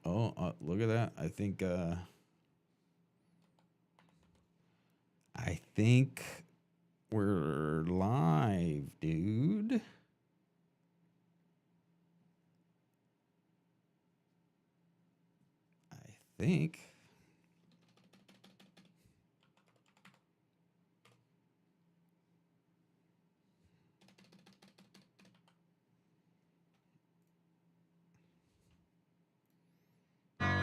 Oh, look at that. I think we're live, dude. I think.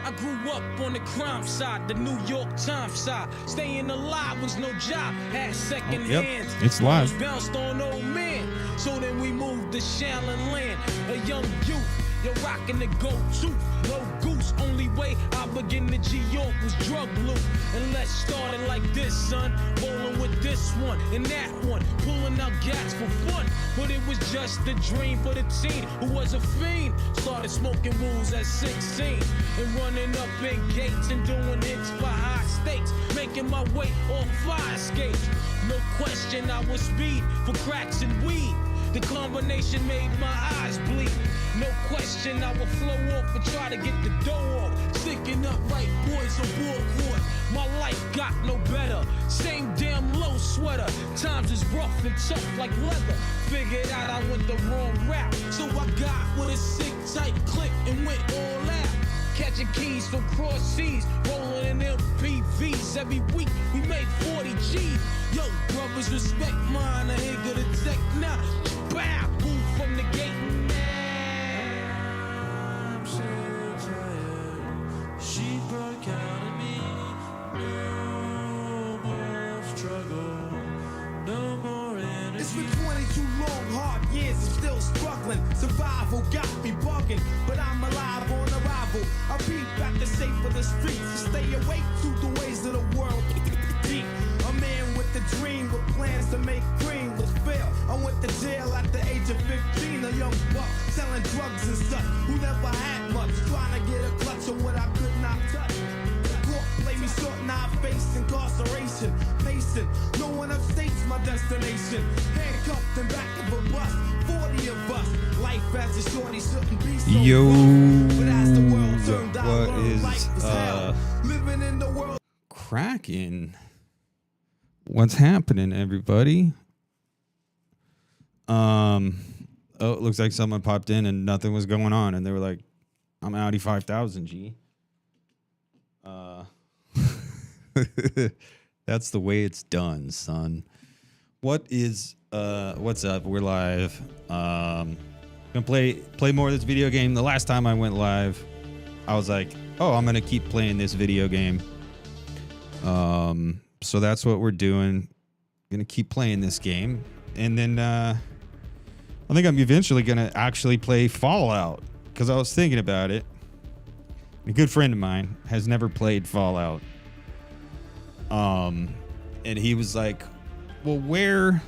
I grew up on the crime side, the New York Times side. Staying alive was no job, had second hands. It's live. Bounced on old men. So then we moved to Shaolin Land, a young youth. You're rocking the go-to, no goose. Only way I begin to G-York was drug loot. And let's start it like this, son. Rolling with this one and that one, pulling out gas for fun. But it was just a dream for the teen who was a fiend. Started smoking wools at 16 and running up big gates and doing hits for high stakes, making my way off fire escapes. No question I was speed for cracks and weed. The combination made my eyes bleed. No question I would flow off and try to get the dough off. Sticking up right boys on board court. My life got no better. Same damn low sweater. Times is rough and tough like leather. Figured out I went the wrong route. So I got with a sick tight click and went all out. Catching keys from cross seas, rolling in MPVs. Every week we made 40 G's. Yo, brothers, respect mine. I ain't gonna take now. Bow, move from the gate. I'm so tired. She broke out of me. No more struggle. No more energy. It's been 22 long, hard years. I'm still struggling. Survival got me bugging, but I'm alive on arrival. I peep back the shape of the streets to stay awake to the ways of the world. Deep. A man with a dream, with plans to make cream, was fail. I went to jail at the age of 15, a young buck selling drugs and such, who never had much, trying to get a clutch of what I could not touch. The court played me short, now I face incarceration. Mason, no one upstate's my destination. Handcuffed in back of a bus, 40 of us. Life as a shorty shouldn't be so Yo, rough. But as the world turned out, what learned is life was hell. Living in the world. cracking? What's happening, everybody? Oh, it looks like someone popped in and nothing was going on, and they were like, "I'm Audi 5000, G." That's the way it's done, son. What's up? We're live. Gonna play more of this video game. The last time I went live, I was like, "Oh, I'm gonna keep playing this video game." So that's what we're doing. Gonna keep playing this game, and then I think I'm eventually gonna actually play Fallout, because I was thinking about it. A good friend of mine has never played Fallout, and he was like, "Well, where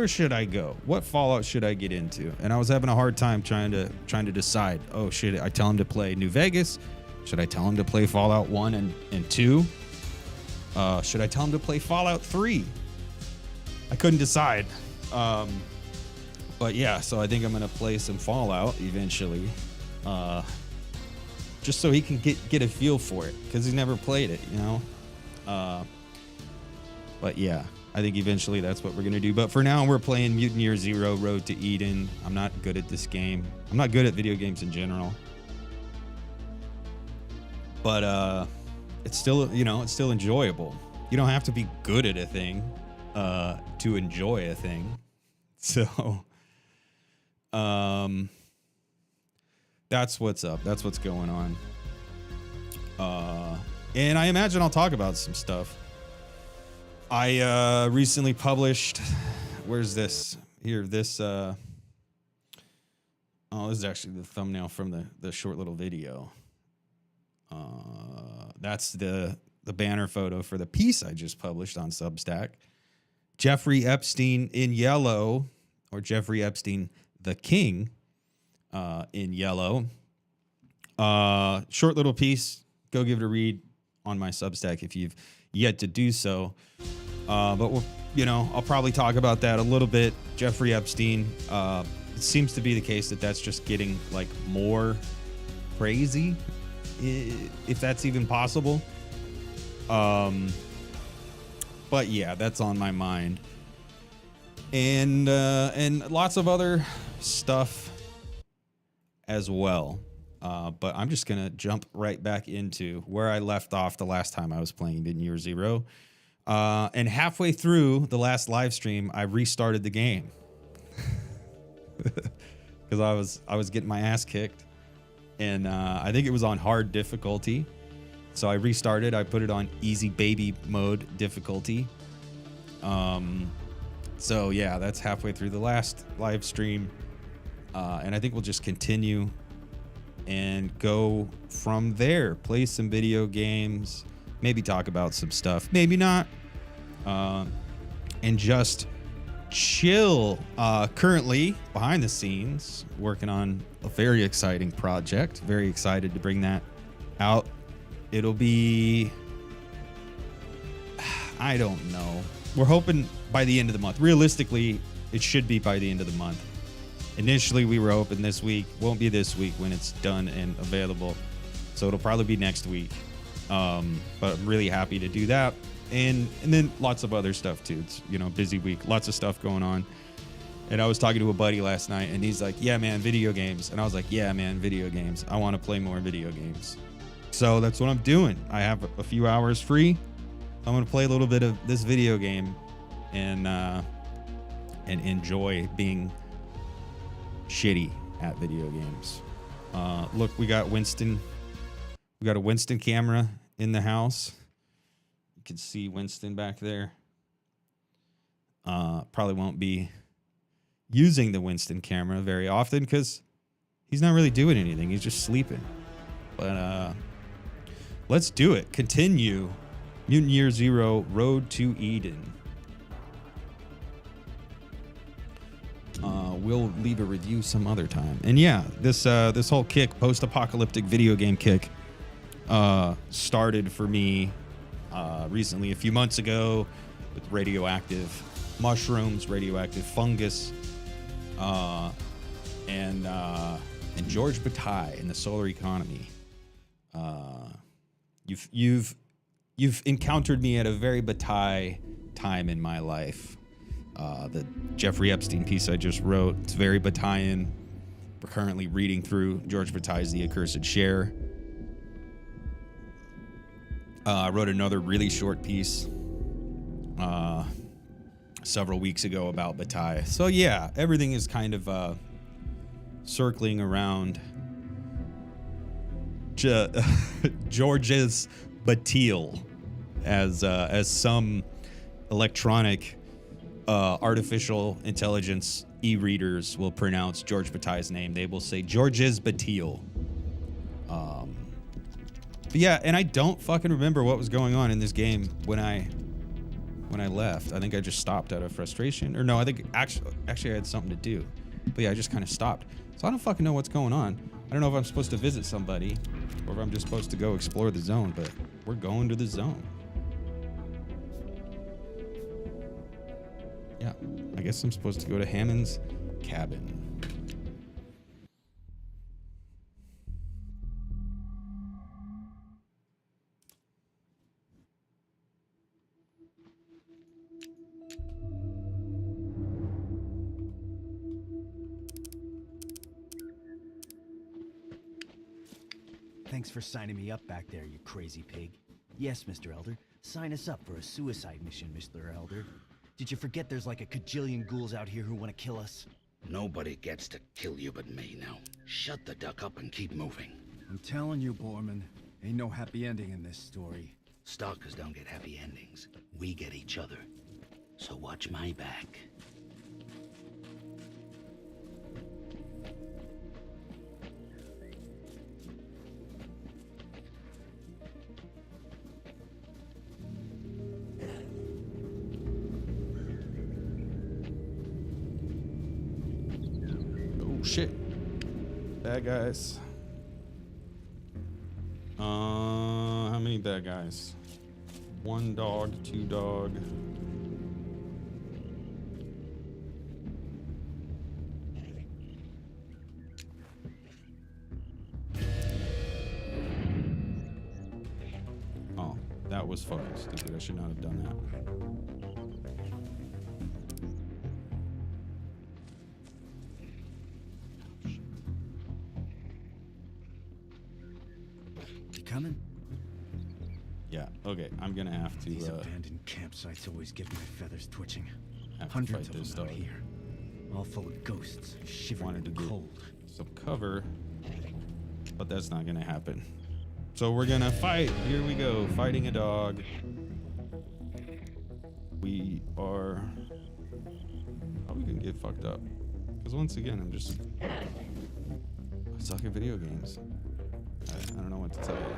should I go? What Fallout should I get into?" And I was having a hard time trying to decide. Oh, should I tell him to play New Vegas? Should I tell him to play Fallout 1 and 2? Should I tell him to play Fallout 3? I couldn't decide. But yeah, so I think I'm going to play some Fallout eventually. Just so he can get a feel for it, because he's never played it, you know? But yeah, I think eventually that's what we're going to do. But for now, we're playing Mutant Year Zero, Road to Eden. I'm not good at this game. I'm not good at video games in general. But it's still, it's still enjoyable. You don't have to be good at a thing to enjoy a thing. So that's what's up. That's what's going on. And I imagine I'll talk about some stuff. I recently published, where's this? Here, this, this is actually the thumbnail from the short little video. That's the banner photo for the piece I just published on Substack. Jeffery Epstein in yellow, or Jeffery Epstein the King in yellow. Short little piece. Go give it a read on my Substack if you've yet to do so. But we'll, I'll probably talk about that a little bit. Jeffery Epstein. It seems to be the case that that's just getting like more crazy. if that's even possible. But yeah, that's on my mind. And lots of other stuff as well. But I'm just going to jump right back into where I left off the last time I was playing Mutant Year Zero. And halfway through the last live stream, I restarted the game. Because I was getting my ass kicked. And I think it was on hard difficulty. So I restarted. I put it on easy baby mode difficulty. So yeah, that's halfway through the last live stream. And I think we'll just continue and go from there. Play some video games. Maybe talk about some stuff. Maybe not. And just chill. Currently, behind the scenes, working on a very exciting project. Very excited to bring that out. It'll be... I don't know. We're hoping by the end of the month. Realistically, it should be by the end of the month. Initially, we were hoping this week. Won't be this week when it's done and available. So it'll probably be next week. But I'm really happy to do that. And then lots of other stuff too. It's, busy week. Lots of stuff going on. And I was talking to a buddy last night and he's like, yeah, man, video games. And I was like, yeah, man, video games. I want to play more video games. So that's what I'm doing. I have a few hours free. I'm going to play a little bit of this video game and enjoy being shitty at video games. Look, we got Winston. We got a Winston camera in the house. You can see Winston back there. Probably won't be using the Winston camera very often because he's not really doing anything. He's just sleeping. But let's do it. Continue Mutant Year Zero Road to Eden. We'll leave a review some other time. And yeah, this whole kick, post-apocalyptic video game kick, started for me recently, a few months ago, with radioactive mushrooms, radioactive fungus, and George Bataille in the solar economy. You've encountered me at a very Bataille time in my life. The Jeffrey Epstein piece I just wrote, it's very Bataillean. We're currently reading through George Bataille's The Accursed Share. I wrote another really short piece several weeks ago about Bataille. So yeah, everything is kind of circling around George's Bataille, as some electronic artificial intelligence e-readers will pronounce George Bataille's name. They will say George's Bataille. But yeah, and I don't fucking remember what was going on in this game when I left. I think I just stopped out of frustration. Or no, I think actually I had something to do. But yeah, I just kind of stopped. So I don't fucking know what's going on. I don't know if I'm supposed to visit somebody or if I'm just supposed to go explore the zone, but we're going to the zone. Yeah, I guess I'm supposed to go to Hammond's cabin. Thanks for signing me up back there, you crazy pig. Yes, Mr. Elder. Sign us up for a suicide mission, Mr. Elder. Did you forget there's like a cajillion ghouls out here who want to kill us? Nobody gets to kill you but me now. Shut the duck up and keep moving. I'm telling you, Borman, ain't no happy ending in this story. Stalkers don't get happy endings. We get each other. So watch my back. Shit. Bad guys. How many bad guys? 1 dog, 2 dog. was fucking stupid. I should not have done that. You coming? Yeah, okay. I'm gonna have to These abandoned campsites always get my feathers twitching. have to Hundreds fight of this them out dog. here, all full of ghosts, shivering Wanted to in get cold. some cover, but that's not gonna happen. So we're gonna fight. Here we go, fighting a dog. We are probably gonna get fucked up because once again, I suck at video games. I don't know what to tell you.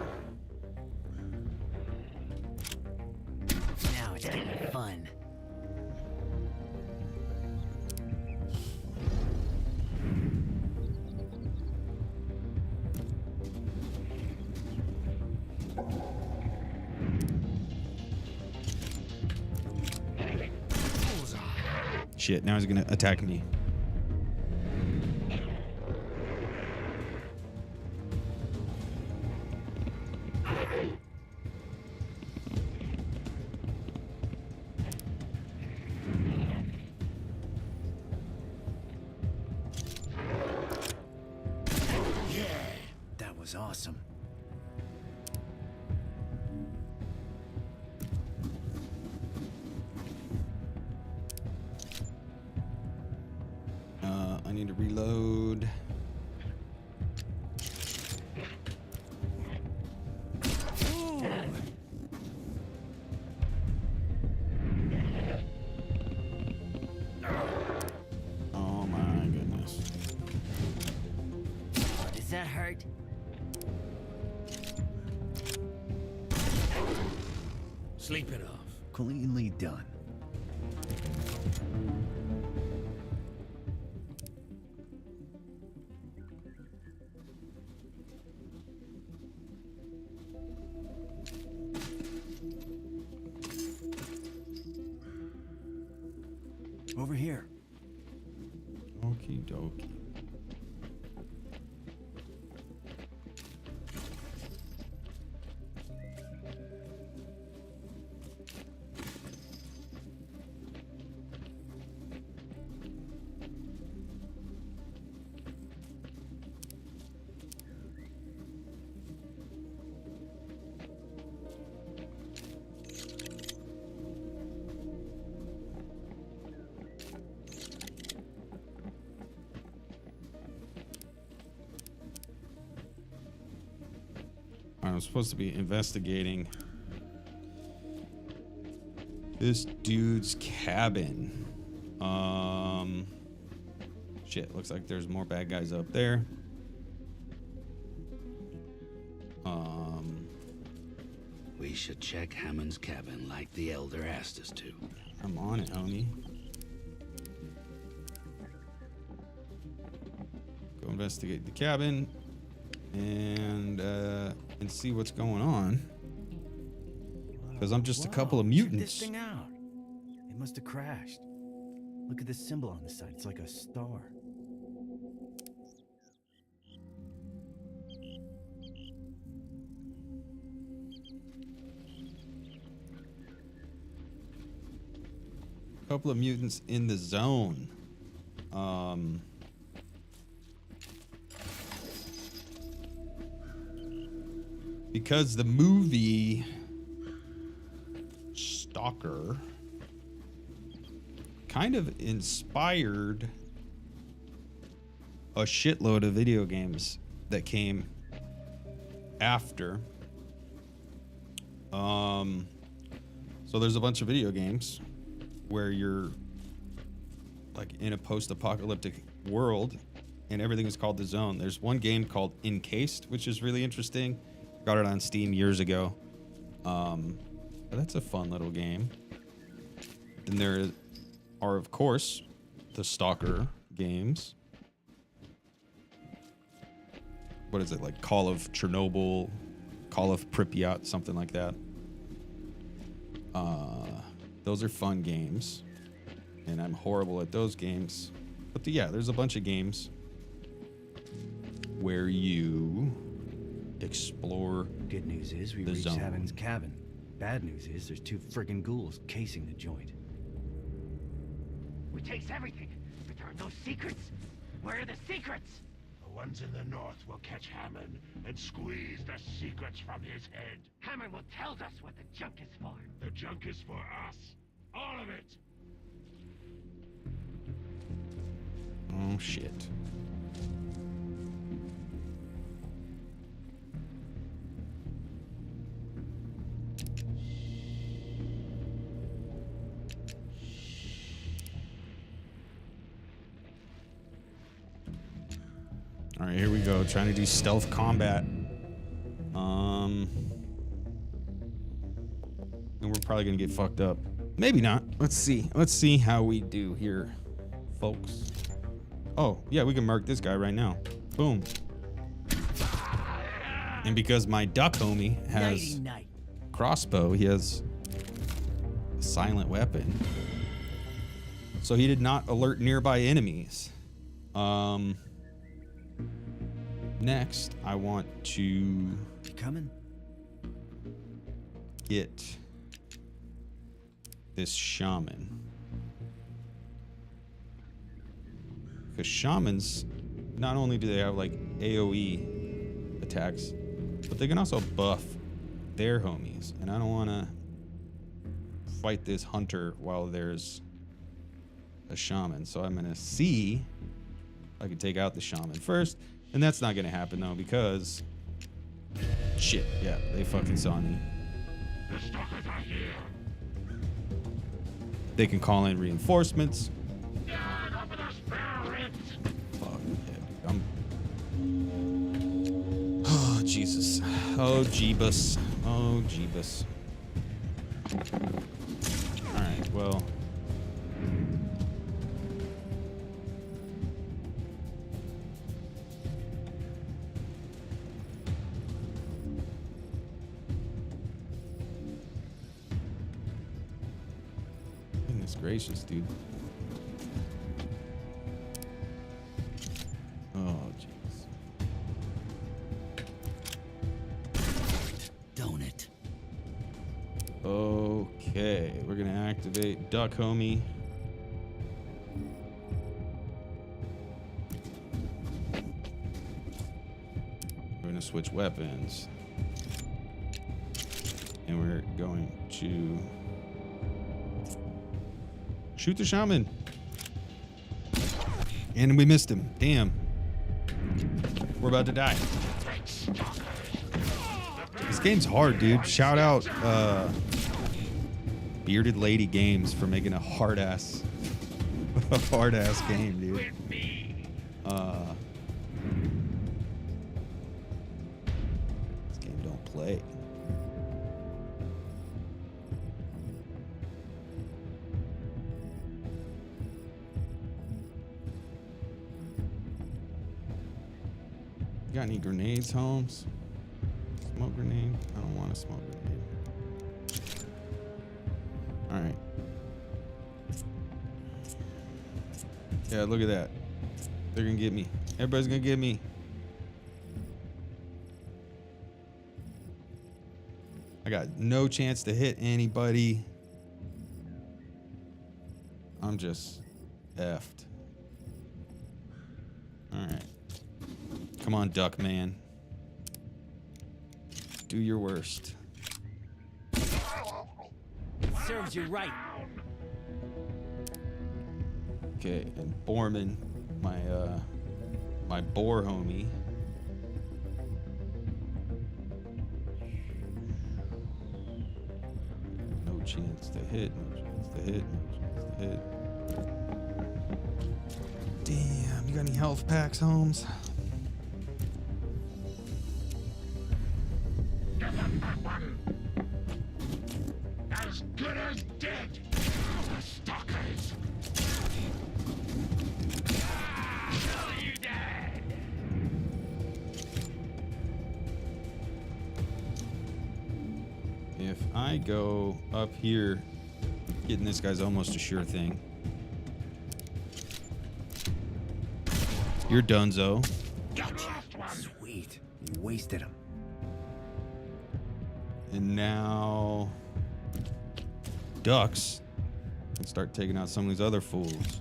Now it's getting fun. Shit, now he's gonna attack me. That was awesome. I need to reload. Oh my goodness. Does that hurt? Sleep it off. Cleanly done. Over here. Okie dokie. I'm supposed to be investigating this dude's cabin. Shit, looks like there's more bad guys up there. We should check Hammond's cabin like the Elder asked us to. I'm on it, homie. Go investigate the cabin and see what's going on. Because I'm just a couple of Check mutants. this thing out. It must have crashed. Look at this symbol on the side. It's like a star. Couple of mutants in the zone. Because the movie Stalker kind of inspired a shitload of video games that came after. So there's a bunch of video games where you're like in a post-apocalyptic world and everything is called the zone. There's one game called Encased, which is really interesting. Got it on Steam years ago. But that's a fun little game. And there are, of course, the Stalker games. What is it, like Call of Chernobyl, Call of Pripyat, something like that. Those are fun games. And I'm horrible at those games. But yeah, there's a bunch of games where you explore. Good news is we The reached zone. Hammond's cabin. Bad news is there's 2 friggin' ghouls casing the joint. We takes everything, but there are no secrets. Where are the secrets? The ones in the north will catch Hammond and squeeze the secrets from his head. Hammond will tell us what the junk is for. The junk is for us. All of it. Oh, shit. All right, here we go. Trying to do stealth combat. And we're probably gonna get fucked up. Maybe not. Let's see. Let's see how we do here, folks. Oh, yeah, we can mark this guy right now. Boom. And because my duck homie has crossbow, he has a silent weapon. So he did not alert nearby enemies. Next, I want to Coming? get this shaman. Because shamans, not only do they have like AoE attacks, but they can also buff their homies. And I don't want to fight this hunter while there's a shaman. So I'm going to see if I can take out the shaman first. And that's not going to happen though, because shit, yeah, they fucking saw me. The stalkers are here. They can call in reinforcements. Open those barrel ribs. Fuck, yeah, I'm... Oh, Jesus. Oh, Jeebus. Oh, Jeebus. Alright, well... Goodness gracious, dude. Oh, jeez. Don't it? Okay, we're gonna activate Duck Homie. We're gonna switch weapons. And we're going to shoot the shaman. And we missed him. Damn. We're about to die. This game's hard, dude. Shout out Bearded Lady Games for making a hard-ass game, dude. This game don't play. Got any grenades, Holmes? Smoke grenade? I don't want a smoke grenade. Alright. Yeah, look at that. They're gonna get me. Everybody's gonna get me. I got no chance to hit anybody. I'm just effed. Alright. Come on, Duck Man. Do your worst. Serves you right. Okay, and Borman, my boar homie. No chance to hit, no chance to hit, no chance to hit. Damn, you got any health packs, Holmes? As good as dead. The stalkers. You dead. If I go up here, getting this guy's almost a sure thing. You're donezo. Sweet. You wasted him. And now ducks. And start taking out some of these other fools.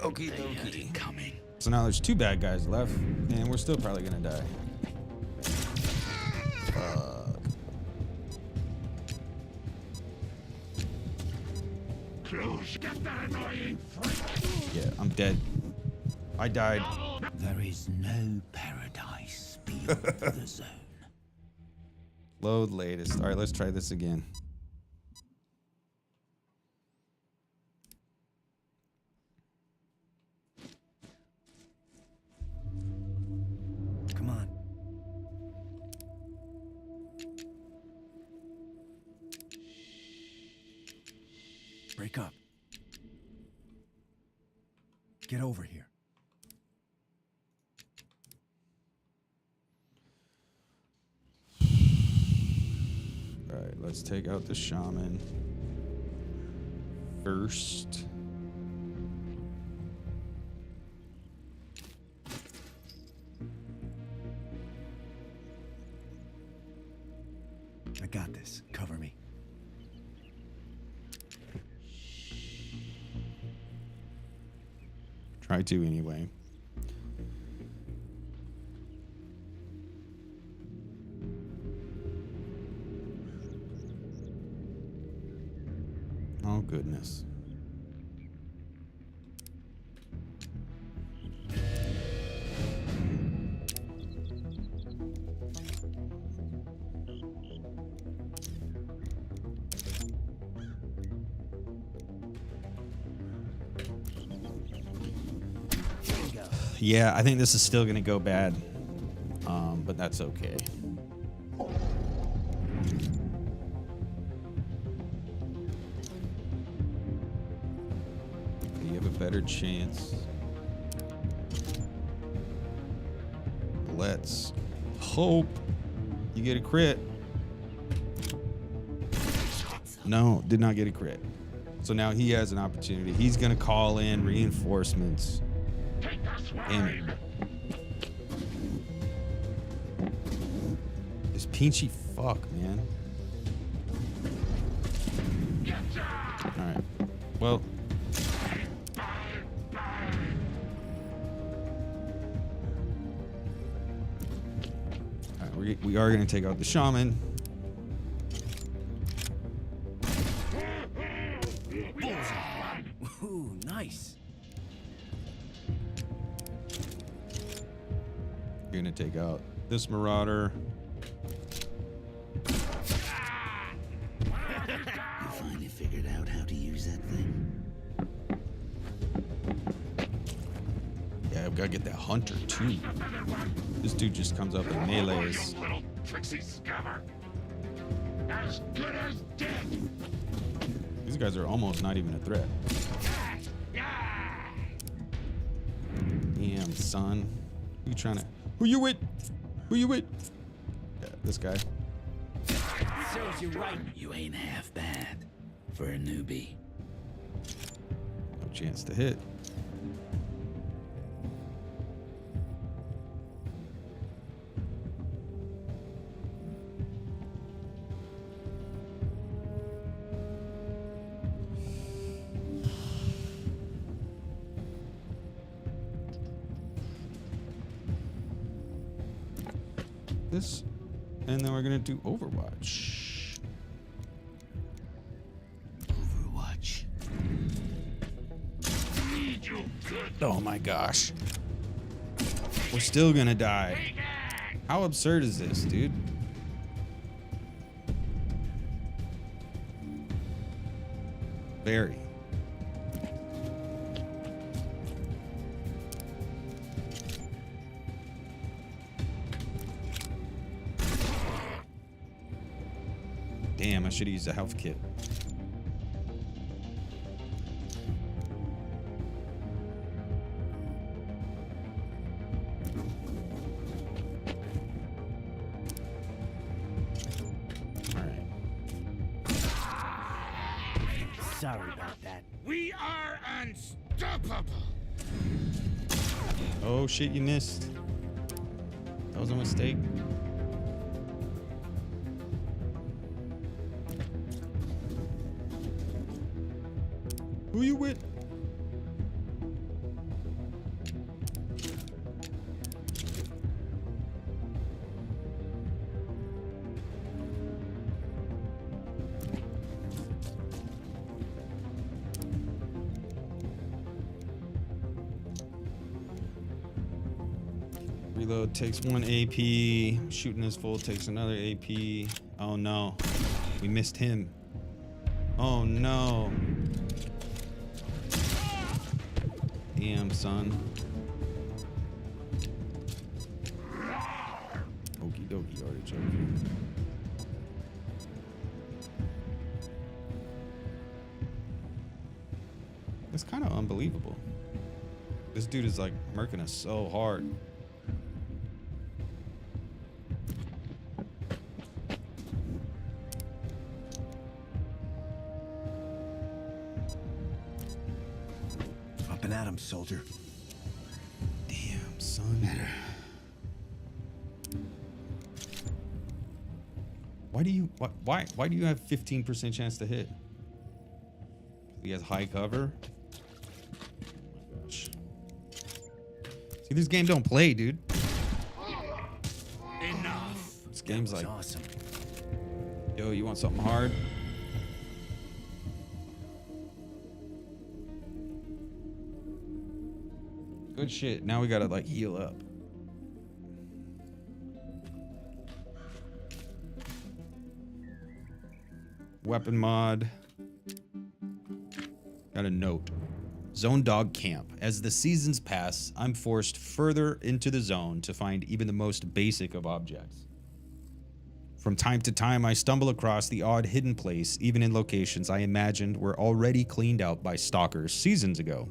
Okay, okay. Coming. So now there's 2 bad guys left, and we're still probably gonna die. Fuck. Close. Get that annoying freak. Yeah, I'm dead. I died. There is no paradise beyond the zone. Load latest. All right, let's try this again. Come on. Break up. Get over here. All right, let's take out the shaman first. I got this. Cover me. Try to anyway. Oh, goodness. Yeah, I think this is still going to go bad, but that's okay. You have a better chance. Let's hope you get a crit. No, did not get a crit. So now he has an opportunity. He's going to call in reinforcements. Damn it. This pinchy fuck, man. Alright. Well. Alright, we are going to take out the shaman. Ooh, nice. You're going to take out this marauder. You finally figured out how to use that thing? Yeah, I've got to get that hunter too. This dude just comes up and melees. Little tricksy scammer. As good as dead. These guys are almost not even a threat. Damn, son. Who you trying to... Who you with? Who you with? Yeah, this guy. Serves you right. You ain't half bad for a newbie. No chance to hit. This, and then we're gonna do Overwatch. Overwatch. Oh my gosh. We're still gonna die. How absurd is this, dude? Very. Damn, I should have used a health kit. Alright. Sorry about that. We are unstoppable. Oh shit, you missed. That was a mistake. Who you with? Reload takes 1 AP. Shooting is full takes another AP. Oh no. We missed him. Oh no. Damn, son. Okie dokie, artichoke. It's kind of unbelievable. This dude is like murking us so hard. Up and at him, soldier. Damn, son. Why do you why do you have 15% chance to hit? He has high cover. Oh my gosh. See, this game don't play, dude. Enough. This game's like, Awesome. yo, you want something hard? Good shit. Now we gotta like heal up. Weapon mod. Got a note. Zone Dog Camp. As the seasons pass, I'm forced further into the zone to find even the most basic of objects. From time to time, I stumble across the odd hidden place, even in locations I imagined were already cleaned out by stalkers seasons ago.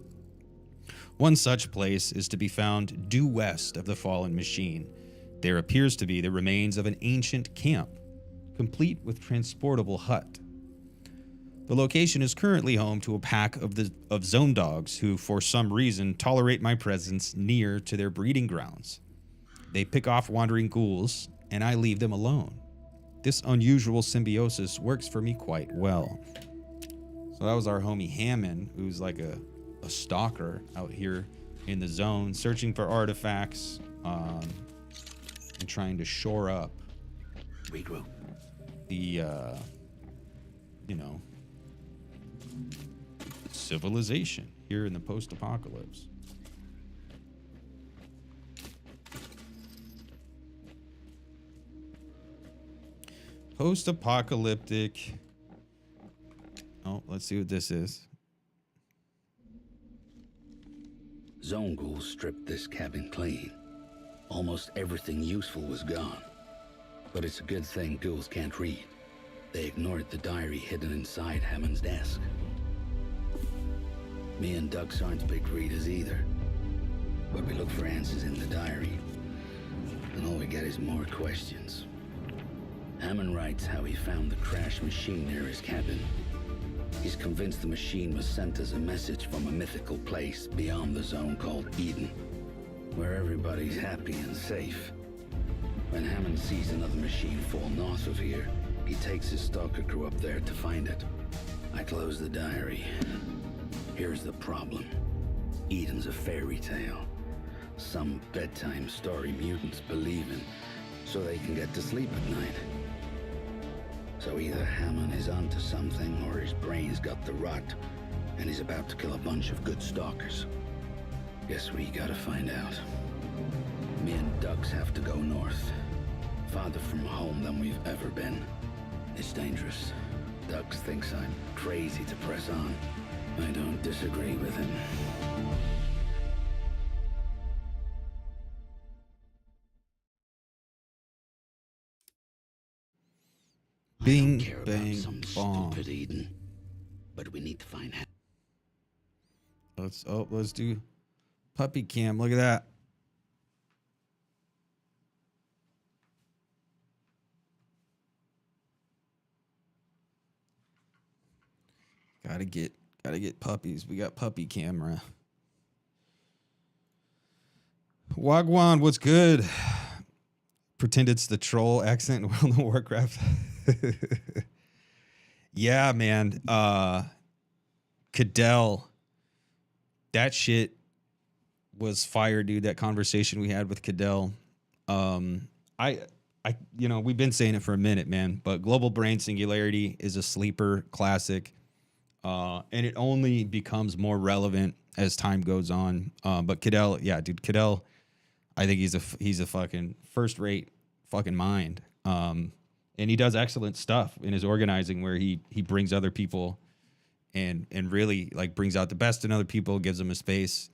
One such place is to be found due west of the fallen machine. There appears to be the remains of an ancient camp, complete with transportable hut. The location is currently home to a pack of zone dogs who, for some reason, tolerate my presence near to their breeding grounds. They pick off wandering ghouls, and I leave them alone. This unusual symbiosis works for me quite well. So that was our homie Hammond, who's like a stalker out here in the zone, searching for artifacts and trying to shore up Regroup. the, civilization here in the post-apocalypse. Post-apocalyptic. Oh, let's see what this is. Zone ghouls stripped this cabin clean. Almost everything useful was gone. But it's a good thing ghouls can't read. They ignored the diary hidden inside Hammond's desk. Me and Ducks aren't big readers either. But we look for answers in the diary. And all we get is more questions. Hammond writes how he found the crashed machine near his cabin. He's convinced the machine was sent as a message from a mythical place beyond the zone called Eden, where everybody's happy and safe. When Hammond sees another machine fall north of here, he takes his stalker crew up there to find it. I close the diary. Here's the problem. Eden's a fairy tale. Some bedtime story mutants believe in, so they can get to sleep at night. So either Hammond is onto something, or his brain's got the rot, and he's about to kill a bunch of good stalkers. Guess we gotta find out. Me and Ducks have to go north. Farther from home than we've ever been. It's dangerous. Ducks thinks I'm crazy to press on. I don't disagree with him. Bing, I don't care bang, about some bong. stupid Eden, but we need to find him. Let's do puppy cam. Look at that. Gotta get puppies. We got puppy camera. Wagwan, what's good? pretend it's the troll accent in World of Warcraft. Yeah, man. Cadell. That shit was fire, dude. That conversation we had with Cadell. We've been saying it for a minute, man, but Global Brain Singularity is a sleeper classic. And it only becomes more relevant as time goes on. But Cadell, yeah, dude, Cadell, I think he's a fucking first-rate fucking mind. And he does excellent stuff in his organizing where he brings other people and really like brings out the best in other people, gives them a space.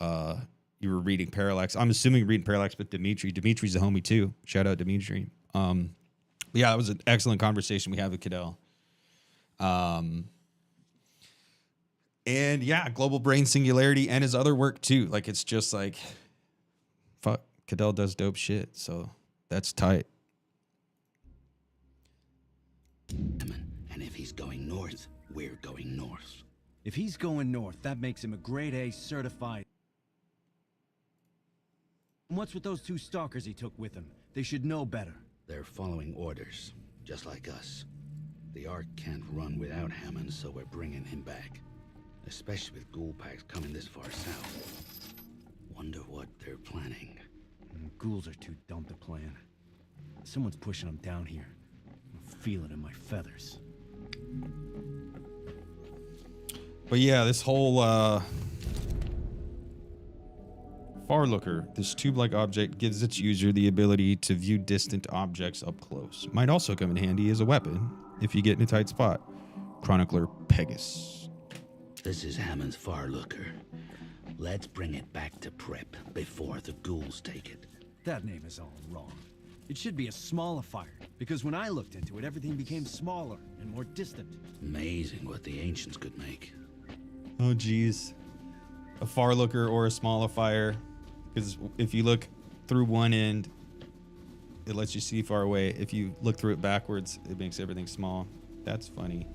You were reading Parallax. I'm assuming you're reading Parallax, but Dimitri. Dimitri's a homie too. Shout out Dimitri. Yeah, it was an excellent conversation we had with Cadell. And yeah, Global Brain Singularity and his other work too. Like it's just like, fuck, Cadell does dope shit. So that's tight. And if he's going north, we're going north. If he's going north, that makes him a grade A certified. And what's with those 2 stalkers he took with him? They should know better. They're following orders, just like us. The Ark can't run without Hammond, so we're bringing him back. Especially with ghoul packs coming this far south. Wonder what they're planning. Ghouls are too dumb to plan. Someone's pushing them down here. I feel it in my feathers. But yeah, this whole Far Looker, this tube-like object gives its user the ability to view distant objects up close. Might also come in handy as a weapon if you get in a tight spot. Chronicler Pegasus. This is Hammond's Far Looker. Let's bring it back to prep before the ghouls take it. That name is all wrong. It should be a smallifier, because when I looked into it, everything became smaller and more distant. Amazing what the ancients could make. Oh, geez. A Far Looker or a smallifier. Because if you look through one end, it lets you see far away. If you look through it backwards, it makes everything small. That's funny.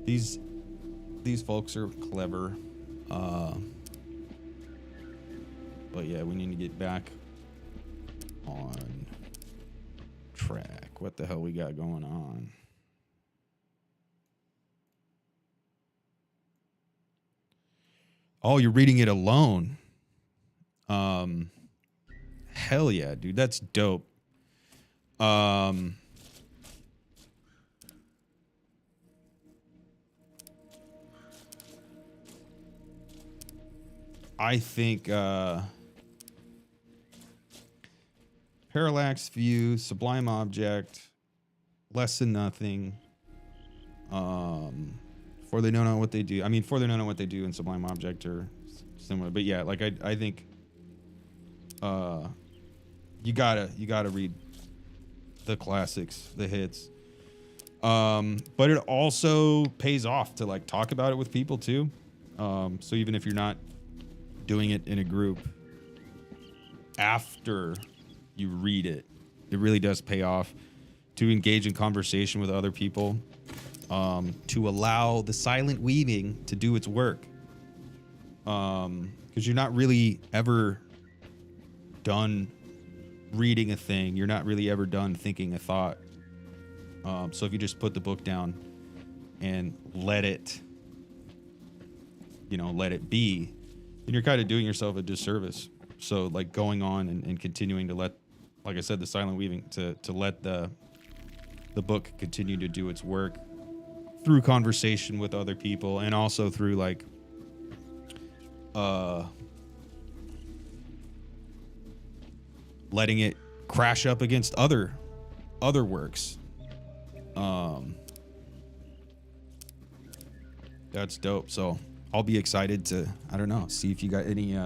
These folks are clever. But yeah, we need to get back on track. What the hell we got going on? Oh, you're reading it alone. Hell yeah, dude. That's dope. I think Parallax View, Sublime Object, Less Than Nothing. For they don't know what they do. I mean, For they don't know what they do and Sublime Object are similar. But yeah, like I think you gotta read the classics, the hits. But it also pays off to like talk about it with people too. So even if you're not doing it in a group, after you read it, it really does pay off to engage in conversation with other people, to allow the silent weaving to do its work. Because you're not really ever done reading a thing. You're not really ever done thinking a thought. So if you just put the book down and let it be, then you're kind of doing yourself a disservice. So like going on and continuing to let, like I said, the silent weaving to let the book continue to do its work through conversation with other people, and also through like letting it crash up against other works. That's dope. So I'll be excited to, I don't know, see if you got any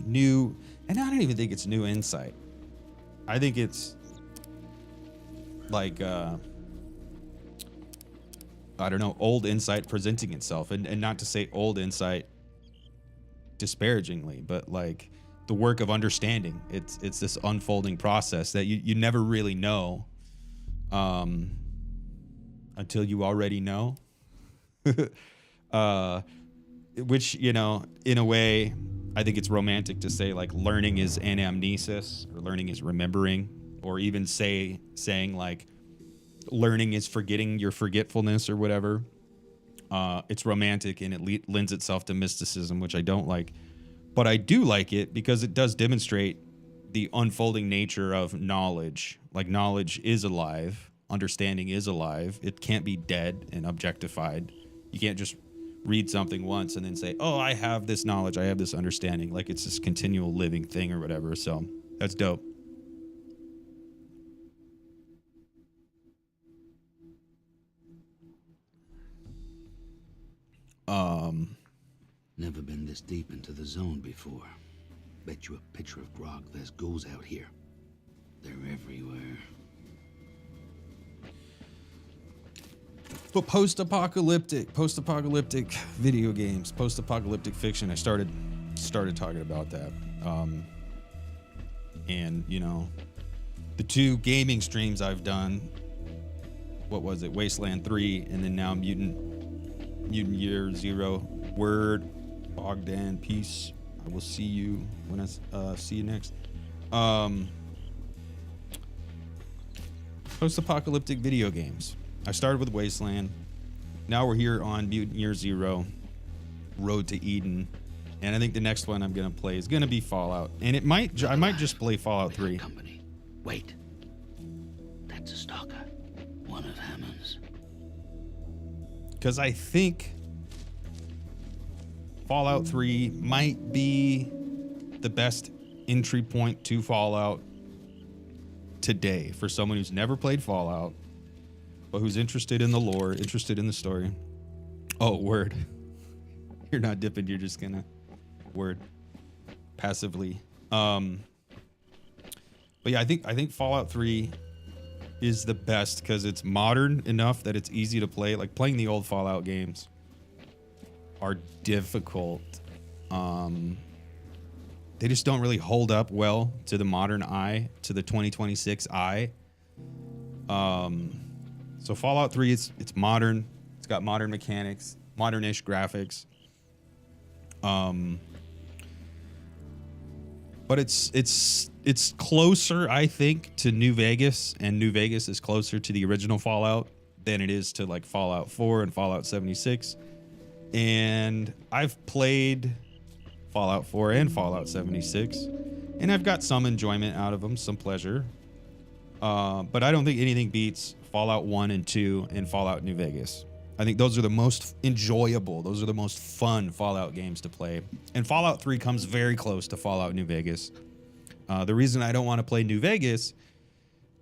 new, and I don't even think it's new insight. I think it's like I don't know, old insight presenting itself, and not to say old insight disparagingly, but like the work of understanding. It's this unfolding process that you never really know until you already know. which, you know, in a way, I think it's romantic to say like learning is anamnesis or learning is remembering, or even saying like learning is forgetting your forgetfulness or whatever. It's romantic and it lends itself to mysticism, which I don't like. But I do like it because it does demonstrate the unfolding nature of knowledge. Like knowledge is alive. Understanding is alive. It can't be dead and objectified. You can't just read something once and then say, oh, I have this knowledge. I have this understanding. Like it's this continual living thing or whatever. So that's dope. Never been this deep into the zone before. Bet you a picture of grog there's ghouls out here. They're everywhere. But post-apocalyptic video games, post-apocalyptic fiction. I started talking about that. And you know, the 2 gaming streams I've done, what was it? Wasteland 3 and then now Mutant Year Zero. Word, Bogdan, peace. I will see you when I see you next. Post-apocalyptic video games. I started with Wasteland. Now we're here on Mutant Year Zero, Road to Eden, and I think the next one I'm gonna play is gonna be Fallout. And I might just play Fallout 3. Company. Wait. That's a stalker. One of Hammond's. Because I think Fallout 3 might be the best entry point to Fallout today for someone who's never played Fallout, but who's interested in the lore, interested in the story. Oh, word. You're not dipping, you're just gonna word passively. But yeah, I think Fallout 3 is the best because it's modern enough that it's easy to play. Like playing the old Fallout games are difficult. They just don't really hold up well to the modern eye, to the 2026 eye. So Fallout 3, it's modern. It's got modern mechanics, modern-ish graphics. But it's closer, I think, to New Vegas, and New Vegas is closer to the original Fallout than it is to like Fallout 4 and Fallout 76. And I've played Fallout 4 and Fallout 76, and I've got some enjoyment out of them, some pleasure. But I don't think anything beats Fallout 1 and 2 and Fallout New Vegas. I think those are the most enjoyable, those are the most fun Fallout games to play. And Fallout 3 comes very close to Fallout New Vegas. The reason I don't want to play New Vegas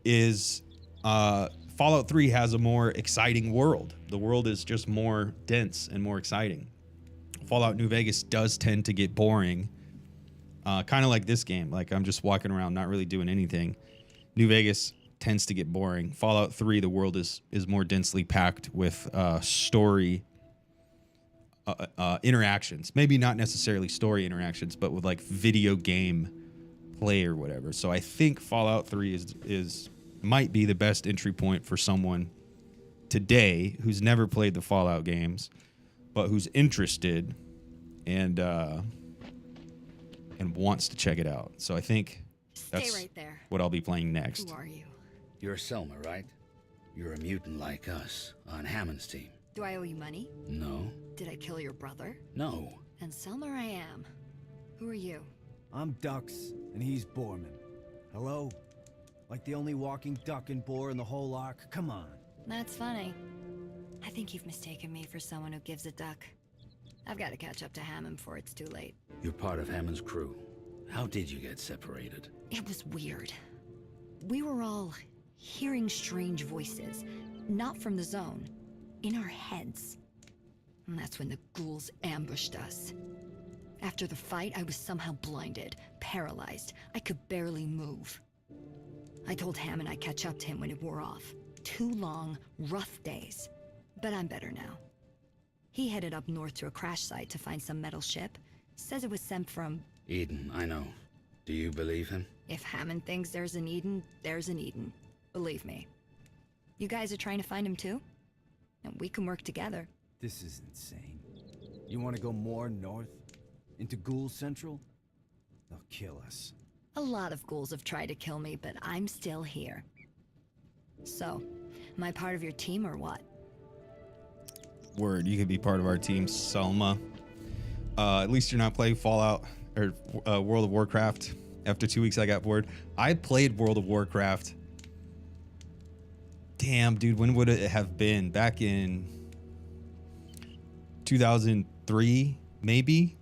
is Fallout 3 has a more exciting world. The world is just more dense and more exciting. Fallout New Vegas does tend to get boring, kind of like this game. Like I'm just walking around, not really doing anything. New Vegas tends to get boring. Fallout 3, the world is more densely packed with story interactions. Maybe not necessarily story interactions, but with like video game play or whatever. So I think Fallout 3 might be the best entry point for someone today who's never played the Fallout games, but who's interested and wants to check it out. So I think that's Stay right there. what I'll be playing next. Who are you? You're Selma, right? You're a mutant like us, on Hammond's team. Do I owe you money? No. Did I kill your brother? No. And Selma I am. Who are you? I'm Dux, and he's Borman. Hello? Like the only walking duck and boar in the whole ark? Come on. That's funny. I think you've mistaken me for someone who gives a duck. I've got to catch up to Hammond before it's too late. You're part of Hammond's crew. How did you get separated? It was weird. We were all hearing strange voices, not from the zone, in our heads. And that's when the ghouls ambushed us. After the fight, I was somehow blinded, paralyzed. I could barely move. I told Hammond I'd catch up to him when it wore off. 2 long, rough days. But I'm better now. He headed up north to a crash site to find some metal ship. Says it was sent from... Eden, I know. Do you believe him? If Hammond thinks there's an Eden, there's an Eden. Believe me. You guys are trying to find him too? And we can work together. This is insane. You want to go more north? Into Ghoul Central? They'll kill us. A lot of ghouls have tried to kill me, but I'm still here. So, am I part of your team or what? Word, you could be part of our team, Selma. At least you're not playing Fallout or World of Warcraft. After 2 weeks, I got bored. I played World of Warcraft. Damn, dude, when would it have been? Back in 2003, maybe?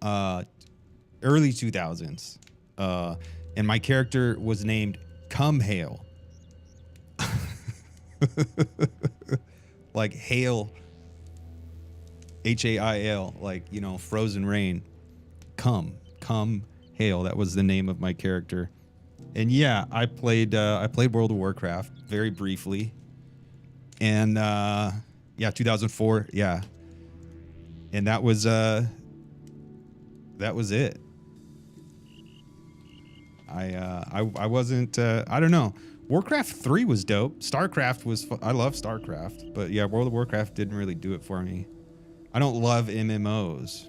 Early 2000s. And my character was named Come Hail. Like hail. Hail, like, you know, frozen rain. Come Hail. That was the name of my character. And yeah, I played World of Warcraft very briefly. And yeah, 2004, yeah. And that was it. I wasn't I don't know. Warcraft 3 was dope. StarCraft was I love StarCraft, but yeah, World of Warcraft didn't really do it for me. I don't love MMOs.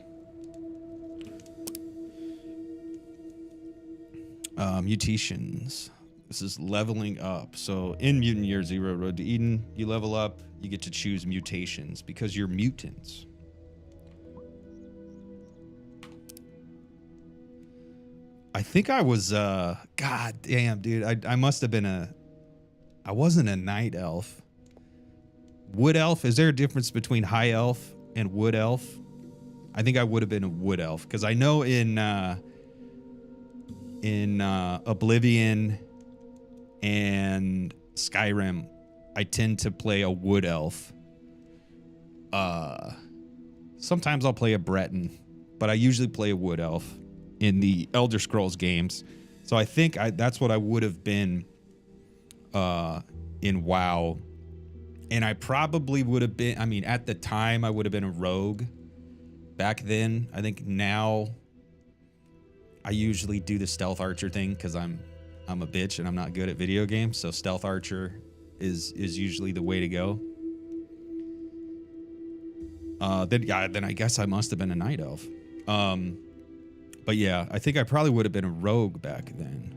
Mutations. This is leveling up. So in Mutant Year Zero Road to Eden, you level up, you get to choose mutations because you're mutants. I think I was god damn, dude. I must have been I wasn't a night elf. Wood elf, is there a difference between high elf and wood elf? I think I would have been a wood elf because I know in Oblivion and Skyrim, I tend to play a wood elf. Sometimes I'll play a Breton, but I usually play a wood elf in the Elder Scrolls games. So I think that's what I would have been in WoW. And I probably would have been, I mean, at the time, I would have been a rogue back then. I think now I usually do the stealth archer thing because I'm a bitch and I'm not good at video games. So stealth archer is usually the way to go. Then I guess I must have been a night elf. But yeah, I think I probably would have been a rogue back then.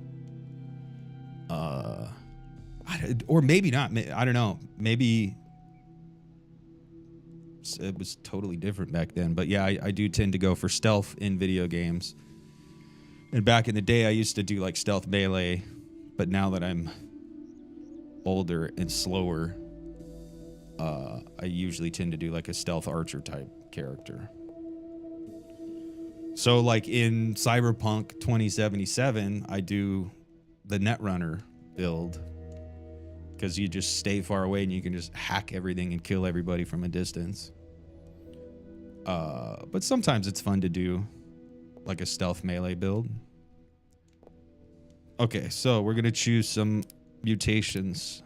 Or maybe not. I don't know. Maybe it was totally different back then. But yeah, I do tend to go for stealth in video games. And back in the day, I used to do like stealth melee. But now that I'm older and slower, I usually tend to do like a stealth archer type character. So like in Cyberpunk 2077, I do the Netrunner build because you just stay far away and you can just hack everything and kill everybody from a distance. But sometimes it's fun to do like a stealth melee build. Okay, so we're going to choose some mutations.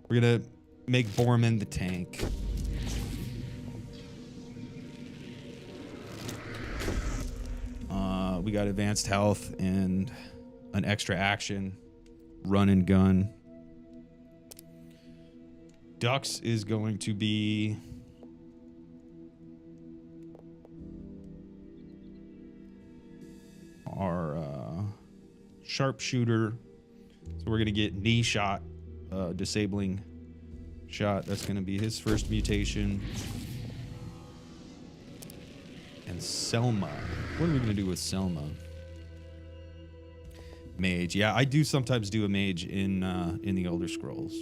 We're going to make Borman the tank. We got advanced health and an extra action, run and gun. Dux is going to be our sharpshooter. So we're going to get knee shot, disabling shot. That's going to be his first mutation. And Selma. What are we going to do with Selma? Mage. Yeah, I do sometimes do a mage in the Elder Scrolls.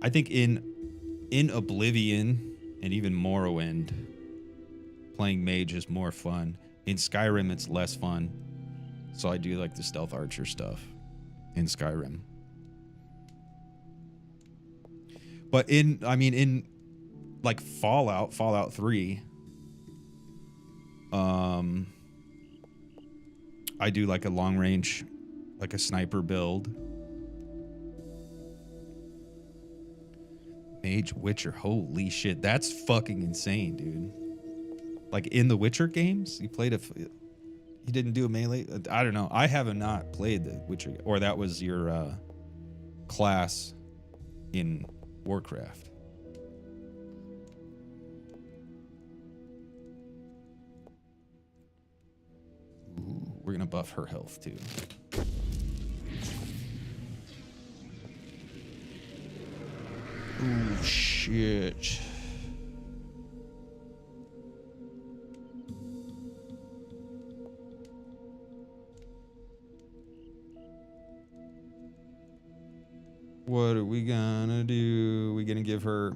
I think in Oblivion and even Morrowind, playing mage is more fun. In Skyrim, it's less fun. So I do like the stealth archer stuff in Skyrim. But in like Fallout 3, I do like a long range, like a sniper build. Mage Witcher, holy shit, that's fucking insane, dude. Like in the Witcher games, you didn't do a melee. I don't know. I have not played the Witcher, or that was your class in Warcraft. We're gonna buff her health too. Oh shit. What are we gonna do? We gonna give her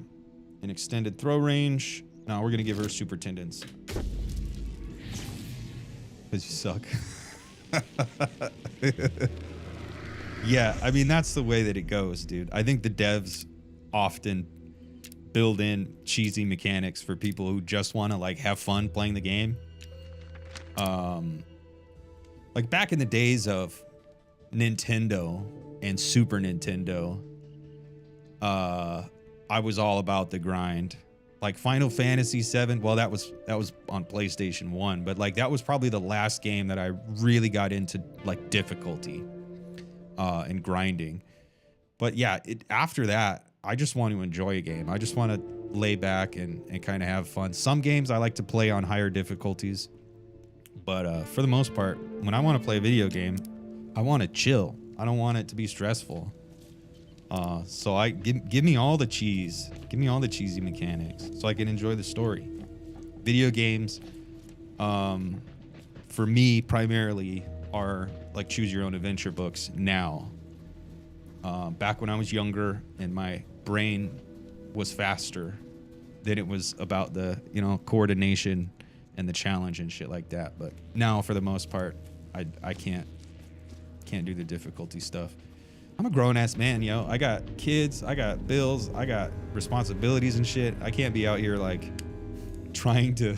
an extended throw range? No, we're gonna give her super tendons. Cause you suck. Yeah, I mean, that's the way that it goes, dude. I think the devs often build in cheesy mechanics for people who just want to like have fun playing the game. Like back in the days of Nintendo and Super Nintendo, I was all about the grind. Like Final Fantasy VII, well, that was on PlayStation 1, but like that was probably the last game that I really got into like difficulty and grinding. But yeah, after that, I just want to enjoy a game. I just want to lay back and kind of have fun. Some games I like to play on higher difficulties, but for the most part, when I want to play a video game, I want to chill. I don't want it to be stressful. So I give me all the cheese. Give me all the cheesy mechanics so I can enjoy the story. Video games, for me primarily, are like choose your own adventure books now. Back when I was younger and my brain was faster, then it was about the, coordination and the challenge and shit like that. But now for the most part, I can't do the difficulty stuff. I'm a grown-ass man, yo. I got kids, I got bills, I got responsibilities and shit. I can't be out here like trying to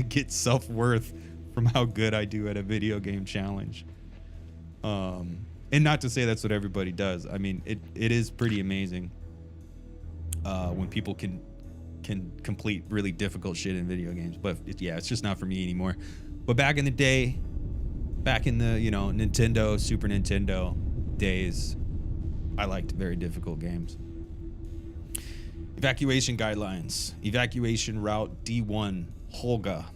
get self-worth from how good I do at a video game challenge. And not to say that's what everybody does. I mean, it is pretty amazing when people can complete really difficult shit in video games. But it's just not for me anymore. But back in the day, back in the Nintendo, Super Nintendo days, I liked very difficult games. Evacuation guidelines. Evacuation route D1, Holga.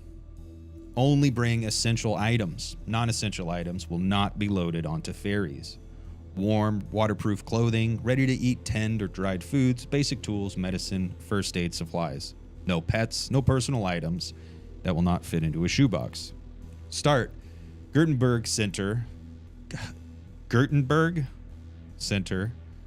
Only bring essential items. Non-essential items will not be loaded onto ferries. Warm, waterproof clothing, ready-to-eat tinned or dried foods, basic tools, medicine, first aid supplies. No pets, no personal items that will not fit into a shoebox. Start. Gutenberg Center.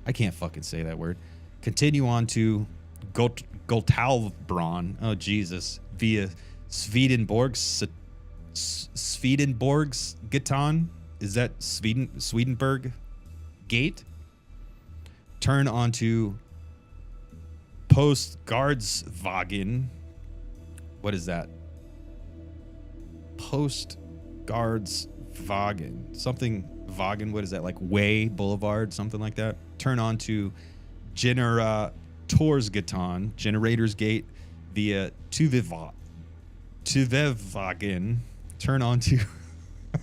I can't fucking say that word. Continue on to Gottalbron. Oh, Jesus. Via Swedenborg's Gatan. Is that Swedenborg Gate? Turn onto Postgardsvagen. What is that? Postgardsvagen. Something Vagen, what is that? Like Way Boulevard, something like that. Turn onto Generatorsgatan, Generators Gate via Tuvevagen. Turn onto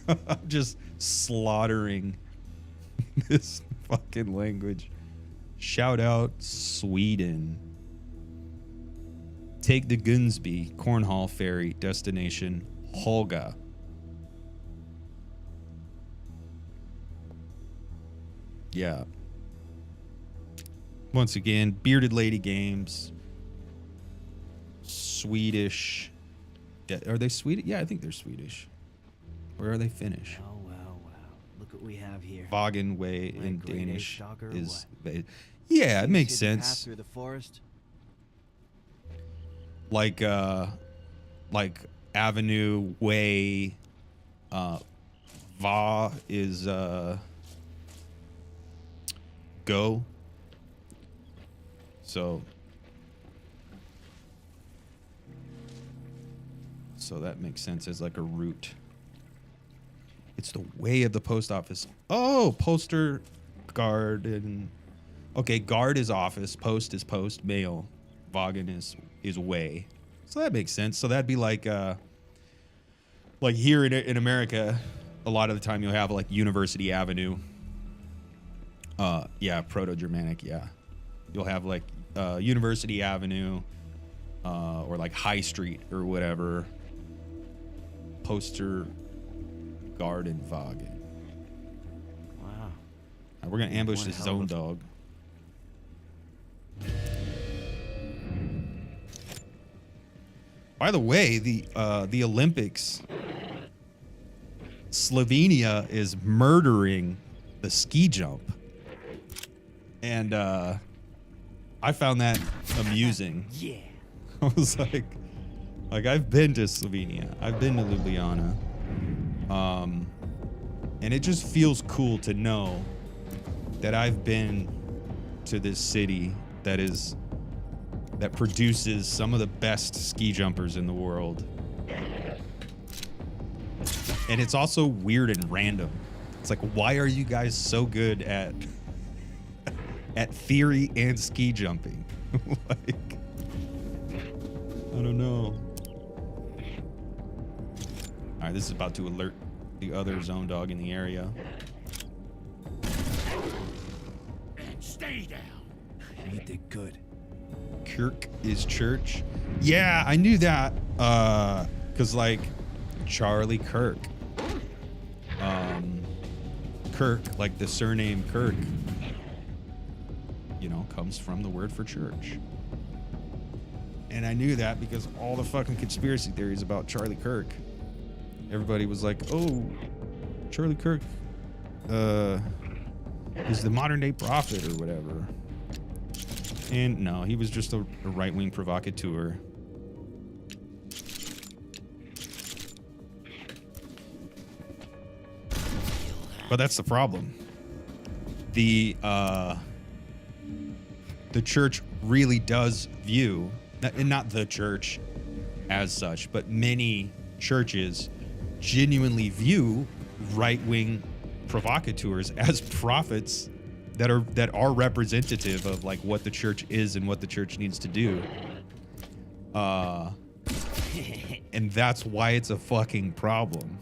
I'm just slaughtering this fucking language. Shout out Sweden. Take the Gunsby Cornhall Ferry, destination Holga. Yeah. Once again, Bearded Lady Games. Swedish. Are they Swedish? Yeah, I think they're Swedish. Or are they Finnish? Wow. Look what we have here. Vagen Way in Grade A Danish stalker or is... what? Yeah, it makes Hidden path sense. through the forest. Like Avenue Way. Va is go. So that makes sense as like a route. It's the way of the post office. Oh, poster garden. Okay, guard is office, post is post, mail, Vagen is way. So that makes sense. So that'd be like here in America, a lot of the time you'll have like University Avenue. Yeah, Proto-Germanic, yeah. You'll have like University Avenue or like High Street or whatever. Poster Gardenwagen. Wow. We're gonna ambush One this hell zone of a- dog. By the way, the Olympics, Slovenia is murdering the ski jump, and I found that amusing. Yeah. I was like I've been to Slovenia, I've been to Ljubljana, and it just feels cool to know that I've been to this city that produces some of the best ski jumpers in the world. And it's also weird and random. It's like, why are you guys so good at theory and ski jumping? Like, I don't know. All right, this is about to alert the other zone dog in the area. And stay down. You did good. Kirk is church. Yeah, I knew that. Cause like Charlie Kirk. Kirk, like the surname Kirk, you know, comes from the word for church. And I knew that because all the fucking conspiracy theories about Charlie Kirk. Everybody was like, oh, Charlie Kirk is the modern day prophet or whatever. And no, he was just a right-wing provocateur. But that's the problem. The church really does view, and not the church as such, but many churches genuinely view right-wing provocateurs as prophets that are representative of like what the church is and what the church needs to do. And that's why it's a fucking problem.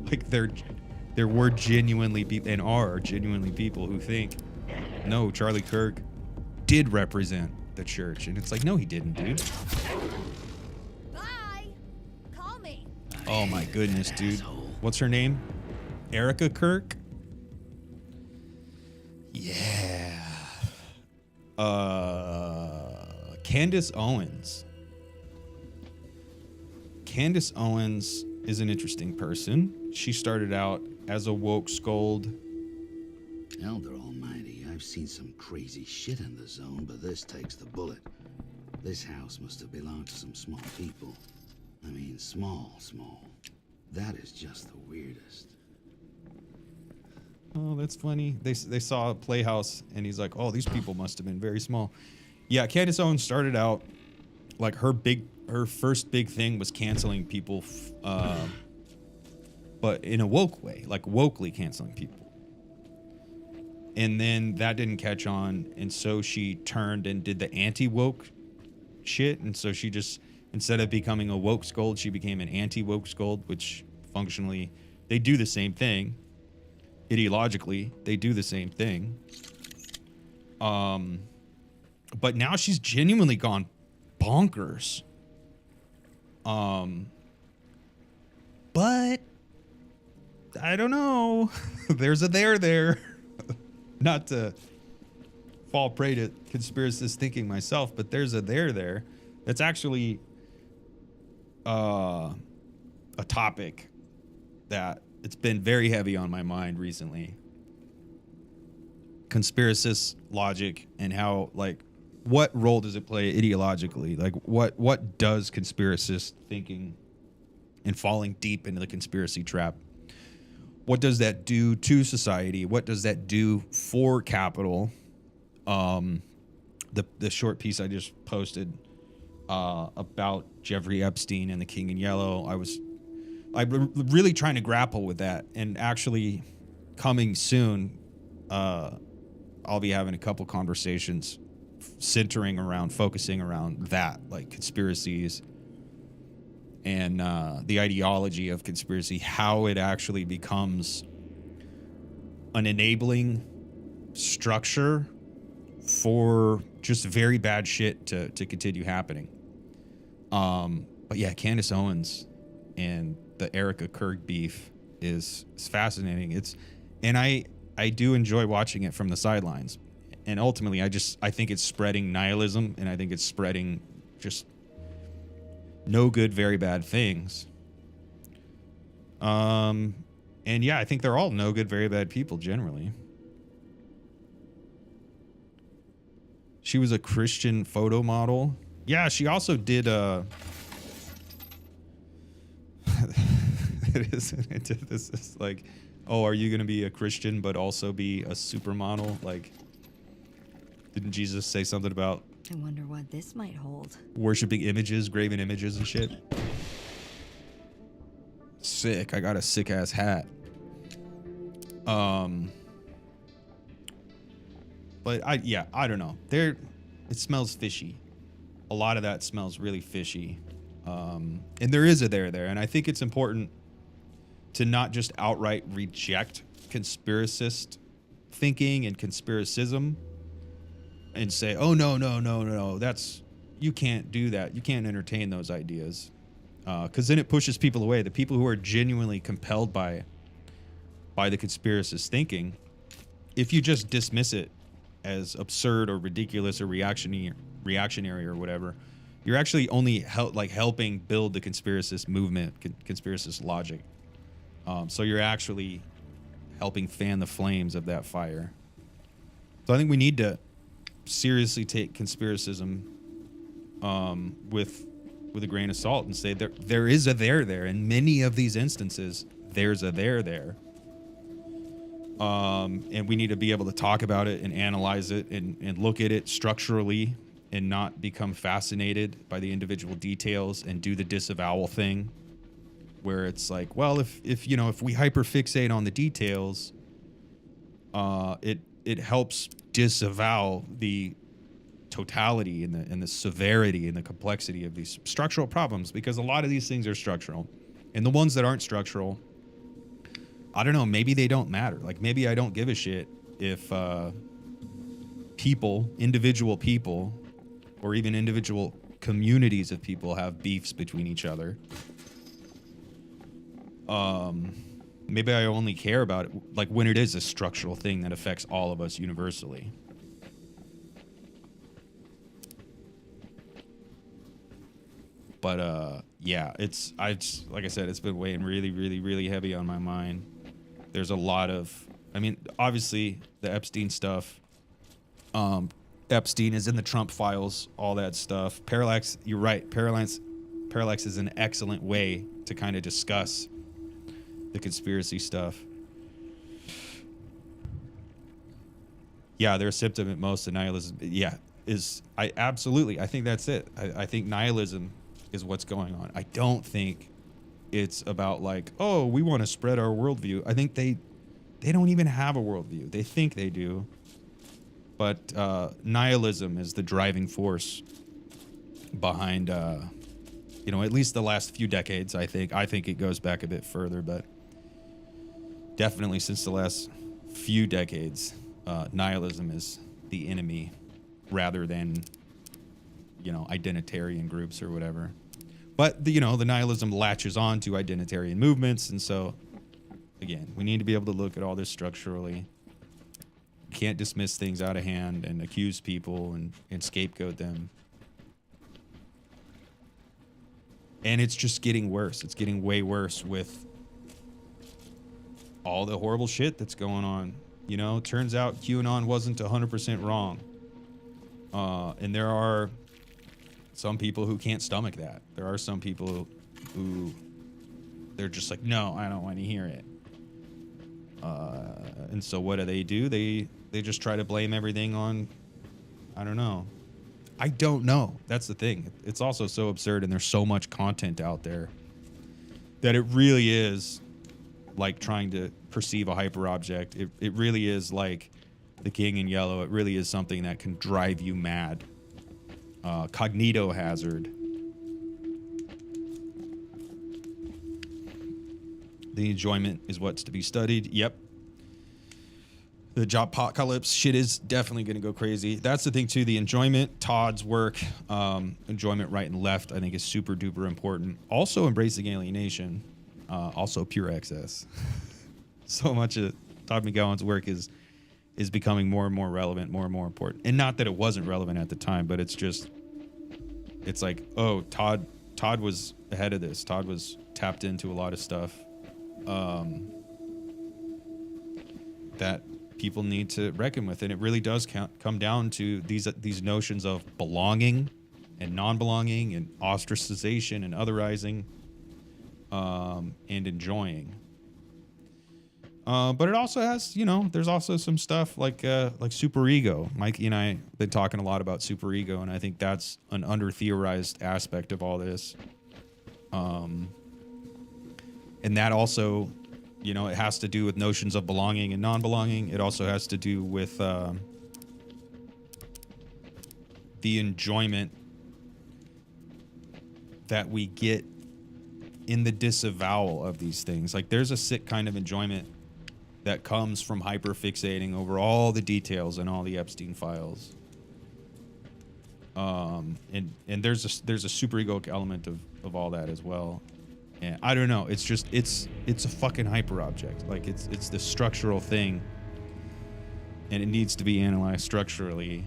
Like there were genuinely people and are genuinely people who think, no, Charlie Kirk did represent the church. And it's like, no, he didn't, dude. Bye. Call me. Oh my goodness, dude. What's her name? Erica Kirk? Yeah. Candace Owens. Candace Owens is an interesting person. She started out as a woke scold. Elder Almighty, I've seen some crazy shit in the zone, but this takes the bullet. This house must have belonged to some small people. I mean, small. That is just the weirdest. Oh, that's funny. They saw a playhouse and he's like, oh, these people must have been very small. Yeah, Candace Owens started out like her first big thing was canceling people, but in a woke way, like wokely canceling people. And then that didn't catch on, and so she turned and did the anti-woke shit. And so she just, instead of becoming a woke scold, she became an anti-woke scold, which functionally they do the same thing. Ideologically, they do the same thing. But now she's genuinely gone bonkers. But I don't know. There's a there. Not to fall prey to conspiracist thinking myself, but there's a there. That's actually a topic that it's been very heavy on my mind recently. Conspiracist logic and how, like, what role does it play ideologically? Like, what does conspiracist thinking and falling deep into the conspiracy trap, what does that do to society? What does that do for capital? The short piece I just posted about Jeffrey Epstein and the King in Yellow, I'm really trying to grapple with that. And actually, coming soon, I'll be having a couple conversations focusing around that, like conspiracies and the ideology of conspiracy, how it actually becomes an enabling structure for just very bad shit to continue happening. But yeah, Candace Owens and the Erica Kirk beef is fascinating. And I do enjoy watching it from the sidelines. And ultimately, I think it's spreading nihilism, and I think it's spreading just no good, very bad things. And yeah, I think they're all no good, very bad people generally. She was a Christian photo model. Yeah, she also did this is like, oh, are you going to be a Christian but also be a supermodel? Like, didn't Jesus say something about I wonder what this might hold. worshiping images, graven images and shit? Sick. I got a sick ass hat. But I don't know. It smells fishy. A lot of that smells really fishy. And there is a there, and I think it's important to not just outright reject conspiracist thinking and conspiracism and say, oh, no, you can't do that. You can't entertain those ideas. Because then it pushes people away. The people who are genuinely compelled by the conspiracist thinking, if you just dismiss it as absurd or ridiculous or reactionary or whatever, you're actually only helping build the conspiracist movement, conspiracist logic. So you're actually helping fan the flames of that fire. So I think we need to seriously take conspiracism with a grain of salt and say there is a there. In many of these instances, there's a there. And we need to be able to talk about it and analyze it and look at it structurally and not become fascinated by the individual details and do the disavowal thing where it's like, well, if we hyperfixate on the details, it helps disavow the totality and the severity and the complexity of these structural problems, because a lot of these things are structural, and the ones that aren't structural, I don't know, maybe they don't matter. Like, maybe I don't give a shit if individual people, or even individual communities of people have beefs between each other. Maybe I only care about it like when it is a structural thing that affects all of us universally. But yeah, like I said, it's been weighing really, really, really heavy on my mind. There's a lot of, obviously the Epstein stuff. Epstein is in the Trump files, all that stuff. Parallax, you're right. Parallax is an excellent way to kind of discuss the conspiracy stuff. Yeah, they're a symptom at most of nihilism. Yeah, I think that's it. I think nihilism is what's going on. I don't think it's about like, oh, we want to spread our worldview. I think they don't even have a worldview. They think they do. But nihilism is the driving force behind, at least the last few decades, I think. I think it goes back a bit further, but definitely since the last few decades, nihilism is the enemy rather than, identitarian groups or whatever. But, the nihilism latches on to identitarian movements. And so, again, we need to be able to look at all this structurally. Can't dismiss things out of hand and accuse people and scapegoat them. And it's just getting worse. It's getting way worse with all the horrible shit that's going on. Turns out QAnon wasn't 100% wrong. And there are some people who can't stomach that. There are some people who they're just like, no, I don't want to hear it. And so what do? They just try to blame everything on, I don't know. I don't know. That's the thing. It's also so absurd, and there's so much content out there that it really is like trying to perceive a hyper object. It really is like the King in Yellow. It really is something that can drive you mad. Cognito hazard. The enjoyment is what's to be studied. Yep. The job apocalypse shit is definitely going to go crazy. That's the thing, too. The enjoyment, Todd's work, enjoyment right and left, I think is super duper important. Also embracing alienation. Also pure excess. So much of Todd McGowan's work is becoming more and more relevant, more and more important. And not that it wasn't relevant at the time, but it's like, oh, Todd was ahead of this. Todd was tapped into a lot of stuff that people need to reckon with. And it really does come down to these notions of belonging and non-belonging and ostracization and otherizing and enjoying. But it also has, there's also some stuff like superego. Mikey and I have been talking a lot about superego, and I think that's an under-theorized aspect of all this. And that also, it has to do with notions of belonging and non-belonging. It also has to do with the enjoyment that we get in the disavowal of these things. Like, there's a sick kind of enjoyment that comes from hyperfixating over all the details and all the Epstein files. And there's a superegoic element of all that as well. And I don't know, it's just it's a fucking hyper object. Like, it's the structural thing, and it needs to be analyzed structurally.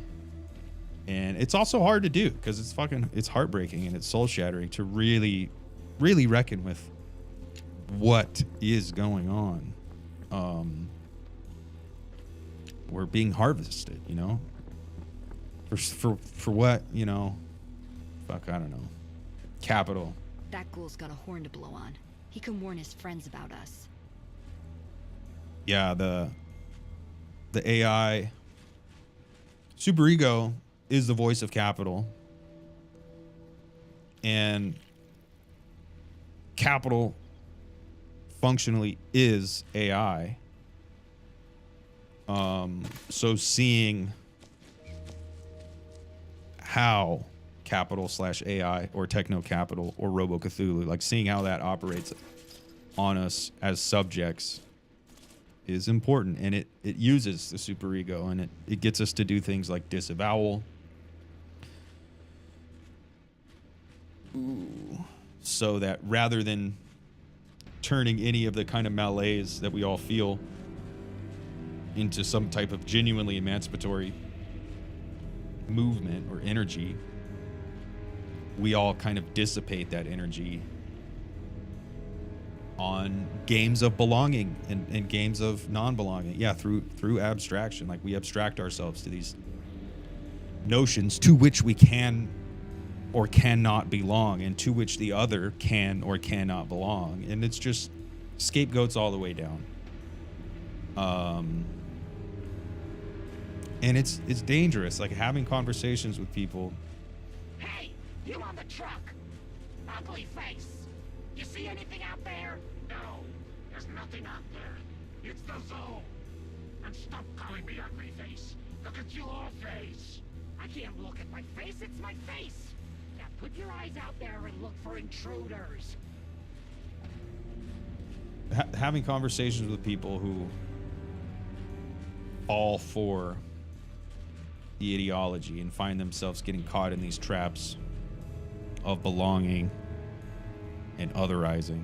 And it's also hard to do because it's heartbreaking and it's soul shattering to really, really reckon with what is going on. We're being harvested, for what, fuck, I don't know. Capital. That ghoul's got a horn to blow on. He can warn his friends about us. Yeah, the AI superego is the voice of capital, and capital functionally is AI. So seeing how capital / AI or techno capital or Robo Cthulhu, like seeing how that operates on us as subjects is important, and it uses the superego, and it gets us to do things like disavowal. So that rather than turning any of the kind of malaise that we all feel into some type of genuinely emancipatory movement or energy, we all kind of dissipate that energy on games of belonging and games of non-belonging. Yeah, through abstraction. Like, we abstract ourselves to these notions to which we can or cannot belong, and to which the other can or cannot belong. And it's just scapegoats all the way down. And it's dangerous, like having conversations with people. Hey, you on the truck? Ugly face. You see anything out there? No, there's nothing out there. It's the zone. And stop calling me ugly face. Look at your face. I can't look at my face, it's my face. Now put your eyes out there and look for intruders. Having conversations with people who fall for the ideology and find themselves getting caught in these traps of belonging and otherizing.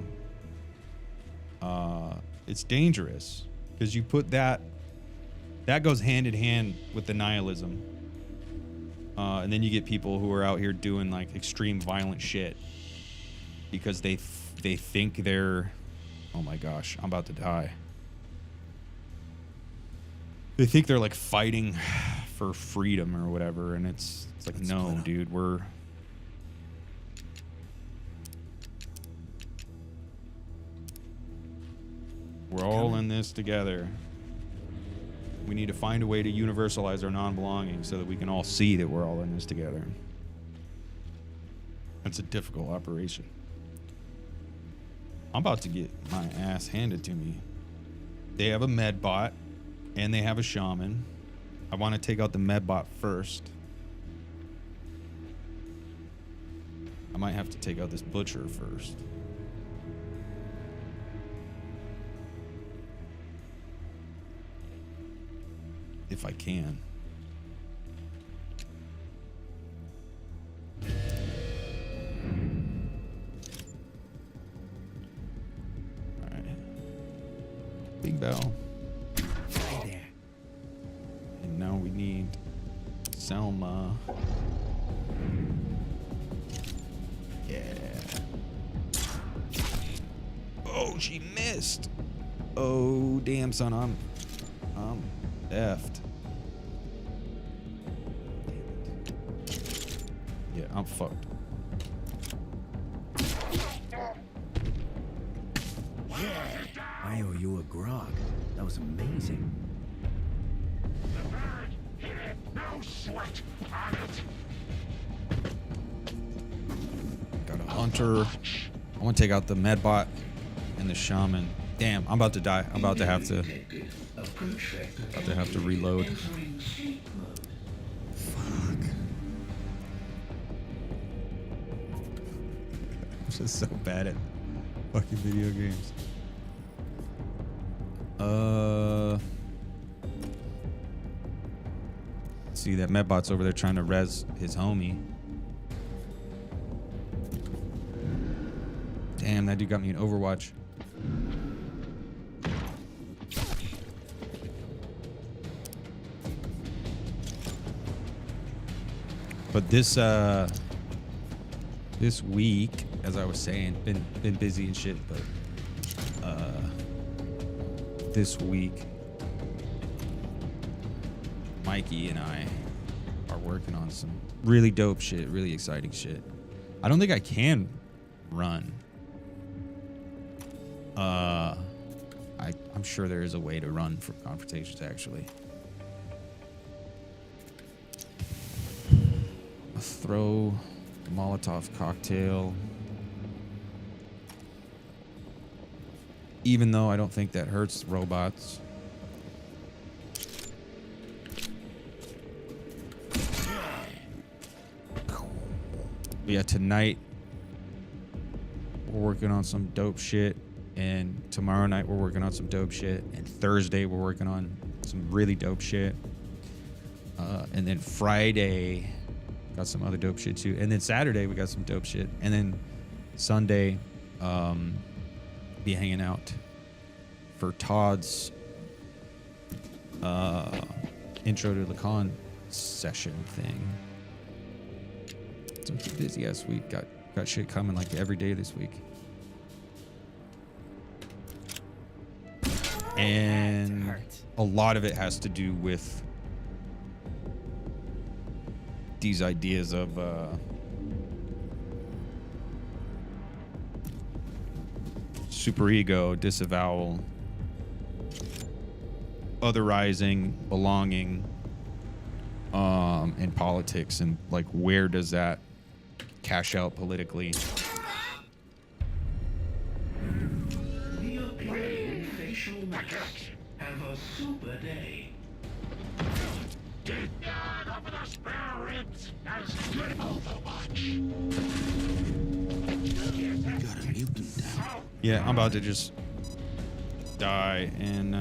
It's dangerous because you put that goes hand in hand with the nihilism. And then you get people who are out here doing like extreme violent shit because they think they're, oh my gosh, I'm about to die. They think they're like fighting for freedom or whatever, and it's like, no, dude, we're all in this together. We need to find a way to universalize our non-belonging so that we can all see that we're all in this together. That's a difficult operation. I'm about to get my ass handed to me. They have a med bot and they have a shaman. I want to take out the med bot first. I might have to take out this butcher first. If I can. Ring bell. Hi there. And now we need Selma. Yeah. Oh, she missed. Oh, damn, son. I'm effed. Yeah, I'm fucked. I owe you a grog. That was amazing. The bird, hit it, no sweat on it. Got a hunter. I want to take out the medbot and the shaman. Damn, I'm about to die. I'm about to have to reload. Fuck. I'm just so bad at fucking video games. See that medbot's over there trying to res his homie. Damn, that dude got me an Overwatch. But this week, as I was saying, been busy and shit, but this week Mikey and I are working on some really dope shit, really exciting shit. I don't think I can run. I'm sure there is a way to run for confrontations, actually. A throw Molotov cocktail. Even though I don't think that hurts robots. But yeah, tonight we're working on some dope shit, and tomorrow night we're working on some dope shit, and Thursday we're working on some really dope shit, and then Friday got some other dope shit too, and then Saturday we got some dope shit, and then Sunday be hanging out for Todd's intro to Lacan session thing. So it's a busy ass week. Got shit coming like every day this week. And a lot of it has to do with these ideas of superego, disavowal, otherizing, belonging, in politics, and like where does that cash out politically? The applied facial metrics have a super day. Dig down over the spare ribs as good Overwatch. Got a mutant down. Yeah, I'm about to just die and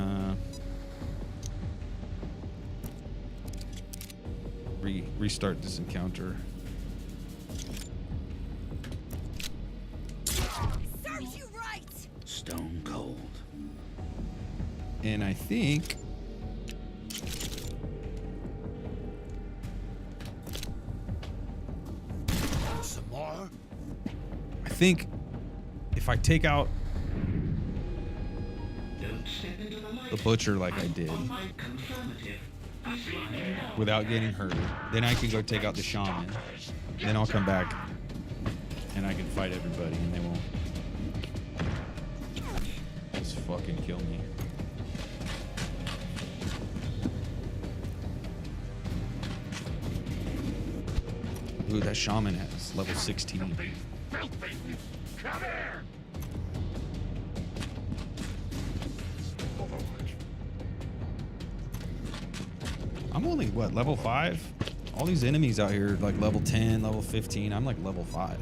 restart this encounter. Serves you right. Stone cold. And I think Some more? if I take out Don't step into the light. the butcher like I did without getting hurt, then I can go take out the shaman. Then I'll come back and I can fight everybody and they won't just fucking kill me. Ooh, that shaman has level 16. Filthy! Come here! I'm only, what, level 5? All these enemies out here, like level 10, level 15. I'm like level 5.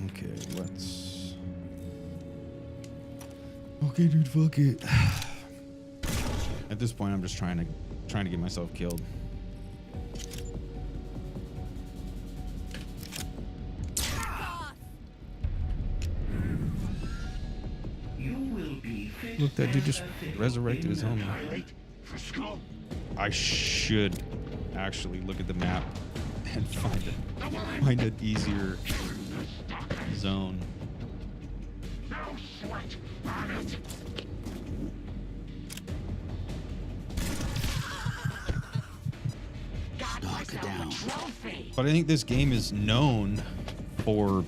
Okay, let's. Okay, dude, fuck it. At this point, I'm just trying to get myself killed. Look, that dude just resurrected his homie. I should actually look at the map and find an easier zone. No sweat on it. Knock it down. But I think this game is known for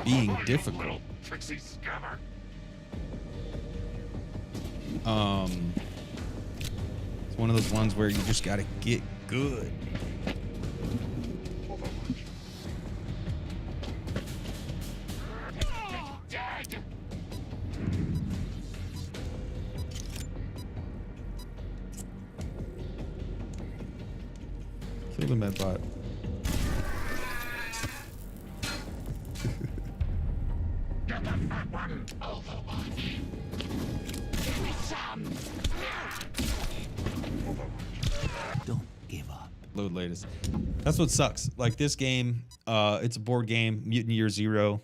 being difficult. Trixie scammer. It's one of those ones where you just gotta get good. Dead. Kill the medbot. Get the fat one. Overwatch. Give me some. Don't give up. Load latest. That's what sucks. Like this game, it's a board game, Mutant Year Zero.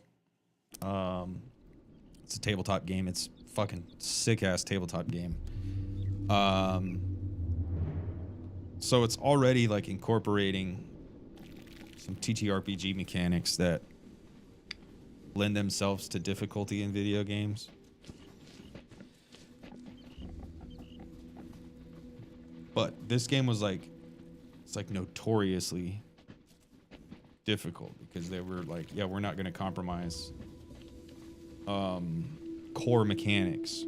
It's a tabletop game. It's fucking sick ass tabletop game. So it's already like incorporating some TTRPG mechanics that lend themselves to difficulty in video games. But this game was like, it's like notoriously difficult because they were like, yeah, we're not going to compromise core mechanics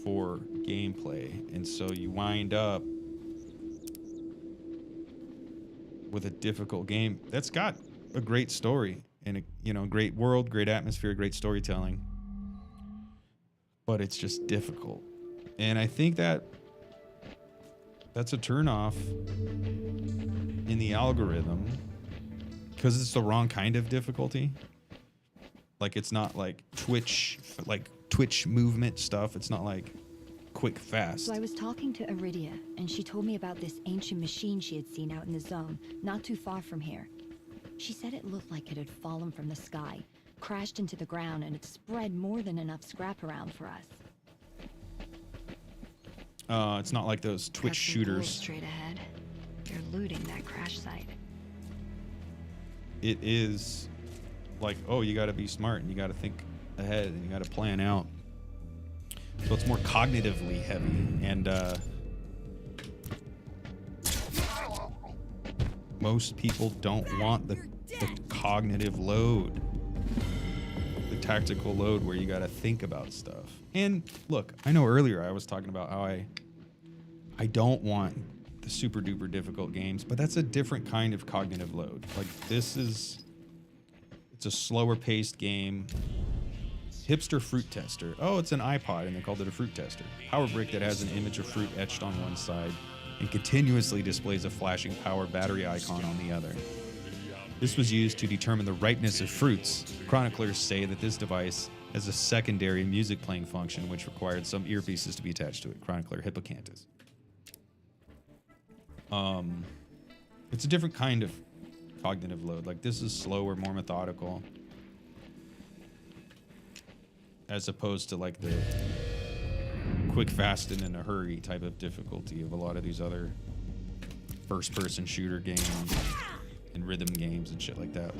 for gameplay. And so you wind up with a difficult game that's got a great story and a great world, great atmosphere, great storytelling, but it's just difficult. And I think that's a turnoff in the algorithm because it's the wrong kind of difficulty. Like it's not like Twitch movement stuff. It's not like quick, fast. So I was talking to Iridia, and she told me about this ancient machine she had seen out in the zone, not too far from here. She said it looked like it had fallen from the sky, crashed into the ground, and it spread more than enough scrap around for us. It's not like those Twitch Got some shooters. ghouls straight ahead. They're looting that crash site. It is like, oh, you got to be smart and you got to think ahead and you got to plan out. So it's more cognitively heavy, and most people don't want the cognitive load, the tactical load where you got to think about stuff. And look, I know earlier I was talking about how I don't want the super duper difficult games, but that's a different kind of cognitive load. Like it's a slower paced game. Hipster fruit tester. Oh, it's an iPod and they called it a fruit tester. Power brick that has an image of fruit etched on one side and continuously displays a flashing power battery icon on the other. This was used to determine the ripeness of fruits. Chroniclers say that this device has a secondary music playing function which required some earpieces to be attached to it. Chronicler Hippocampus. It's a different kind of cognitive load. Like this is slower, more methodical, as opposed to like the quick, fast, and in a hurry type of difficulty of a lot of these other first-person shooter games and rhythm games and shit like that.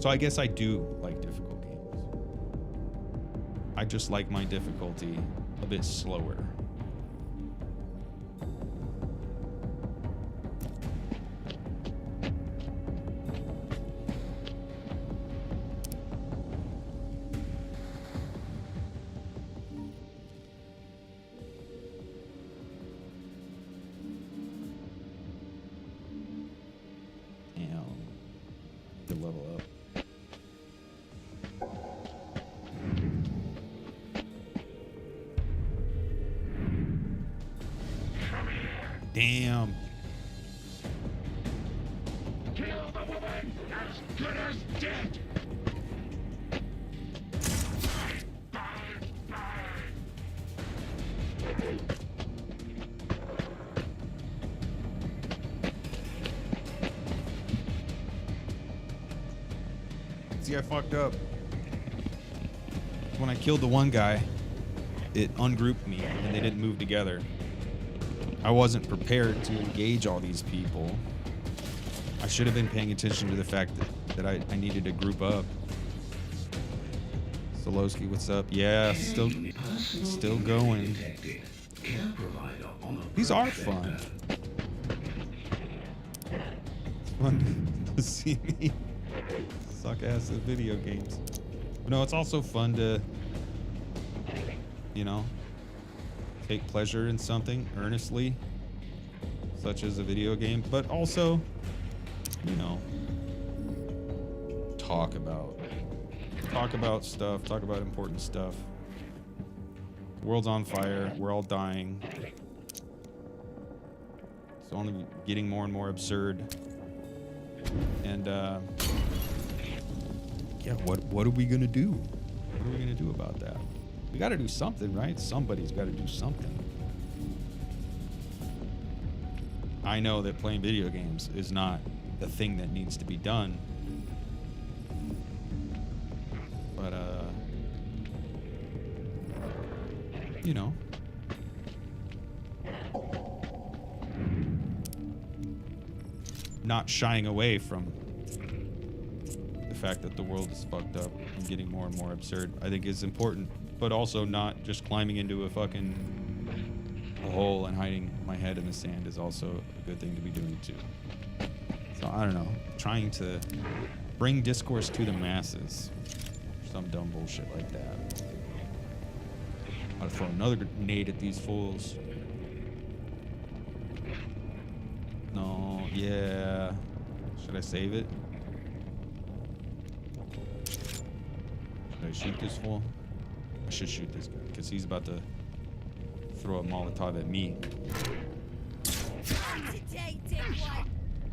So I guess I do like difficult games. I just like my difficulty a bit slower. Level up. Damn. been as good as dead. Bye, bye. See, I fucked up. When I killed the one guy, it ungrouped me and they didn't move together. I wasn't prepared to engage all these people. I should have been paying attention to the fact that I needed to group up. Solowski, what's up? Yeah, still going. These are fun. It's fun to see me suck ass at video games. But no, it's also fun to, you know, take pleasure in something earnestly, such as a video game, but also, you know, talk about stuff, talk about important stuff. The world's on fire, we're all dying. It's only getting more and more absurd. And yeah, what are we gonna do? What are we gonna do about that? We gotta do something, right? Somebody's gotta do something. I know that playing video games is not the thing that needs to be done. But you know. Not shying away from the fact that the world is fucked up and getting more and more absurd, I think is important, but also not just climbing into a fucking hole and hiding my head in the sand is also a good thing to be doing too. So I don't know, trying to bring discourse to the masses, some dumb bullshit like that. I'll throw another grenade at these fools. No, yeah. Should I save it? Should I shoot this fool? I should shoot this guy, because he's about to throw a Molotov at me.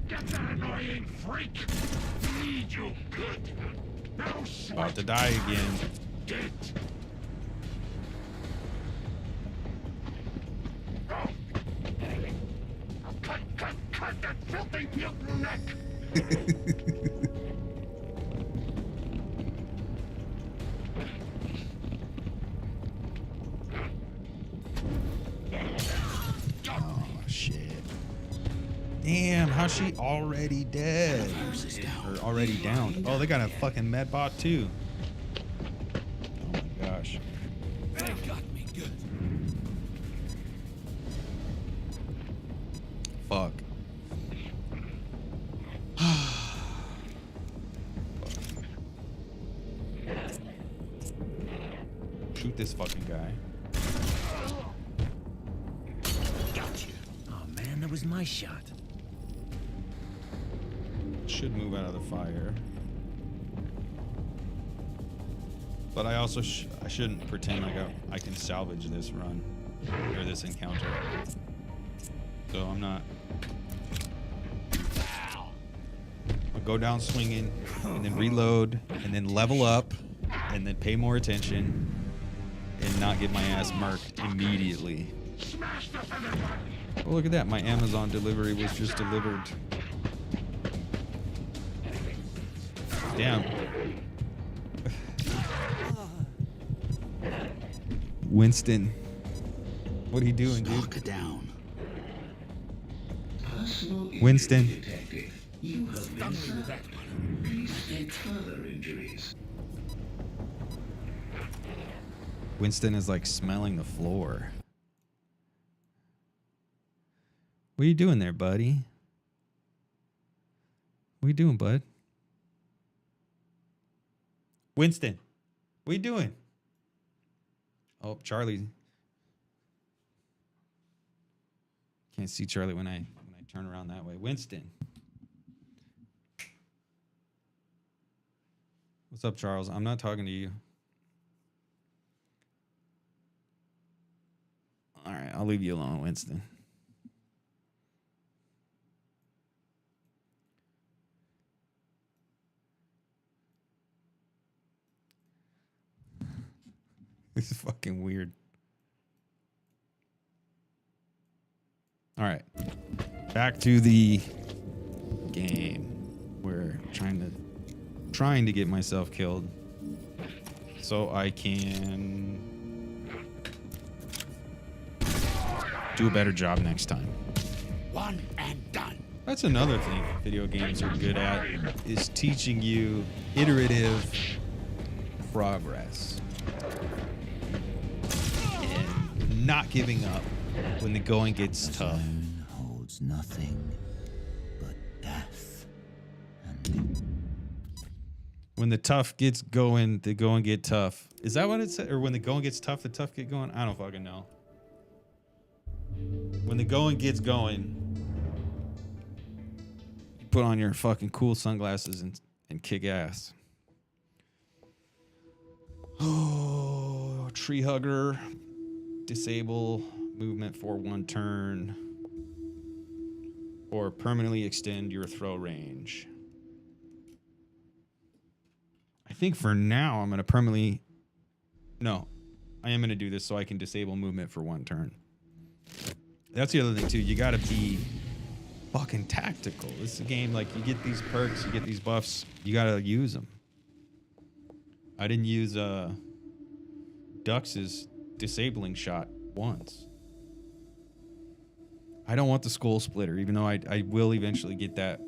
Get that annoying freak! Need you good! No sweat! About to die again. Dead! Cut that filthy mutant neck! Oh, shit. Damn, how's she already dead? Or already downed? Oh, they got a fucking med bot too. Oh my gosh. They got me good. Fuck. Shoot this fucking guy. Gotcha. Oh man, that was my shot. Should move out of the fire. But I also I shouldn't pretend like I can salvage this run or this encounter. So I'm not. I'll go down swinging and then reload and then level up and then pay more attention and not get my ass murked immediately. Oh, look at that. My Amazon delivery was just delivered. Damn. Winston. What are you doing, dude? Lock it down. Winston. You have been with that one. Please state further injuries. Winston is like smelling the floor. What are you doing there, buddy? What are you doing, bud? Winston, what are you doing? Oh, Charlie. Can't see Charlie when I turn around that way. Winston. What's up, Charles? I'm not talking to you. All right, I'll leave you alone, Winston. This is fucking weird. All right. Back to the game. We're trying to get myself killed so I can do a better job next time. One and done. That's another thing video games are good at, is teaching you iterative progress and not giving up when the going gets tough. Holds nothing but death. And when the tough gets going, the going get tough. Is that what it said? Or when the going gets tough, the tough get going? I don't fucking know. When the going gets going, you put on your fucking cool sunglasses and kick ass. Oh, tree hugger. Disable movement for 1 turn. Or permanently extend your throw range. I think for now I'm going to permanently... No, I am going to do this so I can disable movement for 1 turn. That's the other thing too. You got to be fucking tactical. This is a game like you get these perks, you get these buffs, you got to use them. I didn't use Dux's disabling shot once. I don't want the skull splitter, even though I will eventually get that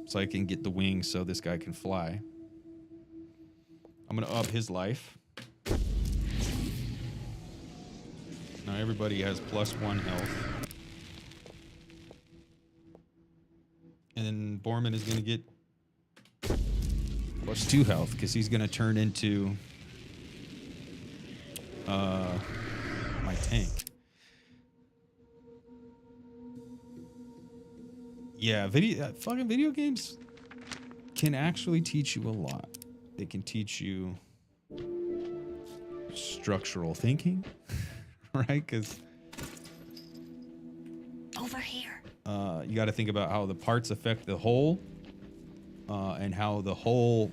so I can get the wings so this guy can fly. I'm going to up his life. Now everybody has +1 health. And then Borman is going to get +2 health because he's going to turn into my tank. Yeah, fucking video games can actually teach you a lot. They can teach you structural thinking, right? Because Over here. you got to think about how the parts affect the whole, and how the whole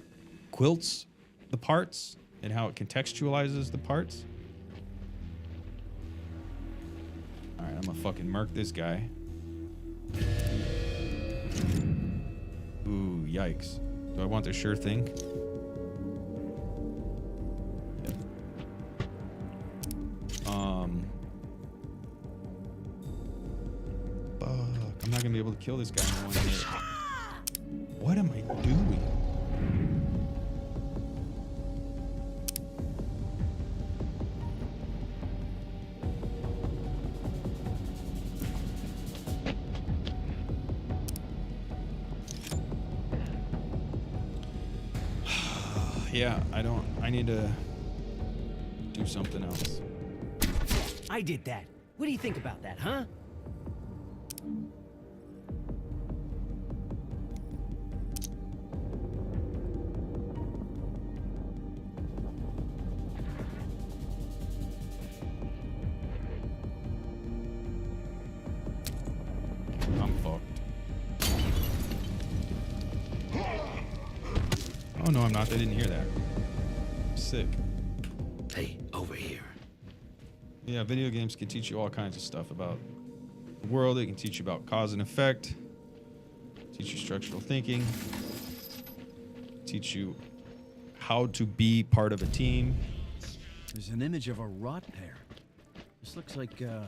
quilts the parts, and how it contextualizes the parts. All right, I'm gonna fucking murk this guy. Ooh, yikes. Do I want the sure thing? Fuck. I'm not gonna be able to kill this guy in 1 hit. What am I doing? Yeah, I need to do something else. I did that. What do you think about that, huh? I'm fucked. Oh no, I'm not. They didn't hear that. Sick. Hey, over here. Yeah, video games can teach you all kinds of stuff about the world. It can teach you about cause and effect, teach you structural thinking, teach you how to be part of a team. There's an image of a rot pear. This looks like a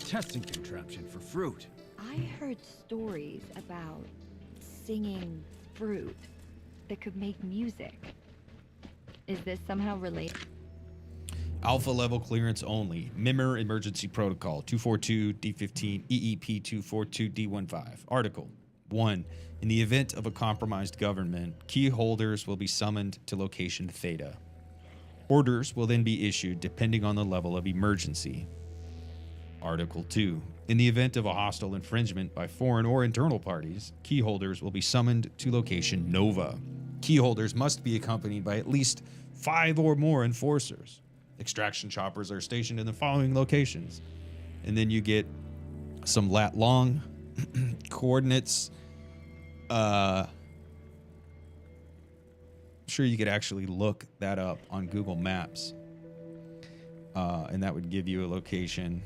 testing contraption for fruit. I heard stories about singing fruit that could make music. Is this somehow related? Alpha level clearance only. Mimir Emergency Protocol 242 D15 EEP 242 D15. Article 1. In the event of a compromised government, key holders will be summoned to location Theta. Orders will then be issued depending on the level of emergency. Article 2. In the event of a hostile infringement by foreign or internal parties, key holders will be summoned to location Nova. Key holders must be accompanied by at least 5 or more enforcers. Extraction choppers are stationed in the following locations. And then you get some lat long coordinates. I'm sure you could actually look that up on Google Maps and that would give you a location.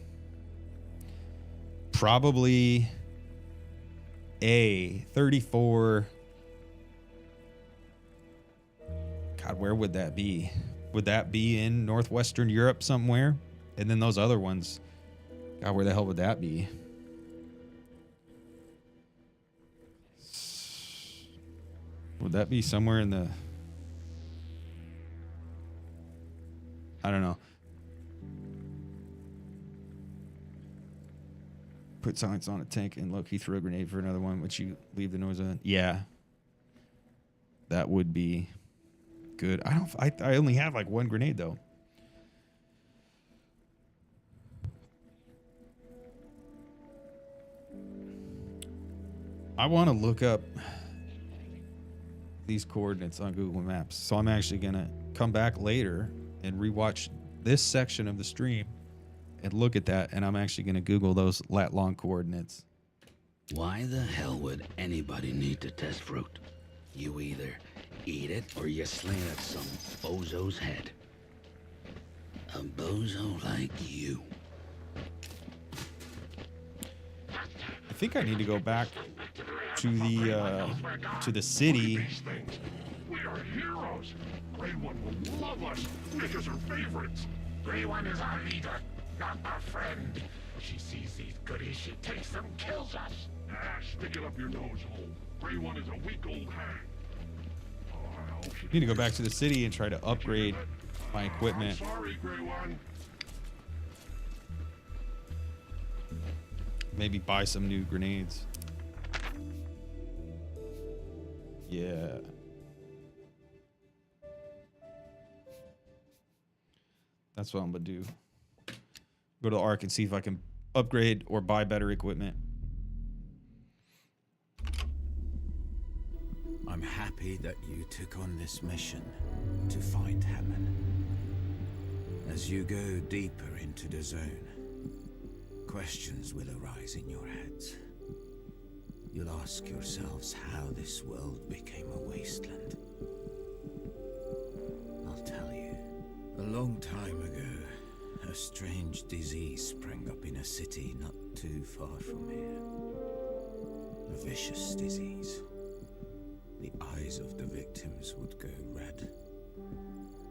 Probably a 34. God, where would that be? Would that be in northwestern Europe somewhere? And then those other ones, God, where the hell would that be? Would that be somewhere in the... I don't know. Put silence on a tank and Loki threw a grenade for another one. Would you leave the noise on? Yeah. That would be good. I only have like one grenade though. I want to look up these coordinates on Google Maps. So I'm actually going to come back later and rewatch this section of the stream and look at that. And I'm actually going to Google those lat long coordinates. Why the hell would anybody need to test fruit? You either eat it or you sling it at some bozo's head. A bozo like you. I think I need to go back to the city. We are heroes. Grey One will love us. Make us her favorites. Grey One is our leader, not our friend. She sees these goodies, she takes them, kills us. Stick it up your nose hole. Grey One is a weak old hag. I need to go back to the city and try to upgrade my equipment. Sorry, Grey One. Maybe buy some new grenades. Yeah. That's what I'm gonna do. Go to the Ark and see if I can upgrade or buy better equipment. I'm happy that you took on this mission to find Hammond. As you go deeper into the zone, questions will arise in your heads. You'll ask yourselves how this world became a wasteland. I'll tell you. A long time ago, a strange disease sprang up in a city not too far from here. A vicious disease. The eyes of the victims would go red.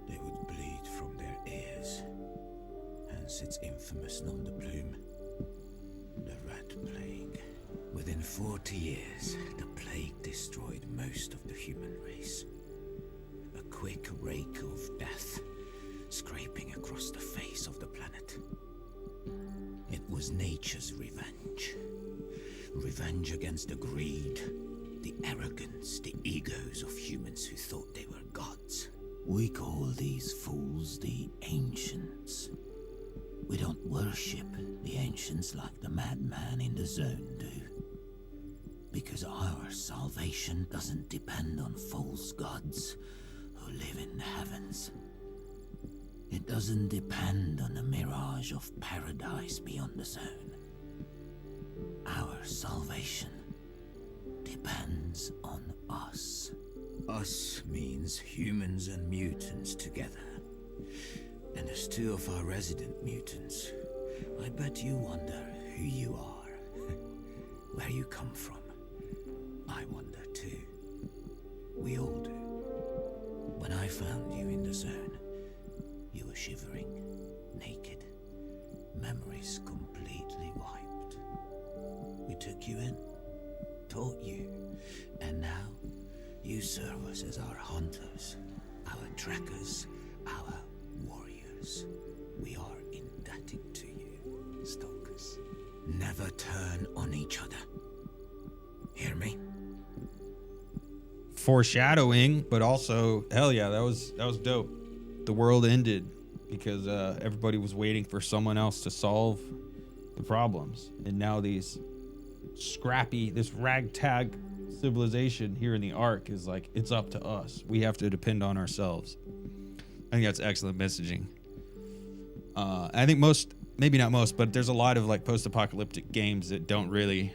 They would bleed from their ears. Hence its infamous nom de plume, the Rat Plague. Within 40 years, the plague destroyed most of the human race. A quick rake of death, scraping across the face of the planet. It was nature's revenge. Revenge against the greed, the arrogance, the egos of humans who thought they were gods. We call these fools the Ancients. We don't worship the Ancients like the madman in the zone do. Because our salvation doesn't depend on false gods who live in the heavens. It doesn't depend on the mirage of paradise beyond the zone. Our salvation depends on us. Us means humans and mutants together. And as two of our resident mutants, I bet you wonder who you are. Where you come from. I wonder too. We all do. When I found you in the zone, you were shivering, naked, memories completely wiped. We took you in, taught you, and now you serve us as our hunters, our trackers, our warriors. We are indebted to you, stalkers. Never turn on each other. Hear me? Foreshadowing, but also, hell yeah, that was dope. The world ended because everybody was waiting for someone else to solve the problems, and now this ragtag civilization here in the Ark is like, it's up to us. We have to depend on ourselves. I think that's excellent messaging. I think maybe not most, but there's a lot of like post-apocalyptic games that don't really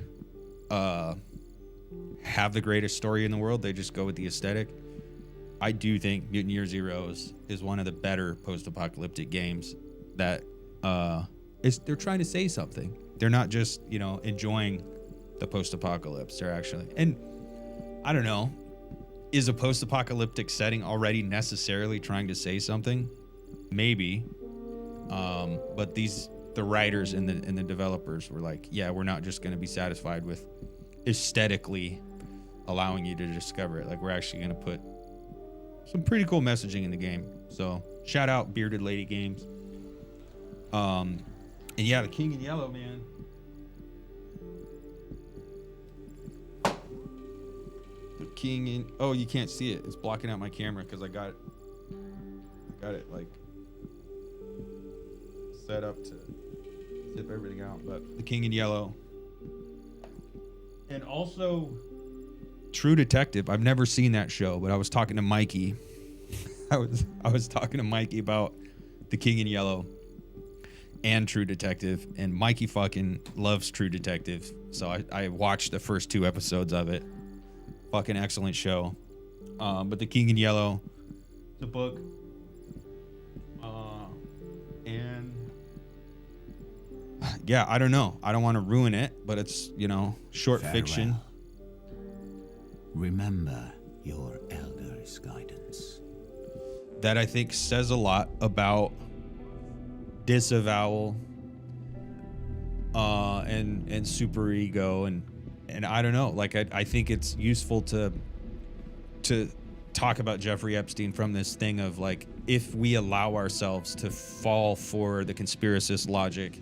have the greatest story in the world. They just go with the aesthetic. I do think Mutant Year Zero is one of the better post-apocalyptic games that they're trying to say something. They're not just, you know, enjoying the post-apocalypse. They're actually, and I don't know, is a post-apocalyptic setting already necessarily trying to say something? Maybe. But the writers and the developers were like, yeah, we're not just going to be satisfied with aesthetically allowing you to discover it. Like, we're actually going to put some pretty cool messaging in the game. So shout out Bearded Lady Games. And yeah, the King in Yellow, man. The King in, oh, you can't see it. It's blocking out my camera because I got it like set up to zip everything out. But the King in Yellow. And also True Detective. I've never seen that show, but I was talking to Mikey. I was talking to Mikey about the King in Yellow and True Detective, and Mikey fucking loves True Detective. So I watched the first 2 episodes of it. Fucking excellent show. But the King in Yellow, the book, and yeah, I don't know. I don't want to ruin it, but it's, you know, short fiction. Remember your elder's guidance. That I think says a lot about disavowal and superego, and I don't know, like I think it's useful to talk about Jeffrey Epstein from this thing of like, if we allow ourselves to fall for the conspiracist logic,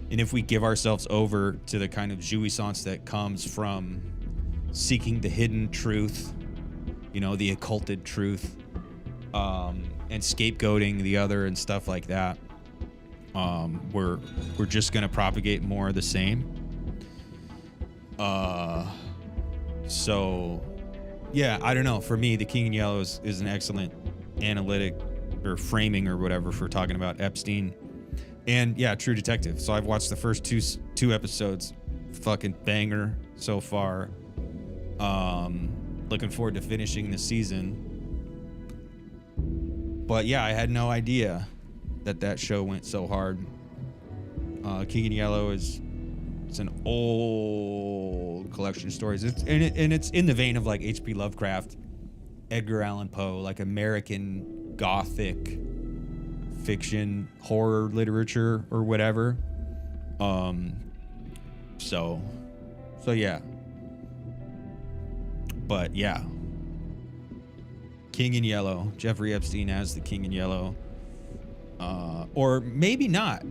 and if we give ourselves over to the kind of jouissance that comes from seeking the hidden truth, you know, the occulted truth, and scapegoating the other and stuff like that, we're just gonna propagate more of the same. So yeah, I don't know. For me, the King in Yellow is an excellent analytic or framing or whatever for talking about Epstein. And yeah, True Detective. So I've watched the first two episodes. Fucking banger so far. Looking forward to finishing the season. But yeah, I had no idea that show went so hard. King in Yellow it's an old collection of stories. It's in the vein of like H.P. Lovecraft, Edgar Allan Poe, like American Gothic fiction, horror literature or whatever. So yeah. But yeah. King in Yellow, Jeffrey Epstein as the King in Yellow. Or maybe not.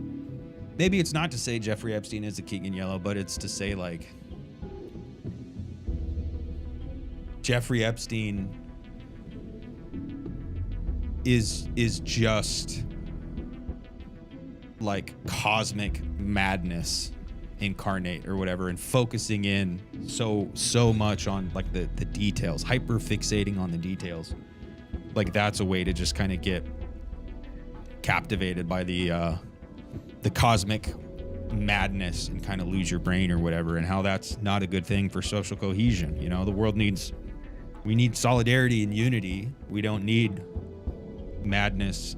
Maybe it's not to say Jeffrey Epstein is the King in Yellow, but it's to say like Jeffrey Epstein is just like cosmic madness incarnate or whatever, and focusing in so much on like the details, hyper fixating on the details. Like that's a way to just kind of get captivated by the cosmic madness and kind of lose your brain or whatever, and how that's not a good thing for social cohesion. You know, the world we need solidarity and unity. We don't need madness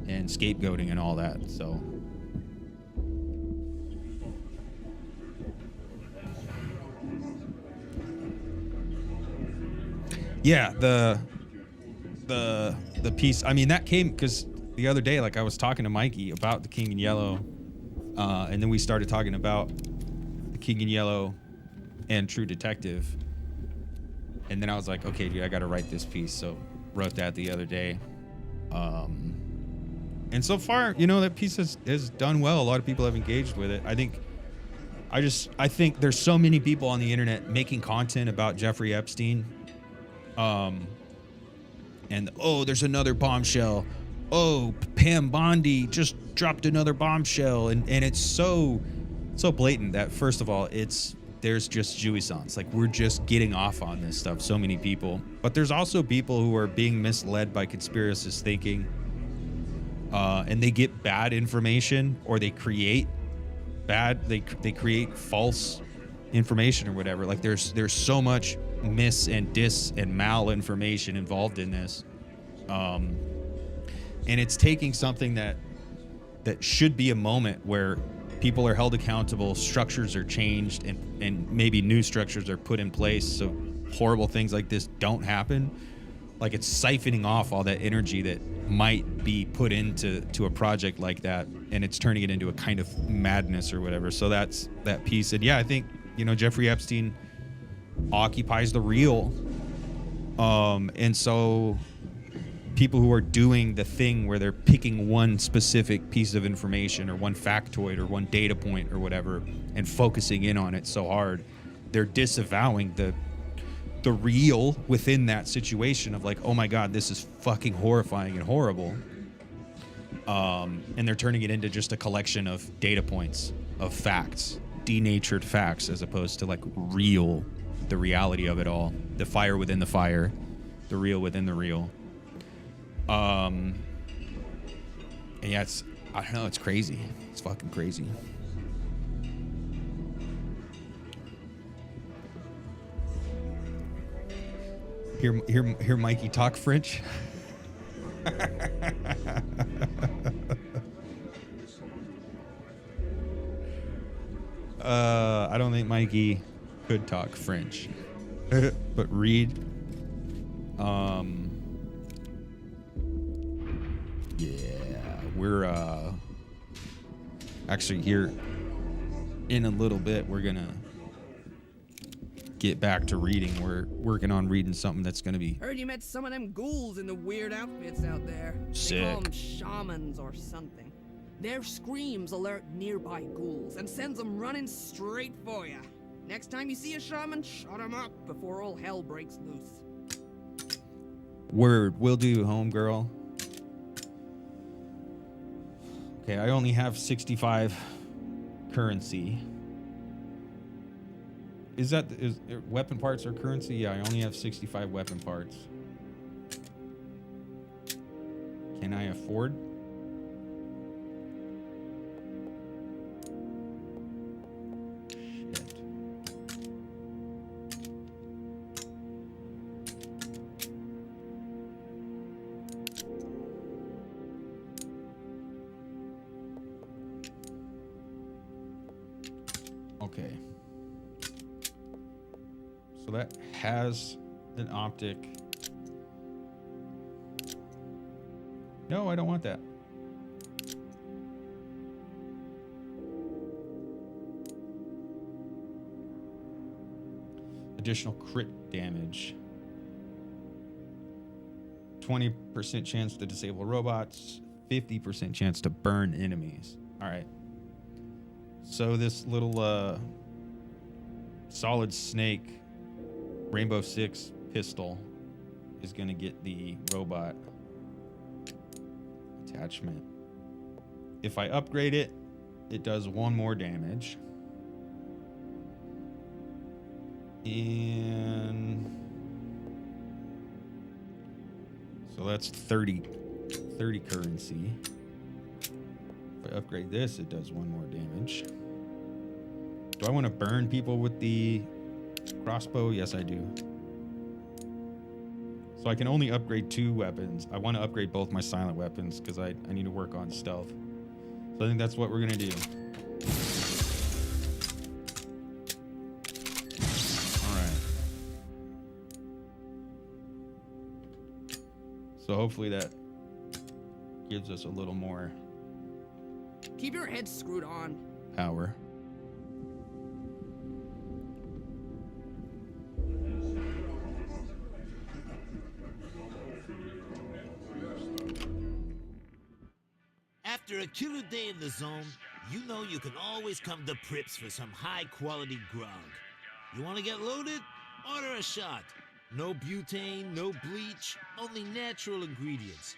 and scapegoating and all that. So yeah, the piece, I mean, that came because the other day, like I was talking to Mikey about the King in Yellow, and then we started talking about the King in Yellow and True Detective, and then I was like, okay, dude, I got to write this piece. So wrote that the other day, and so far, you know, that piece has done well. A lot of people have engaged with it. I think there's so many people on the internet making content about Jeffrey Epstein, and there's another bombshell. Oh, Pam Bondi just dropped another bombshell, and it's so blatant that first of all, there's just jouissance. Like we're just getting off on this stuff. So many people, but there's also people who are being misled by conspiracist thinking, and they get bad information, or they create they create false information or whatever. Like there's so much mis and dis and malinformation involved in this. And it's taking something that that should be a moment where people are held accountable, structures are changed, and maybe new structures are put in place so horrible things like this don't happen. Like, it's siphoning off all that energy that might be put into a project like that, and it's turning it into a kind of madness or whatever. So that's that piece. And yeah, I think, you know, Jeffrey Epstein occupies the real. And so people who are doing the thing where they're picking one specific piece of information or one factoid or one data point or whatever and focusing in on it so hard, they're disavowing the real within that situation of like, oh my God, this is fucking horrifying and horrible. And they're turning it into just a collection of data points, of facts, denatured facts, as opposed to like real, the reality of it all, the fire within the fire, the real within the real. And yeah, I don't know, it's crazy. It's fucking crazy. Hear Mikey talk French. I don't think Mikey could talk French, but read. Yeah, we're actually here in a little bit. We're gonna get back to reading. We're working on reading something that's gonna be Heard you met some of them ghouls in the weird outfits out there. Sick. They call them shamans or something. Their screams alert nearby ghouls and sends them running straight for ya. Next time you see a shaman, shut him up before all hell breaks loose. Word. Will do, homegirl. Okay, I only have 65 currency. Is weapon parts or currency? Yeah, I only have 65 weapon parts. Can I afford? Shit. Okay. So that has an optic. No, I don't want that. Additional crit damage. 20% chance to disable robots. 50% chance to burn enemies. All right. So this little solid snake Rainbow Six pistol is going to get the robot attachment. If I upgrade it, it does 1 more damage. And so that's 30 currency. If I upgrade this, it does 1 more damage. Do I want to burn people with the crossbow? Yes, I do. So I can only upgrade 2 weapons. I want to upgrade both my silent weapons because I need to work on stealth. So I think that's what we're going to do. All right. So hopefully that gives us a little more Keep your head screwed on. power. After a killer day in the zone, you know you can always come to Prips for some high-quality grog. You want to get loaded? Order a shot. No butane, no bleach, only natural ingredients.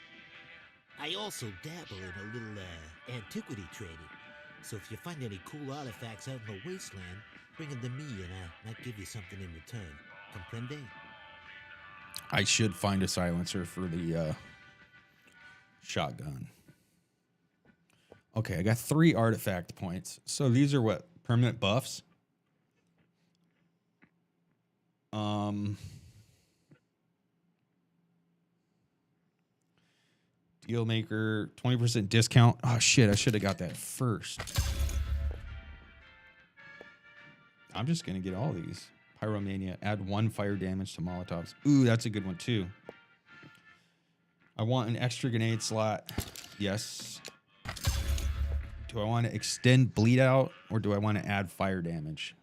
I also dabble in a little antiquity trading. So if you find any cool artifacts out in the wasteland, bring them to me and I'll give you something in return. Comprende? I should find a silencer for the shotgun. Okay, I got 3 artifact points. So these are what? Permanent buffs? Steelmaker, 20% discount. Oh shit, I should have got that first. I'm just gonna get all these. Pyromania, add 1 fire damage to Molotovs. Ooh, that's a good one too. I want an extra grenade slot. Yes. Do I want to extend bleed out or do I want to add fire damage?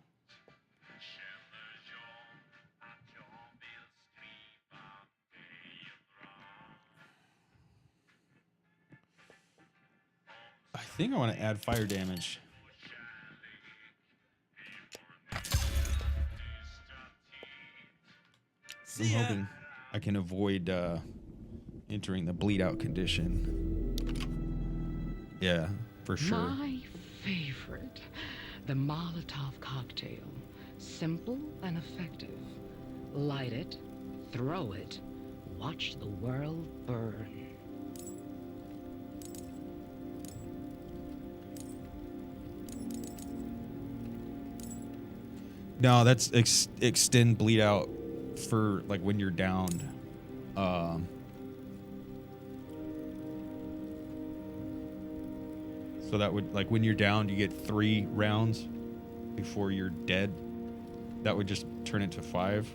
I think I want to add fire damage. I'm hoping I can avoid entering the bleed out condition. Yeah, for sure. My favorite, the Molotov cocktail. Simple and effective. Light it, throw it, watch the world burn. No, that's extend bleed out for like when you're downed. So that would, like when you're downed, you get 3 rounds before you're dead. That would just turn it to 5.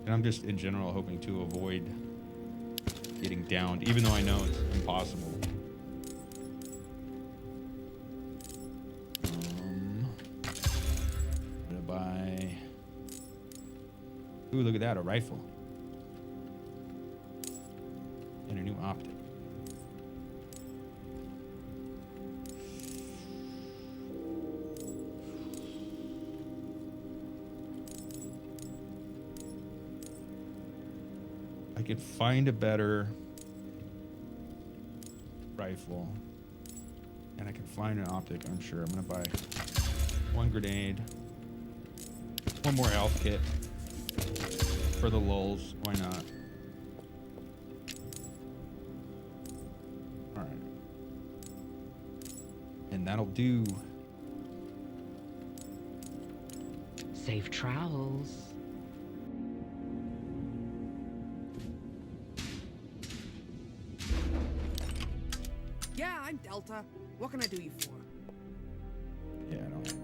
And I'm just in general hoping to avoid getting downed, even though I know it's impossible. I'm gonna buy. Ooh, look at that, a rifle. And a new optic. I could find a better rifle. And I can find an optic, I'm sure. I'm gonna buy 1 grenade. 1 more health kit. For the lulz, why not? Alright. And that'll do. Safe travels. Yeah, I'm Delta. What can I do you for? Yeah, I don't have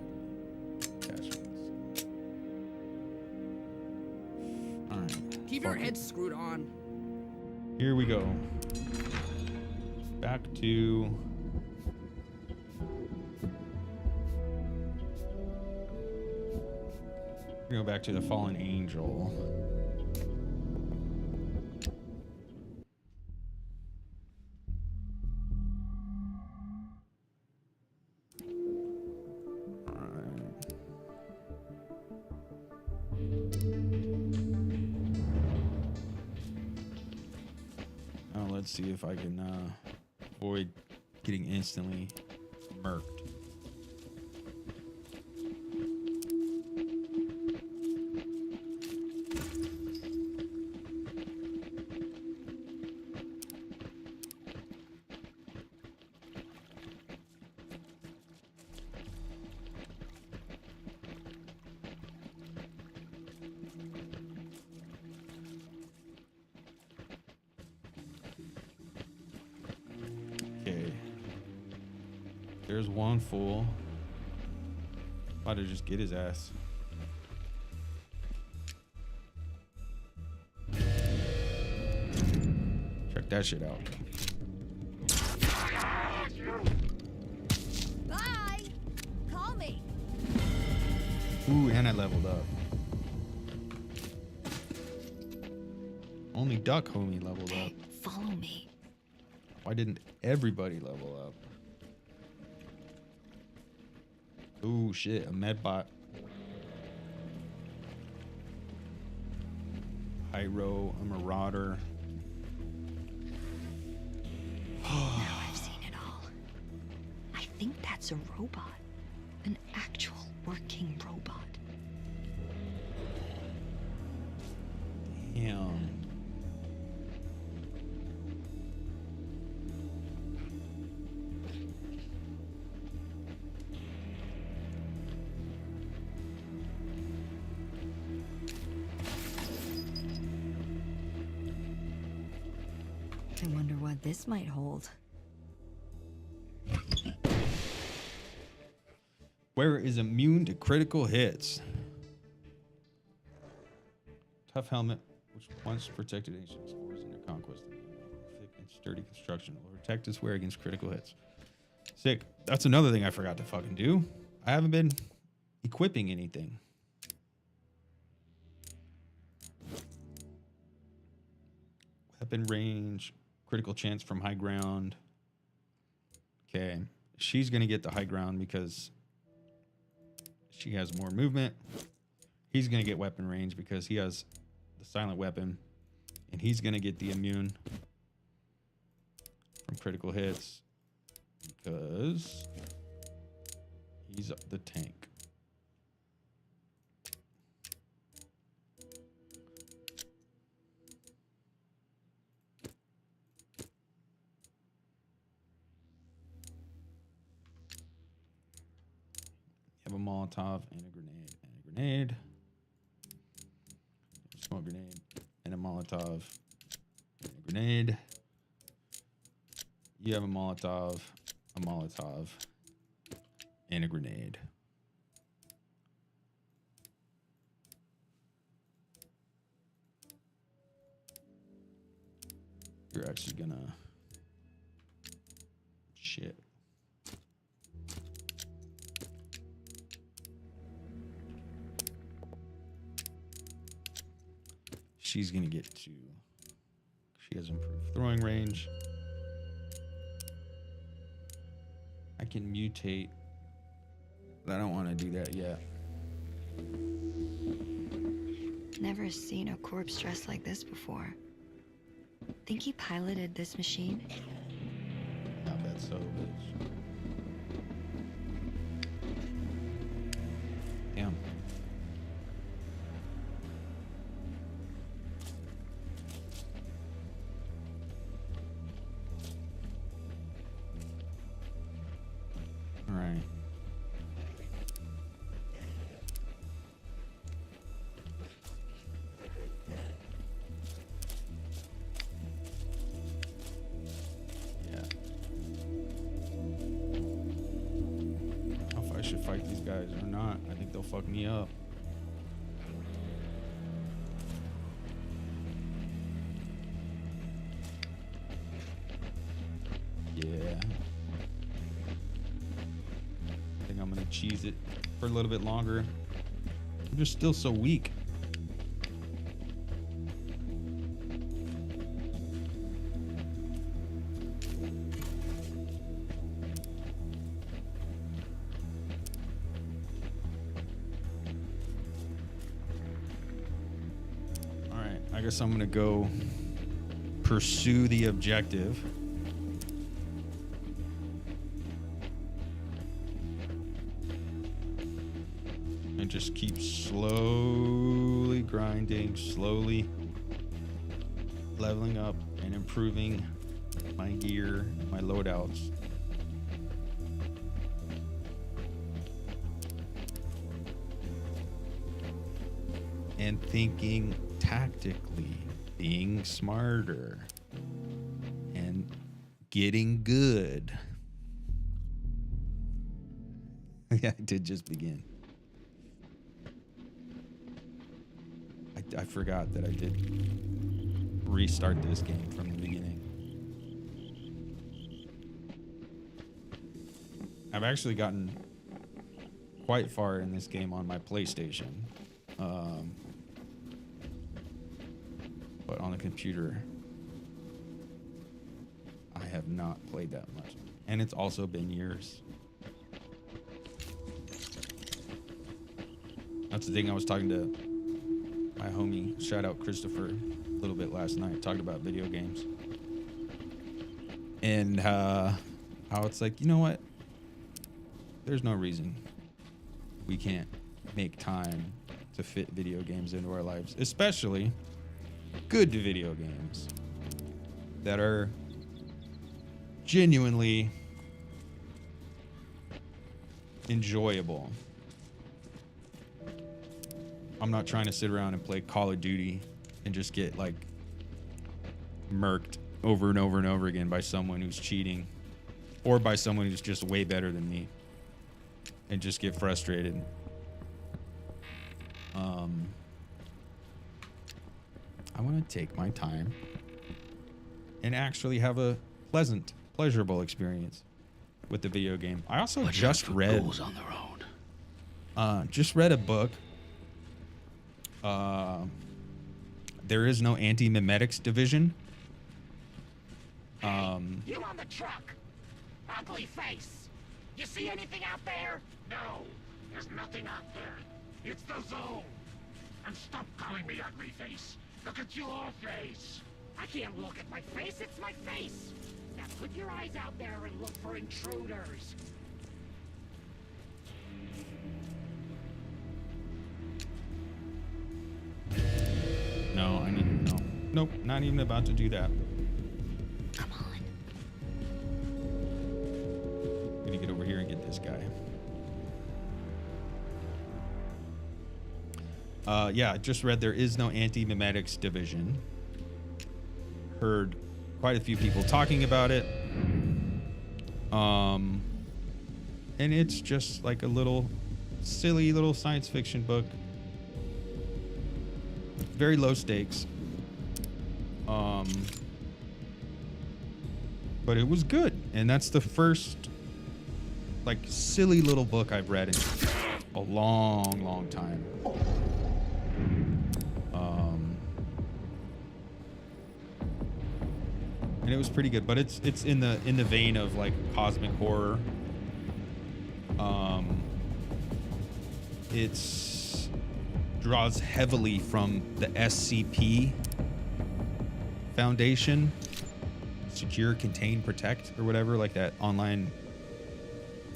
cash for this. Alright. Keep your head screwed on. Here we go. Back to... We're going back to the Fallen Angel. Let's see if I can avoid getting instantly murked. There's 1 fool. About to just get his ass. Check that shit out. Bye! Call me! Ooh, and I leveled up. Only Duck Homie leveled up. Follow me. Why didn't everybody level up? Ooh, shit, a medbot. Pyro, a marauder. Now I've seen it all. I think that's a robot. An actual working robot. Damn. I wonder what this might hold. Where is immune to critical hits? Tough helmet, which once protected ancient explorers in their conquest. Thick and sturdy construction will protect its wear against critical hits. Sick. That's another thing I forgot to fucking do. I haven't been equipping anything. Weapon range, critical chance from high ground. Okay. She's going to get the high ground because she has more movement. He's going to get weapon range because he has the silent weapon. And he's going to get the immune from critical hits because he's the tank. You have a Molotov and a grenade and a grenade. Smoke grenade and a Molotov and a grenade. You have a Molotov, and a grenade. You're actually gonna... Shit. She's gonna get to... She has improved throwing range. I can mutate. But I don't want to do that yet. Never seen a corpse dressed like this before. Think he piloted this machine? Not that so, bitch. Damn. All right. Yeah. I don't know if I should fight these guys or not. I think they'll fuck me up. Yeah. I'm gonna cheese it for a little bit longer. I'm just still so weak. All right, I guess I'm gonna go pursue the objective. And just keep slowly grinding, slowly leveling up and improving my gear, my loadouts. And thinking tactically, being smarter, and getting good. Yeah, I did just begin. I forgot that I did restart this game from the beginning. I've actually gotten quite far in this game on my PlayStation. But on the computer, I have not played that much. And it's also been years. That's the thing I was talking to my homie, shout out Christopher, a little bit last night, talked about video games. And how it's like, you know what? There's no reason we can't make time to fit video games into our lives, especially good video games that are genuinely enjoyable. I'm not trying to sit around and play Call of Duty and just get like murked over and over and over again by someone who's cheating or by someone who's just way better than me and just get frustrated. I want to take my time and actually have a pleasurable experience with the video game. I also just read on the road. a book. There is no anti-memetics division. You on the truck. Ugly face. You see anything out there? No, there's nothing out there. It's the zone. And stop calling me ugly face. Look at your face. I can't look at my face, it's my face. Now put your eyes out there and look for intruders. No, I need no. Nope, not even about to do that. Come on. I'm gonna get over here and get this guy. Yeah, I just read there is no anti-memetics division. Heard quite a few people talking about it. And it's just like a little silly little science fiction book. Very low stakes. But it was good. And that's the first like silly little book I've read in a long time. And it was pretty good, but it's in the vein of like cosmic horror. It's draws heavily from the SCP Foundation, Secure, Contain, Protect, or whatever, like that online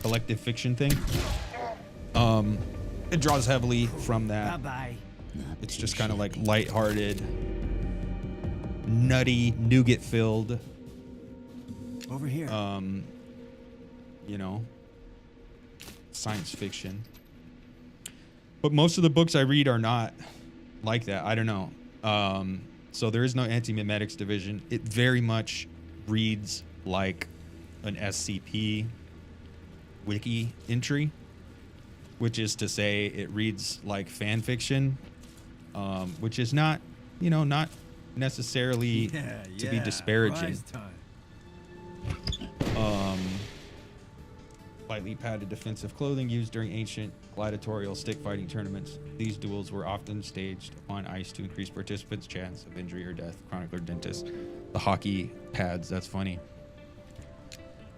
collective fiction thing. It draws heavily from that. Bye-bye. It's just kind of like lighthearted, nutty, nougat filled. Over here. You know, science fiction. But most of the books I read are not like that. I don't know. So there is no anti-memetics division. It very much reads like an SCP wiki entry, which is to say it reads like fan fiction, which is not, you know, not necessarily to be disparaging. Lightly padded defensive clothing used during ancient gladiatorial stick fighting tournaments. These duels were often staged on ice to increase participants' chance of injury or death. Chronicler Dentist. The hockey pads, that's funny.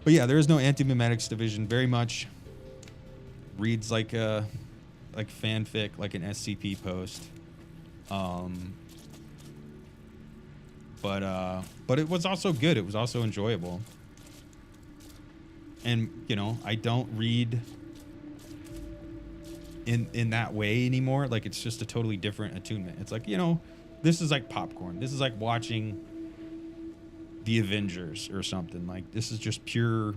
But yeah, there is no anti-memetics division. Very much reads like a fanfic, like an SCP post. But it was also good. It was also enjoyable. And, you know, I don't read in that way anymore. Like, it's just a totally different attunement. It's like, you know, this is like popcorn. This is like watching The Avengers or something. Like, this is just pure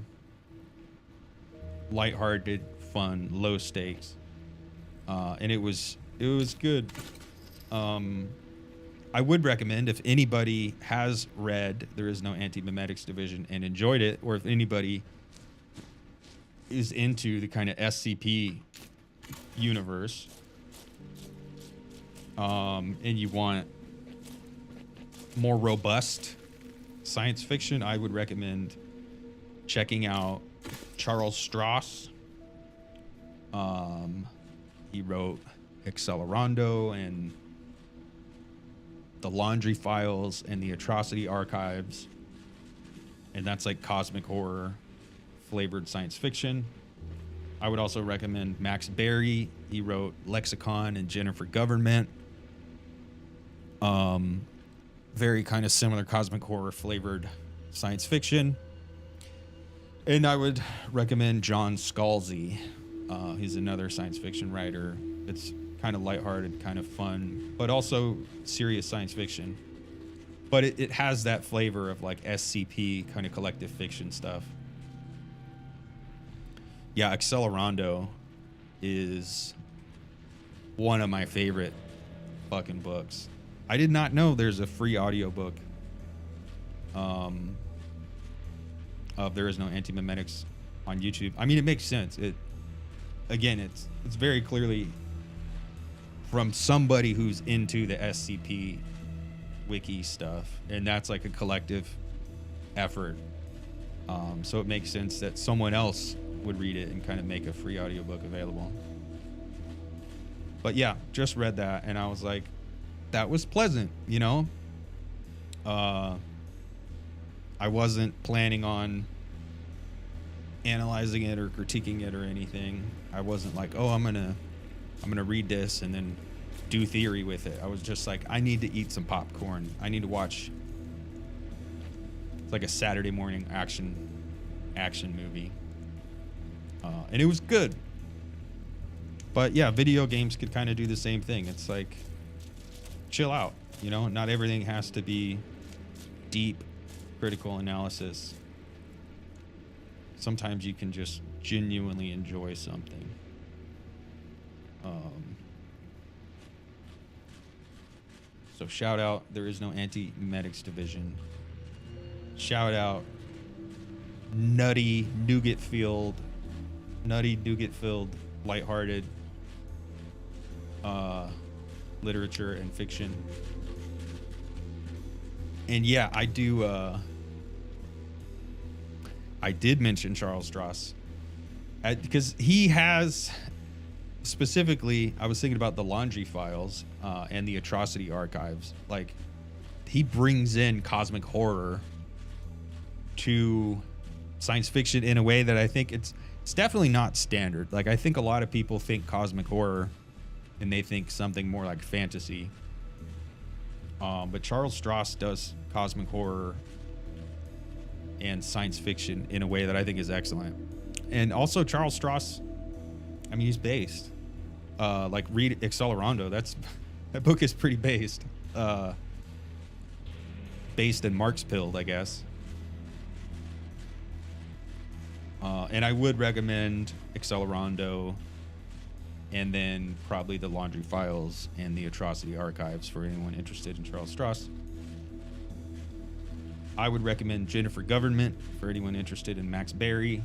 lighthearted fun, low stakes. And it was good. I would recommend, if anybody has read There Is No Anti-Memetics Division and enjoyed it, or if anybody is into the kind of SCP universe, and you want more robust science fiction, I would recommend checking out Charles Stross. He wrote Accelerando and The Laundry Files and The Atrocity Archives, and that's like cosmic horror flavored science fiction. I would also recommend Max Berry. He wrote Lexicon and Jennifer Government. Very kind of similar cosmic horror flavored science fiction. And I would recommend John Scalzi. He's another science fiction writer. It's kind of lighthearted, kind of fun, but also serious science fiction. But it has that flavor of like SCP kind of collective fiction stuff. Yeah, Accelerando is one of my favorite fucking books. I did not know there's a free audiobook of There Is No Anti-Memetics on YouTube. I mean, it makes sense. It's very clearly from somebody who's into the SCP wiki stuff, and that's like a collective effort. So it makes sense that someone else would read it and kind of make a free audiobook available. But yeah, just read that and I was like, that was pleasant, you know? I wasn't planning on analyzing it or critiquing it or anything. I wasn't like, oh, I'm gonna read this and then do theory with it. I was just like, I need to eat some popcorn. I need to watch. It's like a Saturday morning action movie, and it was good. But yeah, video games could kind of do the same thing. It's like, chill out, you know. Not everything has to be deep, critical analysis. Sometimes you can just genuinely enjoy something. So shout out, There Is No Anti-Memetics Division. Shout out, nutty, nougat-filled, lighthearted literature and fiction. And yeah, I did mention Charles Stross because he has, specifically, I was thinking about the Laundry Files and the Atrocity Archives. Like, he brings in cosmic horror to science fiction in a way that I think it's definitely not standard. Like, I think a lot of people think cosmic horror and they think something more like fantasy. But Charles Stross does cosmic horror and science fiction in a way that I think is excellent. And also Charles Stross, I mean, he's based. Like, read Accelerando. That book is pretty based. Based in Marxpilled, I guess. And I would recommend Accelerando, and then probably the Laundry Files and the Atrocity Archives for anyone interested in Charles Stross. I would recommend Jennifer Government for anyone interested in Max Barry.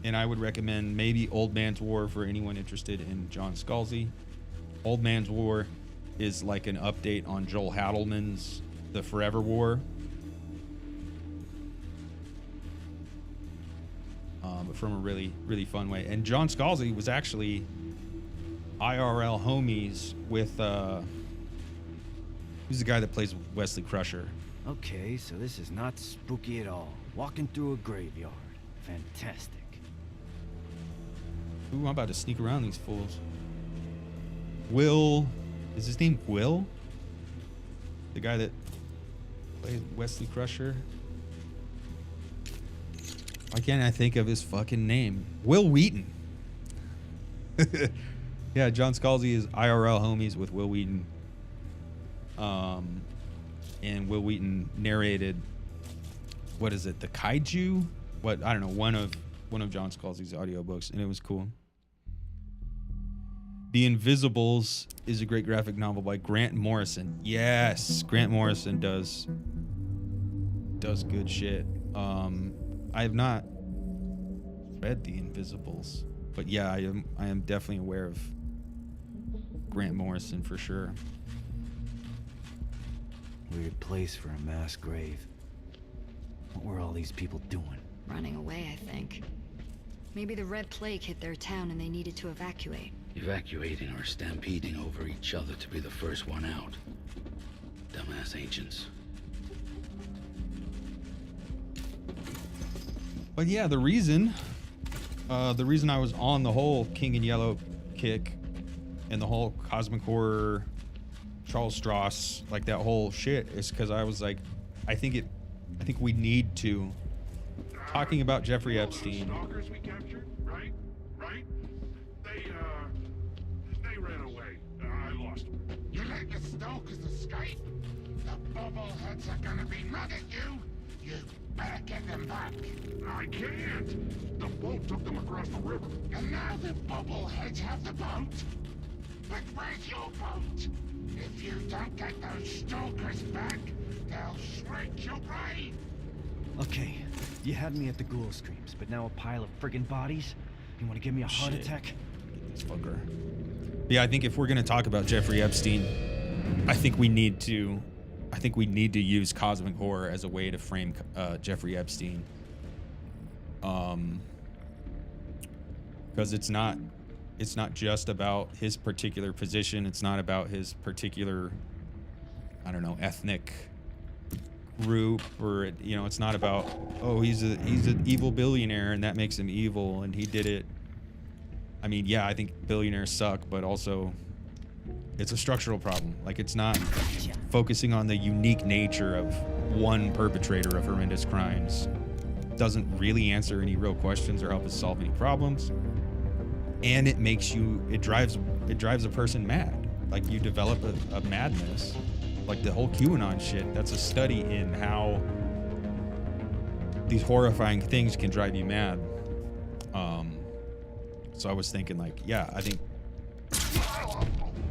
And I would recommend maybe Old Man's War for anyone interested in John Scalzi. Old Man's War is like an update on Joel Hadelman's The Forever War. But from a really, really fun way. And John Scalzi was actually IRL homies with, who's the guy that plays Wesley Crusher? Okay, so this is not spooky at all. Walking through a graveyard. Fantastic. Ooh, I'm about to sneak around these fools. Will, is his name Will? The guy that plays Wesley Crusher? Why can't I think of his fucking name? Will Wheaton. Yeah, John Scalzi is IRL homies with Will Wheaton. And Will Wheaton narrated, what is it, the Kaiju? What, I don't know, one of John Scalzi's audiobooks, and it was cool. The Invisibles is a great graphic novel by Grant Morrison. Yes, Grant Morrison does good shit. I have not read The Invisibles, but yeah, I am definitely aware of Grant Morrison for sure. Weird place for a mass grave. What were all these people doing? Running away, I think. Maybe the Red Plague hit their town and they needed to evacuate. Evacuating or stampeding over each other to be the first one out. Dumbass ancients. But yeah, the reason I was on the whole King in Yellow kick and the whole cosmic horror, Charles Stross, like that whole shit, is because I was like, I think we need to. Talking about Jeffrey Epstein. Stalkers we captured, right? They ran away. I lost them. You let the stalkers escape? The bobbleheads are gonna be mad at you. You better get them back. I can't. The boat took them across the river. And now the bobbleheads have the boat. But where's your boat? If you don't get those stalkers back, they'll shrink your brain. Okay, you had me at the ghoul screams, but now a pile of friggin' bodies? You want to give me a heart attack? This fucker. Yeah, I think if we're gonna talk about Jeffrey Epstein, I think we need to use cosmic horror as a way to frame Jeffrey Epstein. Because it's not just about his particular position. It's not about his particular, I don't know, ethnic group, or it's not about, oh, he's an evil billionaire and that makes him evil and he did it. I mean, yeah, I think billionaires suck, but also it's a structural problem. Like, it's not focusing on the unique nature of one perpetrator of horrendous crimes. Doesn't really answer any real questions or help us solve any problems. And it drives a person mad. Like, you develop a madness. Like the whole QAnon shit, that's a study in how these horrifying things can drive you mad. So I was thinking, like, yeah, I think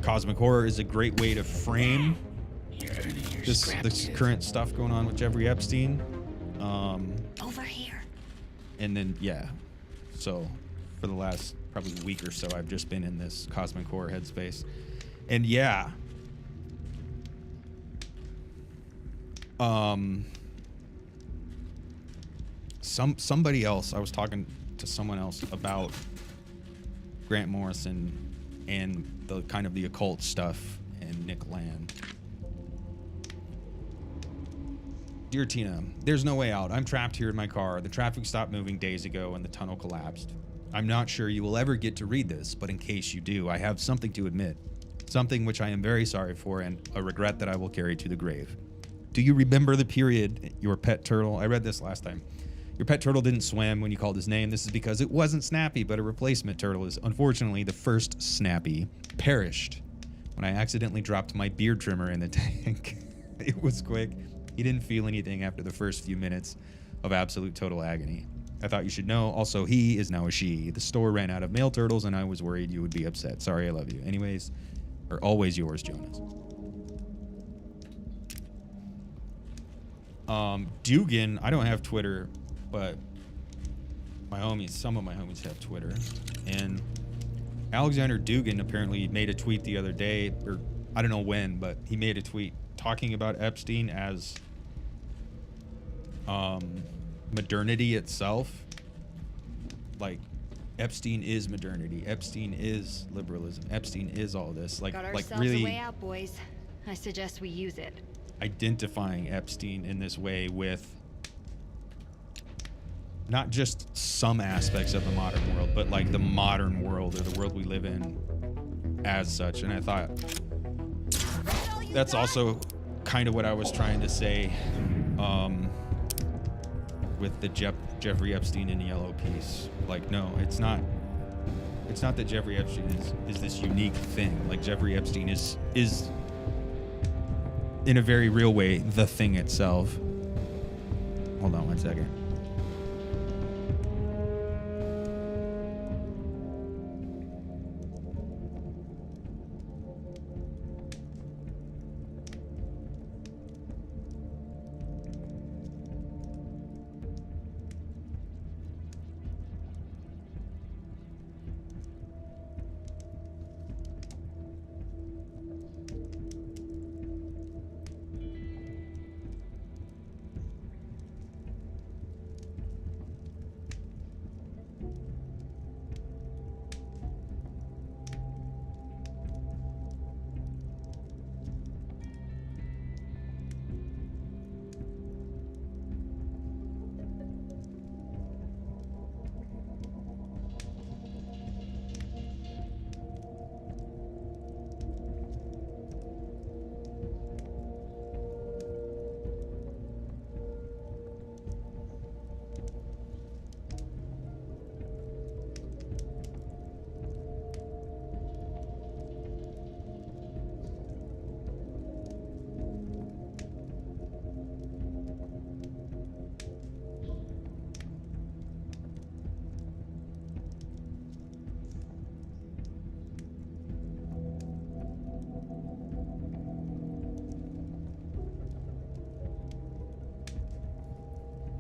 cosmic horror is a great way to frame this current stuff going on with Jeffrey Epstein. Over here. And then, yeah. So for the last probably week or so, I've just been in this cosmic horror headspace. And yeah. Somebody else, I was talking to someone else about Grant Morrison and the kind of the occult stuff and Nick Land. Dear Tina, there's no way out. I'm trapped here in my car. The traffic stopped moving days ago and the tunnel collapsed. I'm not sure you will ever get to read this, but in case you do, I have something to admit. Something which I am very sorry for and a regret that I will carry to the grave. Do you remember the period your pet turtle, I read this last time, your pet turtle didn't swim when you called his name? This is because it wasn't Snappy, but a replacement turtle is unfortunately the first Snappy perished when I accidentally dropped my beard trimmer in the tank. It was quick. He didn't feel anything after the first few minutes of absolute total agony. I thought you should know. Also, he is now a she. The store ran out of male turtles and I was worried you would be upset. Sorry, I love you. Anyways, or always yours, Jonas. Dugan, I don't have Twitter, but some of my homies have Twitter. And Alexander Dugan apparently made a tweet the other day, or I don't know when, but he made a tweet talking about Epstein as modernity itself. Like, Epstein is modernity. Epstein is liberalism. Epstein is all this. Like, got ourselves really a way out, boys. I suggest we use it. Identifying Epstein in this way with not just some aspects of the modern world, but like the modern world or the world we live in as such. And I thought that's also kind of what I was trying to say with the Jeffrey Epstein in Yellow piece. Like, no, it's not that Jeffrey Epstein is this unique thing. Like, Jeffrey Epstein is in a very real way the thing itself. Hold on one second.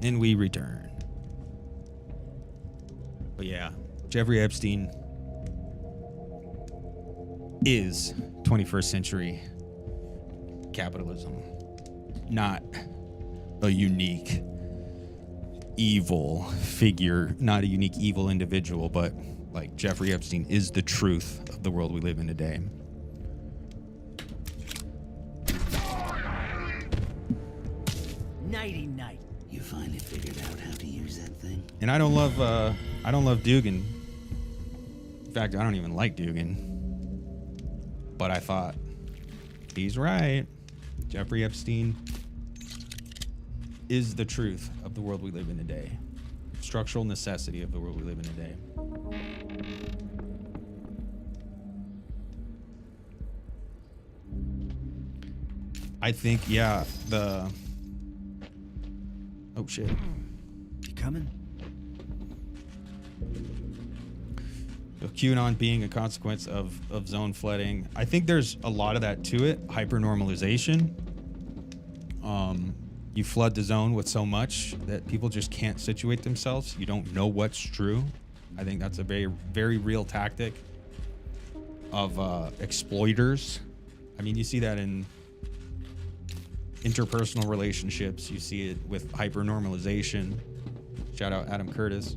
And we return. But yeah, Jeffrey Epstein is 21st century capitalism, not a unique evil figure, not a unique evil individual, but like Jeffrey Epstein is the truth of the world we live in today. Nighty night. You finally figured out how to use that thing? And I don't love Dugan. In fact, I don't even like Dugan. But I thought, he's right. Jeffrey Epstein is the truth of the world we live in today. Structural necessity of the world we live in today. I think, yeah, oh shit. You coming? The QAnon being a consequence of zone flooding. I think there's a lot of that to it. Hypernormalization. You flood the zone with so much that people just can't situate themselves. You don't know what's true. I think that's a very, very real tactic of exploiters. I mean, you see that in interpersonal relationships. You see it with hypernormalization. Shout out Adam Curtis.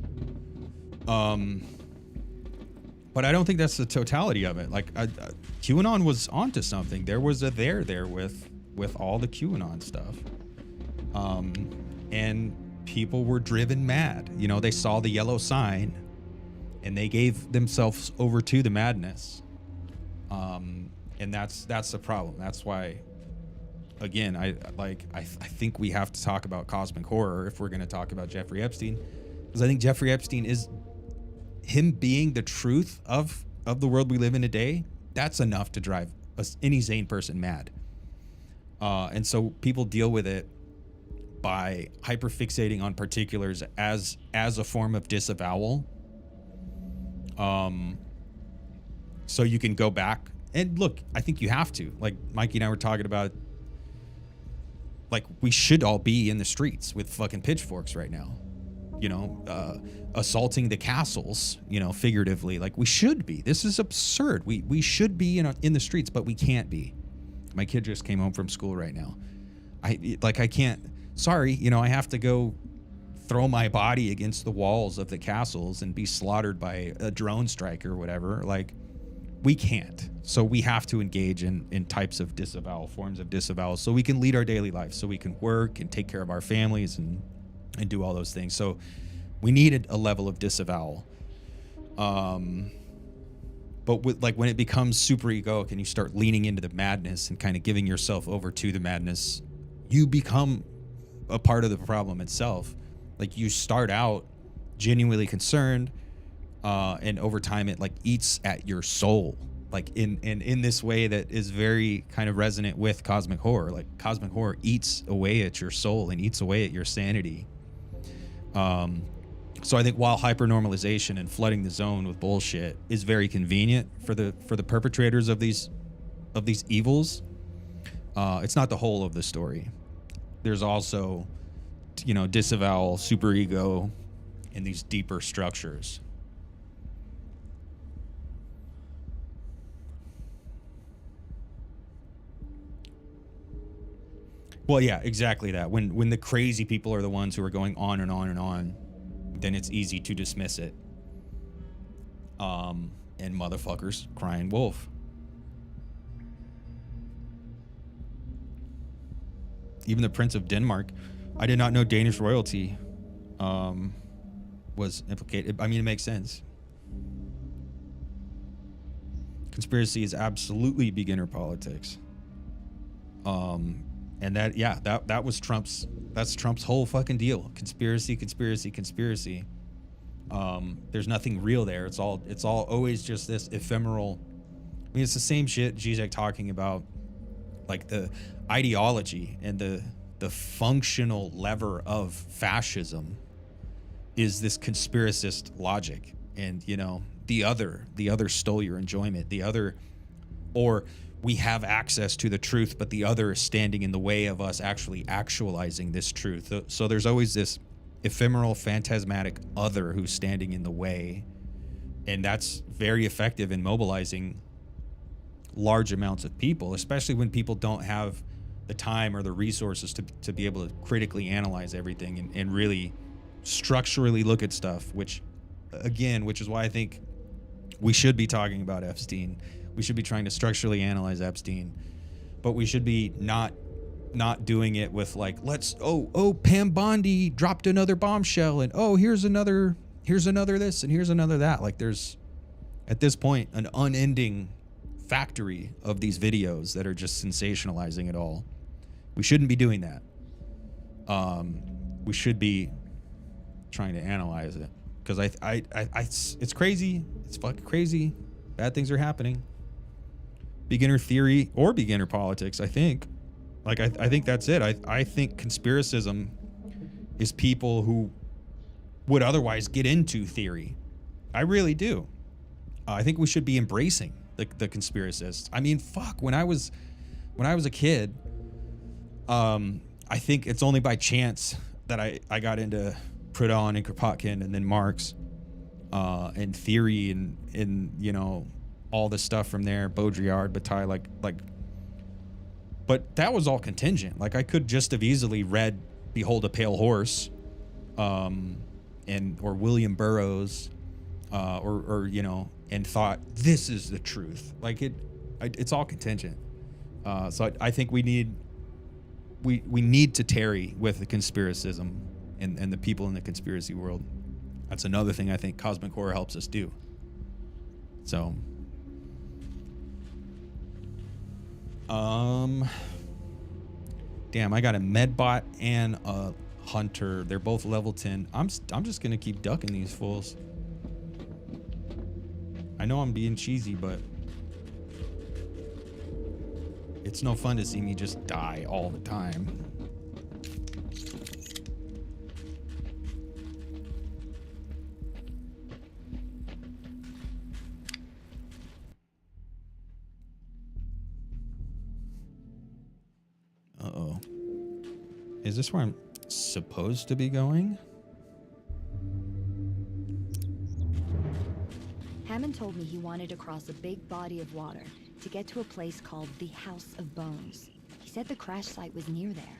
But I don't think that's the totality of it. Like, QAnon was onto something. There was a there with all the QAnon stuff. And people were driven mad. You know, they saw the yellow sign and they gave themselves over to the madness. And that's the problem. That's why, again, I think we have to talk about cosmic horror if we're going to talk about Jeffrey Epstein, because I think Jeffrey Epstein is him being the truth of the world we live in today. That's enough to drive any sane person mad. And so people deal with it by hyperfixating on particulars as a form of disavowal. So you can go back and look. I think you have to. Like Mikey and I were talking about, like, we should all be in the streets with fucking pitchforks right now, you know, assaulting the castles, you know, figuratively. Like, we should be. This is absurd. We should be in the streets, but we can't be. My kid just came home from school right now. I can't. Sorry, you know, I have to go throw my body against the walls of the castles and be slaughtered by a drone strike or whatever. Like, we can't. So we have to engage in types of disavowal, forms of disavowal, so we can lead our daily life, so we can work and take care of our families and do all those things. So we needed a level of disavowal. But when it becomes super egoic and you start leaning into the madness and kind of giving yourself over to the madness, you become a part of the problem itself. Like, you start out genuinely concerned, and over time it like eats at your soul, like in this way that is very kind of resonant with cosmic horror. Like, cosmic horror eats away at your soul and eats away at your sanity. So I think while hypernormalization and flooding the zone with bullshit is very convenient for the perpetrators of these evils, it's not the whole of the story. There's also, you know, disavowal, superego, and these deeper structures. Well, yeah, exactly that. When the crazy people are the ones who are going on and on and on, then it's easy to dismiss it. And motherfuckers crying wolf. Even the Prince of Denmark, I did not know Danish royalty was implicated. I mean, it makes sense. Conspiracy is absolutely beginner politics. And that was Trump's whole fucking deal. Conspiracy. There's nothing real there. It's all always just this ephemeral. I mean, it's the same shit Zizek talking about, like the ideology and the functional lever of fascism is this conspiracist logic. And, you know, the other stole your enjoyment. Or we have access to the truth, but the other is standing in the way of us actually actualizing this truth. So there's always this ephemeral, phantasmatic other who's standing in the way. And that's very effective in mobilizing large amounts of people, especially when people don't have the time or the resources to be able to critically analyze everything and really structurally look at stuff, which is why I think we should be talking about Epstein. We should be trying to structurally analyze Epstein, but we should be not doing it with like, Pam Bondi dropped another bombshell, and here's another this and here's another that. Like, there's at this point an unending factory of these videos that are just sensationalizing it all. We shouldn't be doing that. We should be trying to analyze it, because it's crazy. It's fucking crazy. Bad things are happening. Beginner theory or beginner politics, I think. Like, I think that's it. I think conspiracism is people who would otherwise get into theory. I really do. I think we should be embracing the conspiracists. I mean, fuck, when I was a kid, I think it's only by chance that I got into Proudhon and Kropotkin and then Marx, and theory and you know, all the stuff from there, Baudrillard, Bataille, like, but that was all contingent. Like, I could just have easily read Behold a Pale Horse, or William Burroughs, or you know, and thought this is the truth. Like, it's all contingent. So I think we need to tarry with the conspiracism and the people in the conspiracy world. That's another thing I think Cosmic Horror helps us do. So, damn, I got a Medbot and a Hunter. They're both level 10. I'm just gonna keep ducking these fools. I know I'm being cheesy, but it's no fun to see me just die all the time. Uh-oh. Is this where I'm supposed to be going? Hammond told me he wanted to cross a big body of water to get to a place called the House of Bones. He said the crash site was near there.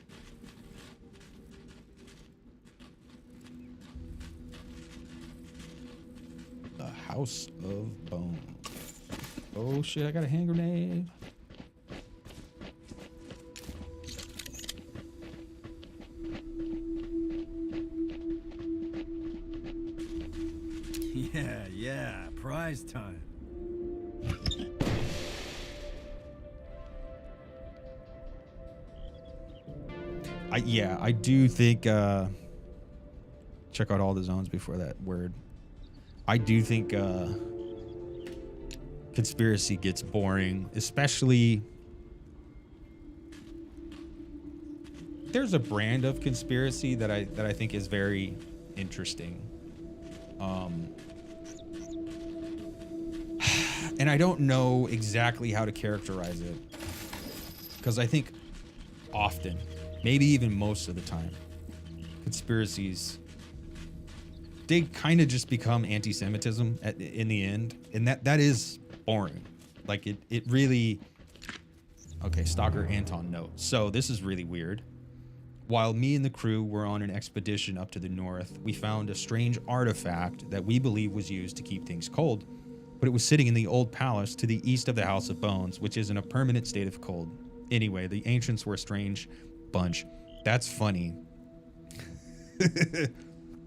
The House of Bones. Oh shit, I got a hand grenade. Yeah, prize time. I do think, check out all the zones before that word. I do think conspiracy gets boring, especially there's a brand of conspiracy that I think is very interesting. And I don't know exactly how to characterize it, because I think often, maybe even most of the time, conspiracies, they kind of just become anti-Semitism in the end, and that is boring. Like, it really. Okay, Stalker Anton note. So this is really weird. While me and the crew were on an expedition up to the north, we found a strange artifact that we believe was used to keep things cold, but it was sitting in the old palace to the east of the House of Bones, which is in a permanent state of cold. Anyway, the ancients were a strange bunch. That's funny.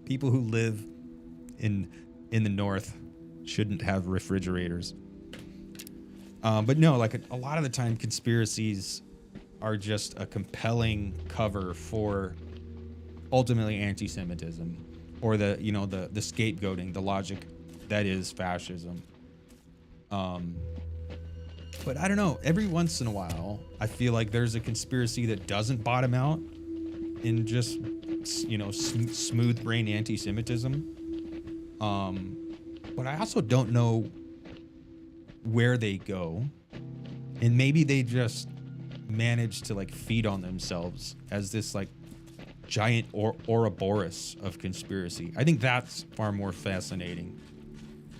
People who live in the north shouldn't have refrigerators. But no, like a lot of the time, conspiracies are just a compelling cover for ultimately anti-Semitism, or the scapegoating, the logic that is fascism. But I don't know, every once in a while I feel like there's a conspiracy that doesn't bottom out in just smooth brain anti-Semitism, but I also don't know where they go, and maybe they just manage to like feed on themselves as this like giant Ouroboros of conspiracy. I think that's far more fascinating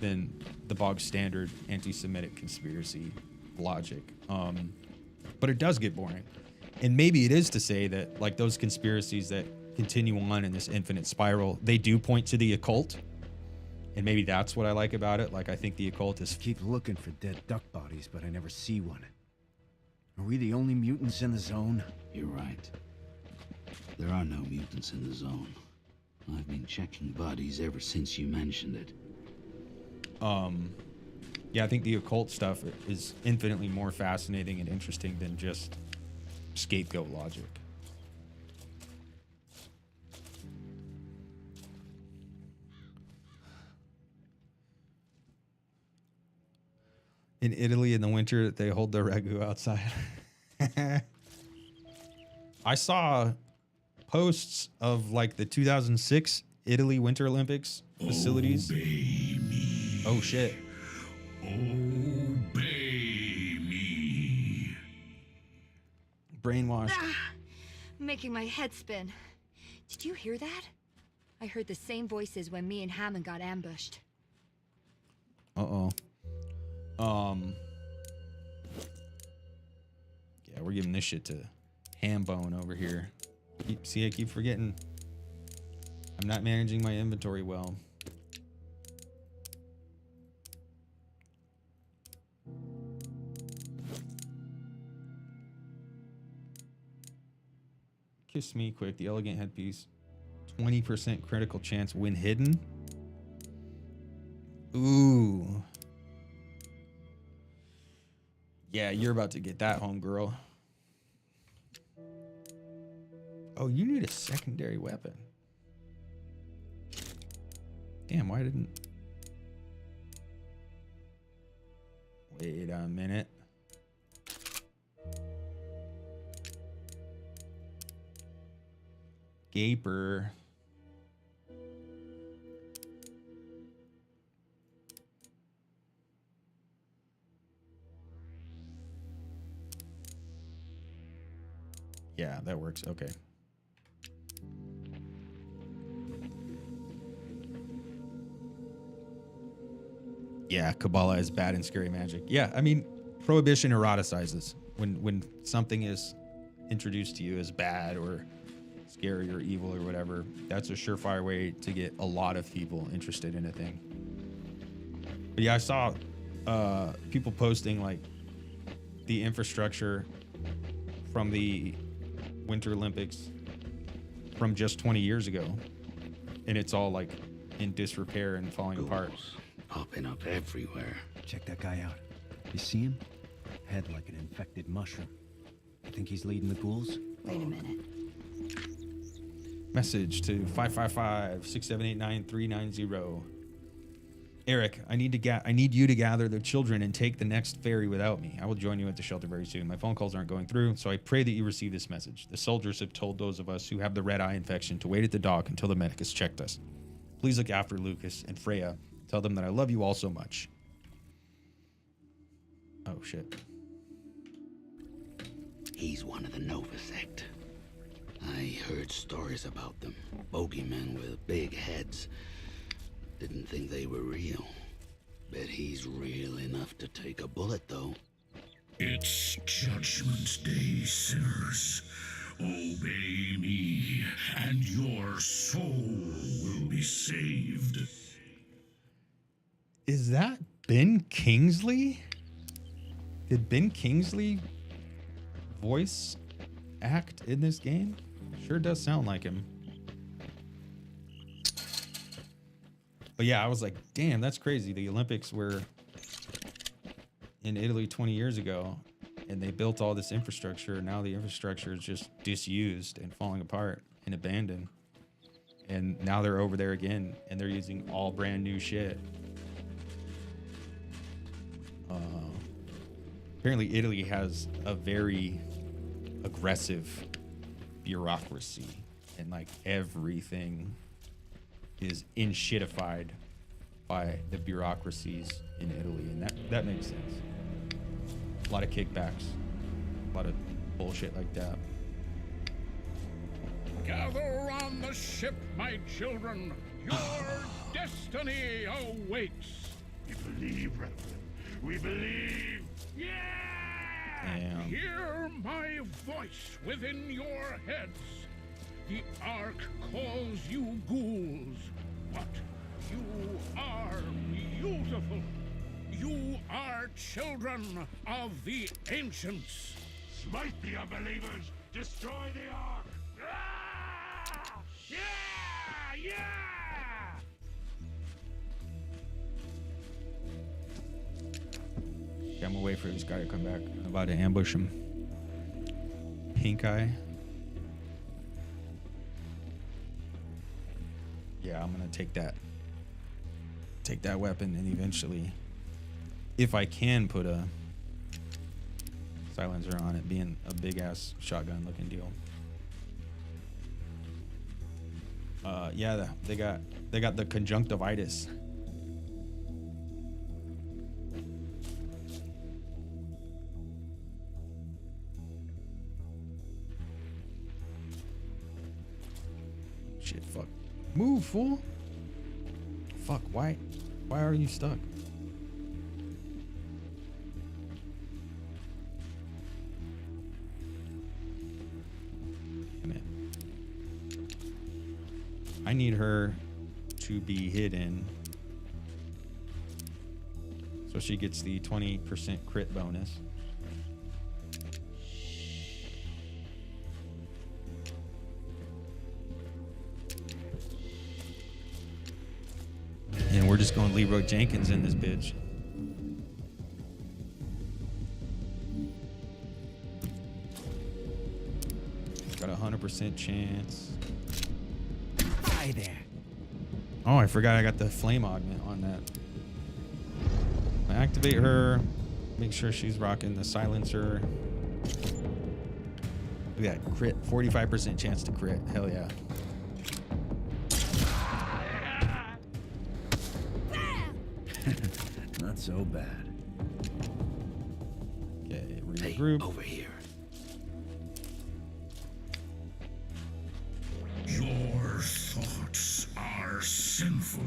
than the bog standard anti-Semitic conspiracy logic. But it does get boring. And maybe it is to say that like those conspiracies that continue on in this infinite spiral, they do point to the occult. And maybe that's what I like about it. Like, I think the occult is... Keep looking for dead duck bodies, but I never see one. Are we the only mutants in the zone? You're right. There are no mutants in the zone. I've been checking bodies ever since you mentioned it. Yeah, I think the occult stuff is infinitely more fascinating and interesting than just scapegoat logic. In Italy in the winter, they hold the ragu outside. I saw posts of like the 2006 Italy Winter Olympics facilities. Obey me. Oh shit. Obey me. Brainwashed. Making my head spin. Did you hear that? I heard the same voices when me and Hammond got ambushed. Uh-oh. Yeah, we're giving this shit to Hambone over here. I keep forgetting. I'm not managing my inventory well. Kiss me quick. The elegant headpiece. 20% critical chance when hidden. Ooh. Yeah, you're about to get that home, girl. Oh, you need a secondary weapon. Damn, why didn't... Wait a minute. Gaper. Yeah, that works. Okay. Yeah, Kabbalah is bad in Scary Magic. Yeah, I mean, Prohibition eroticizes. When something is introduced to you as bad or scary or evil or whatever, that's a surefire way to get a lot of people interested in a thing. But yeah, I saw people posting like the infrastructure from the Winter Olympics from just 20 years ago, and it's all like in disrepair and falling apart. Popping up everywhere. Check that guy out. You see him? Head like an infected mushroom. You think he's leading the ghouls? Wait a minute. Message to 555-678-9390. Eric, I need you to gather the children and take the next ferry without me. I will join you at the shelter very soon. My phone calls aren't going through, so I pray that you receive this message. The soldiers have told those of us who have the red eye infection to wait at the dock until the medic has checked us. Please look after Lucas and Freya. Tell them that I love you all so much. Oh, shit. He's one of the Nova sect. I heard stories about them. Bogeymen with big heads. Didn't think they were real. Bet he's real enough to take a bullet, though. It's Judgment Day, sinners. Obey me, and your soul will be saved. Is that Ben Kingsley? Did Ben Kingsley voice act in this game? Sure does sound like him. But yeah, I was like, damn, that's crazy. The Olympics were in Italy 20 years ago, and they built all this infrastructure. Now the infrastructure is just disused and falling apart and abandoned. And now they're over there again, and they're using all brand new shit. Apparently Italy has a very aggressive bureaucracy, and like everything is in-shitified by the bureaucracies in Italy, and that makes sense. A lot of kickbacks, a lot of bullshit like that. Gather on the ship, my children. Your destiny awaits. We believe, Reverend. We believe. Yeah! Damn. Hear my voice within your heads. The Ark calls you ghouls, but you are beautiful. You are children of the ancients. Smite the unbelievers. Destroy the Ark. Ah! Yeah! Yeah! Yeah, I'm gonna wait for this guy to come back. I'm about to ambush him. Pink eye. Yeah, I'm gonna take that weapon, and eventually, if I can put a silencer on it, being a big ass shotgun looking deal. Yeah, they got the conjunctivitis. Shit, fuck. Move, fool. Fuck, why are you stuck? I need her to be hidden so she gets the 20% crit bonus. And we're just going Leroy Jenkins in this bitch. Got a 100% chance. Hi there. Oh, I forgot I got the flame augment on that. I activate her. Make sure she's rocking the silencer. Look at that crit. 45% chance to crit. Hell yeah. Not so bad. Okay, Hey, regroup. over here. Your thoughts are sinful.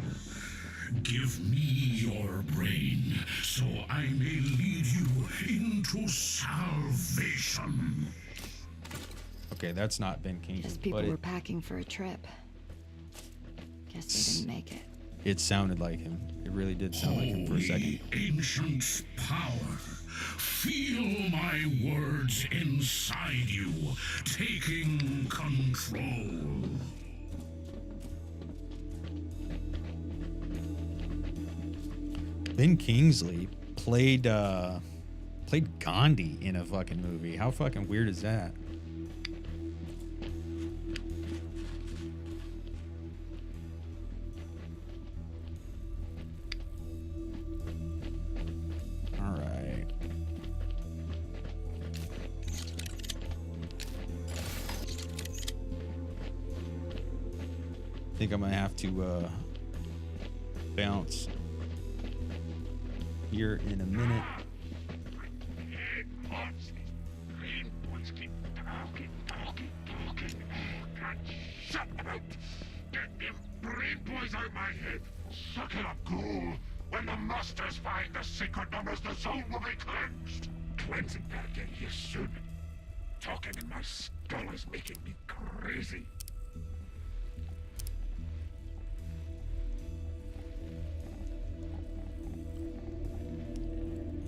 Give me your brain, so I may lead you into salvation. Okay, that's not Ben Kingsley. Guess people but were packing for a trip. Guess they didn't make it. it sounded like him. It really did sound like him for a second. Ancient power, feel my words inside you, taking control. Ben Kingsley played Gandhi in a fucking movie. How fucking weird is that? All right. I think I'm gonna have to bounce here in a minute. Shut up! Get them brain boys out my head! Suck it up, ghoul! When the masters find the sacred numbers, the zone will be cleansed! Cleansing that'll get here soon. Talking in my skull is making me crazy.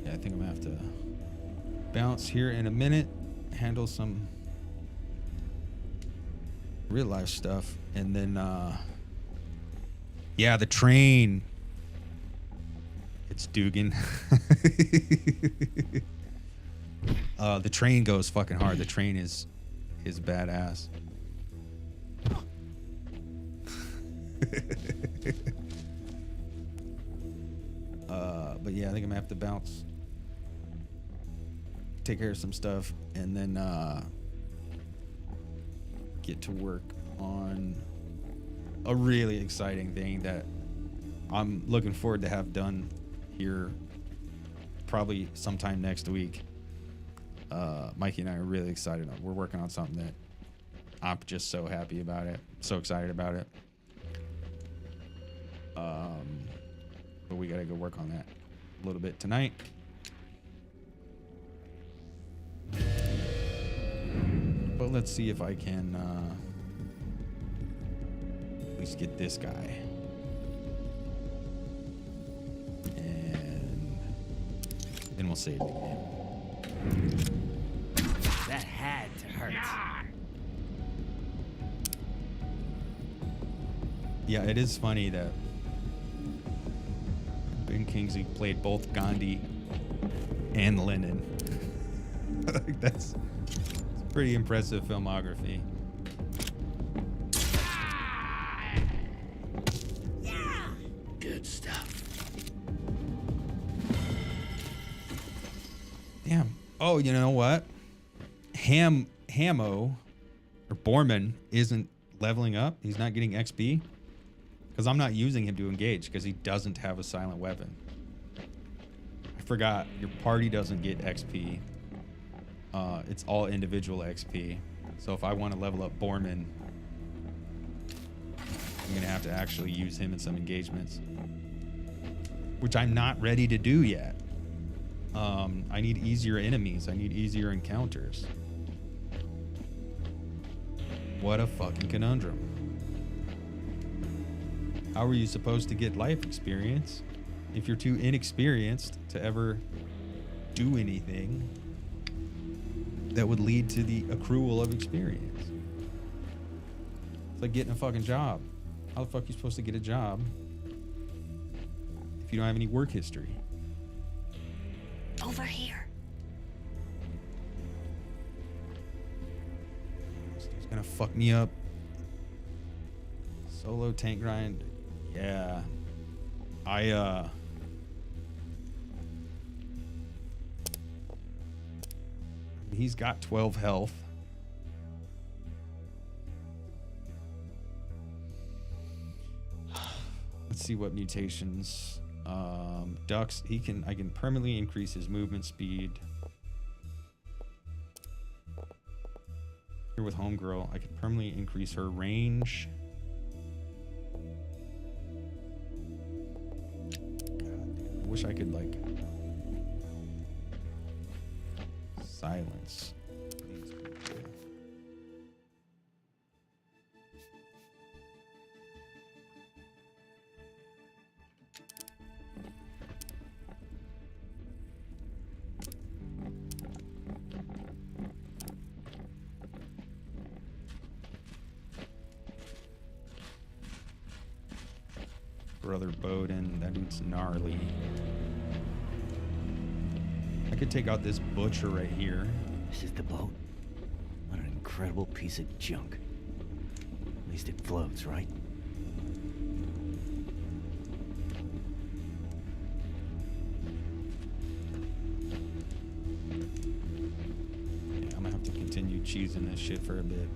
Yeah, I think I'm gonna have to bounce here in a minute, handle some real life stuff, and then yeah, the train. It's Dugan. The train goes fucking hard. The train is badass. But yeah, I think I'm gonna have to bounce, take care of some stuff, and then get to work on a really exciting thing that I'm looking forward to have done here probably sometime next week. Mikey and I are really excited. We're working on something that I'm just so happy about it. So excited about it. But we got to go work on that a little bit tonight. But let's see if I can at least get this guy. And then we'll save the game. That had to hurt. Yeah, it is funny that Ben Kingsley played both Gandhi and Lenin. That's pretty impressive filmography. Good stuff. Damn. Oh, you know what? Hamo or Borman isn't leveling up. He's not getting XP because I'm not using him to engage because he doesn't have a silent weapon. I forgot your party doesn't get XP. It's all individual XP. So if I want to level up Borman, I'm gonna have to actually use him in some engagements, which I'm not ready to do yet. I need easier enemies. I need easier encounters. What a fucking conundrum. How are you supposed to get life experience if you're too inexperienced to ever do anything that would lead to the accrual of experience? It's like getting a fucking job. How the fuck are you supposed to get a job if you don't have any work history? Over here. This dude's gonna fuck me up. Solo tank grind. Yeah. He's got 12 health. Let's see what mutations. Ducks, I can permanently increase his movement speed. Here with Homegirl, I can permanently increase her range. God, I wish I could like silence these people. Brother Bowden, that dude's gnarly. I could take out this butcher right here. This is the boat? What an incredible piece of junk. At least it floats, right? Yeah, I'm gonna have to continue cheesing this shit for a bit.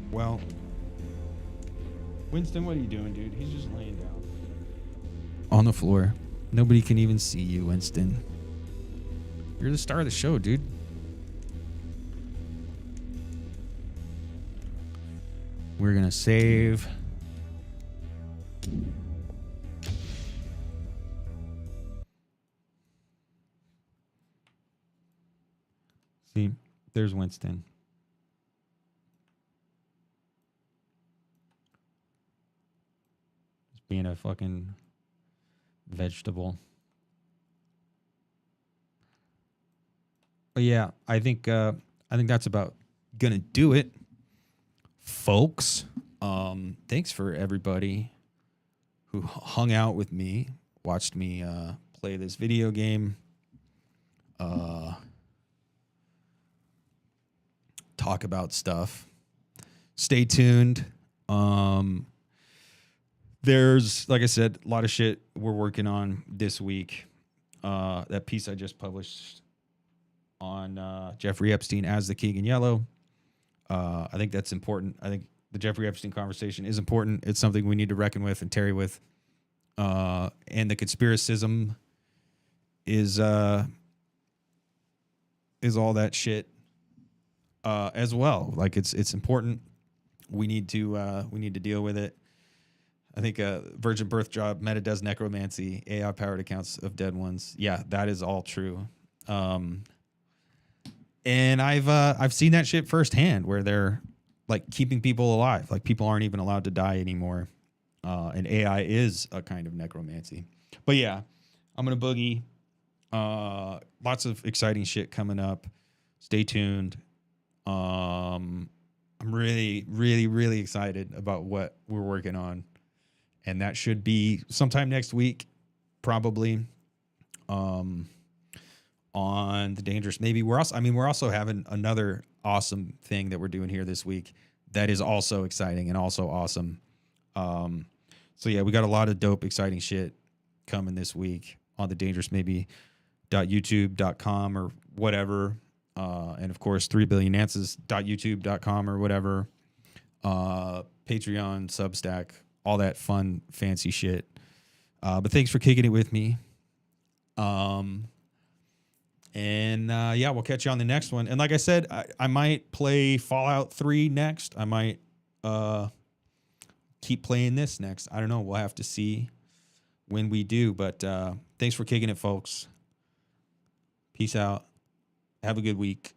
Well, Winston, what are you doing, dude? He's just laying down on the floor. Nobody can even see you, Winston. You're the star of the show, dude. We're gonna save. See, there's Winston. Being a fucking vegetable. But yeah, I think that's about gonna do it, folks. Thanks for everybody who hung out with me, watched me play this video game, talk about stuff. Stay tuned. There's, like I said, a lot of shit we're working on this week. That piece I just published on Jeffrey Epstein as the King in Yellow. I think that's important. I think the Jeffrey Epstein conversation is important. It's something we need to reckon with and tarry with. and the conspiracism is all that shit as well. Like it's important. We need to deal with it. I think Virgin Birth Job, Meta does necromancy, AI powered accounts of dead ones. Yeah, that is all true. And I've seen that shit firsthand where they're like keeping people alive. Like people aren't even allowed to die anymore. And AI is a kind of necromancy. But yeah, I'm gonna boogie. Lots of exciting shit coming up. Stay tuned. I'm really, really, really excited about what we're working on. And that should be sometime next week, probably. On the Dangerous Maybe. We're also having another awesome thing that we're doing here this week that is also exciting and also awesome. So yeah, we got a lot of dope, exciting shit coming this week on the dangerousmaybe.youtube.com or whatever. And of course, 3billionanswers.youtube.com or whatever. Patreon, Substack, all that fun, fancy shit. But thanks for kicking it with me. Yeah, we'll catch you on the next one. And like I said, I might play Fallout 3 next. I might keep playing this next. I don't know. We'll have to see when we do. But thanks for kicking it, folks. Peace out. Have a good week.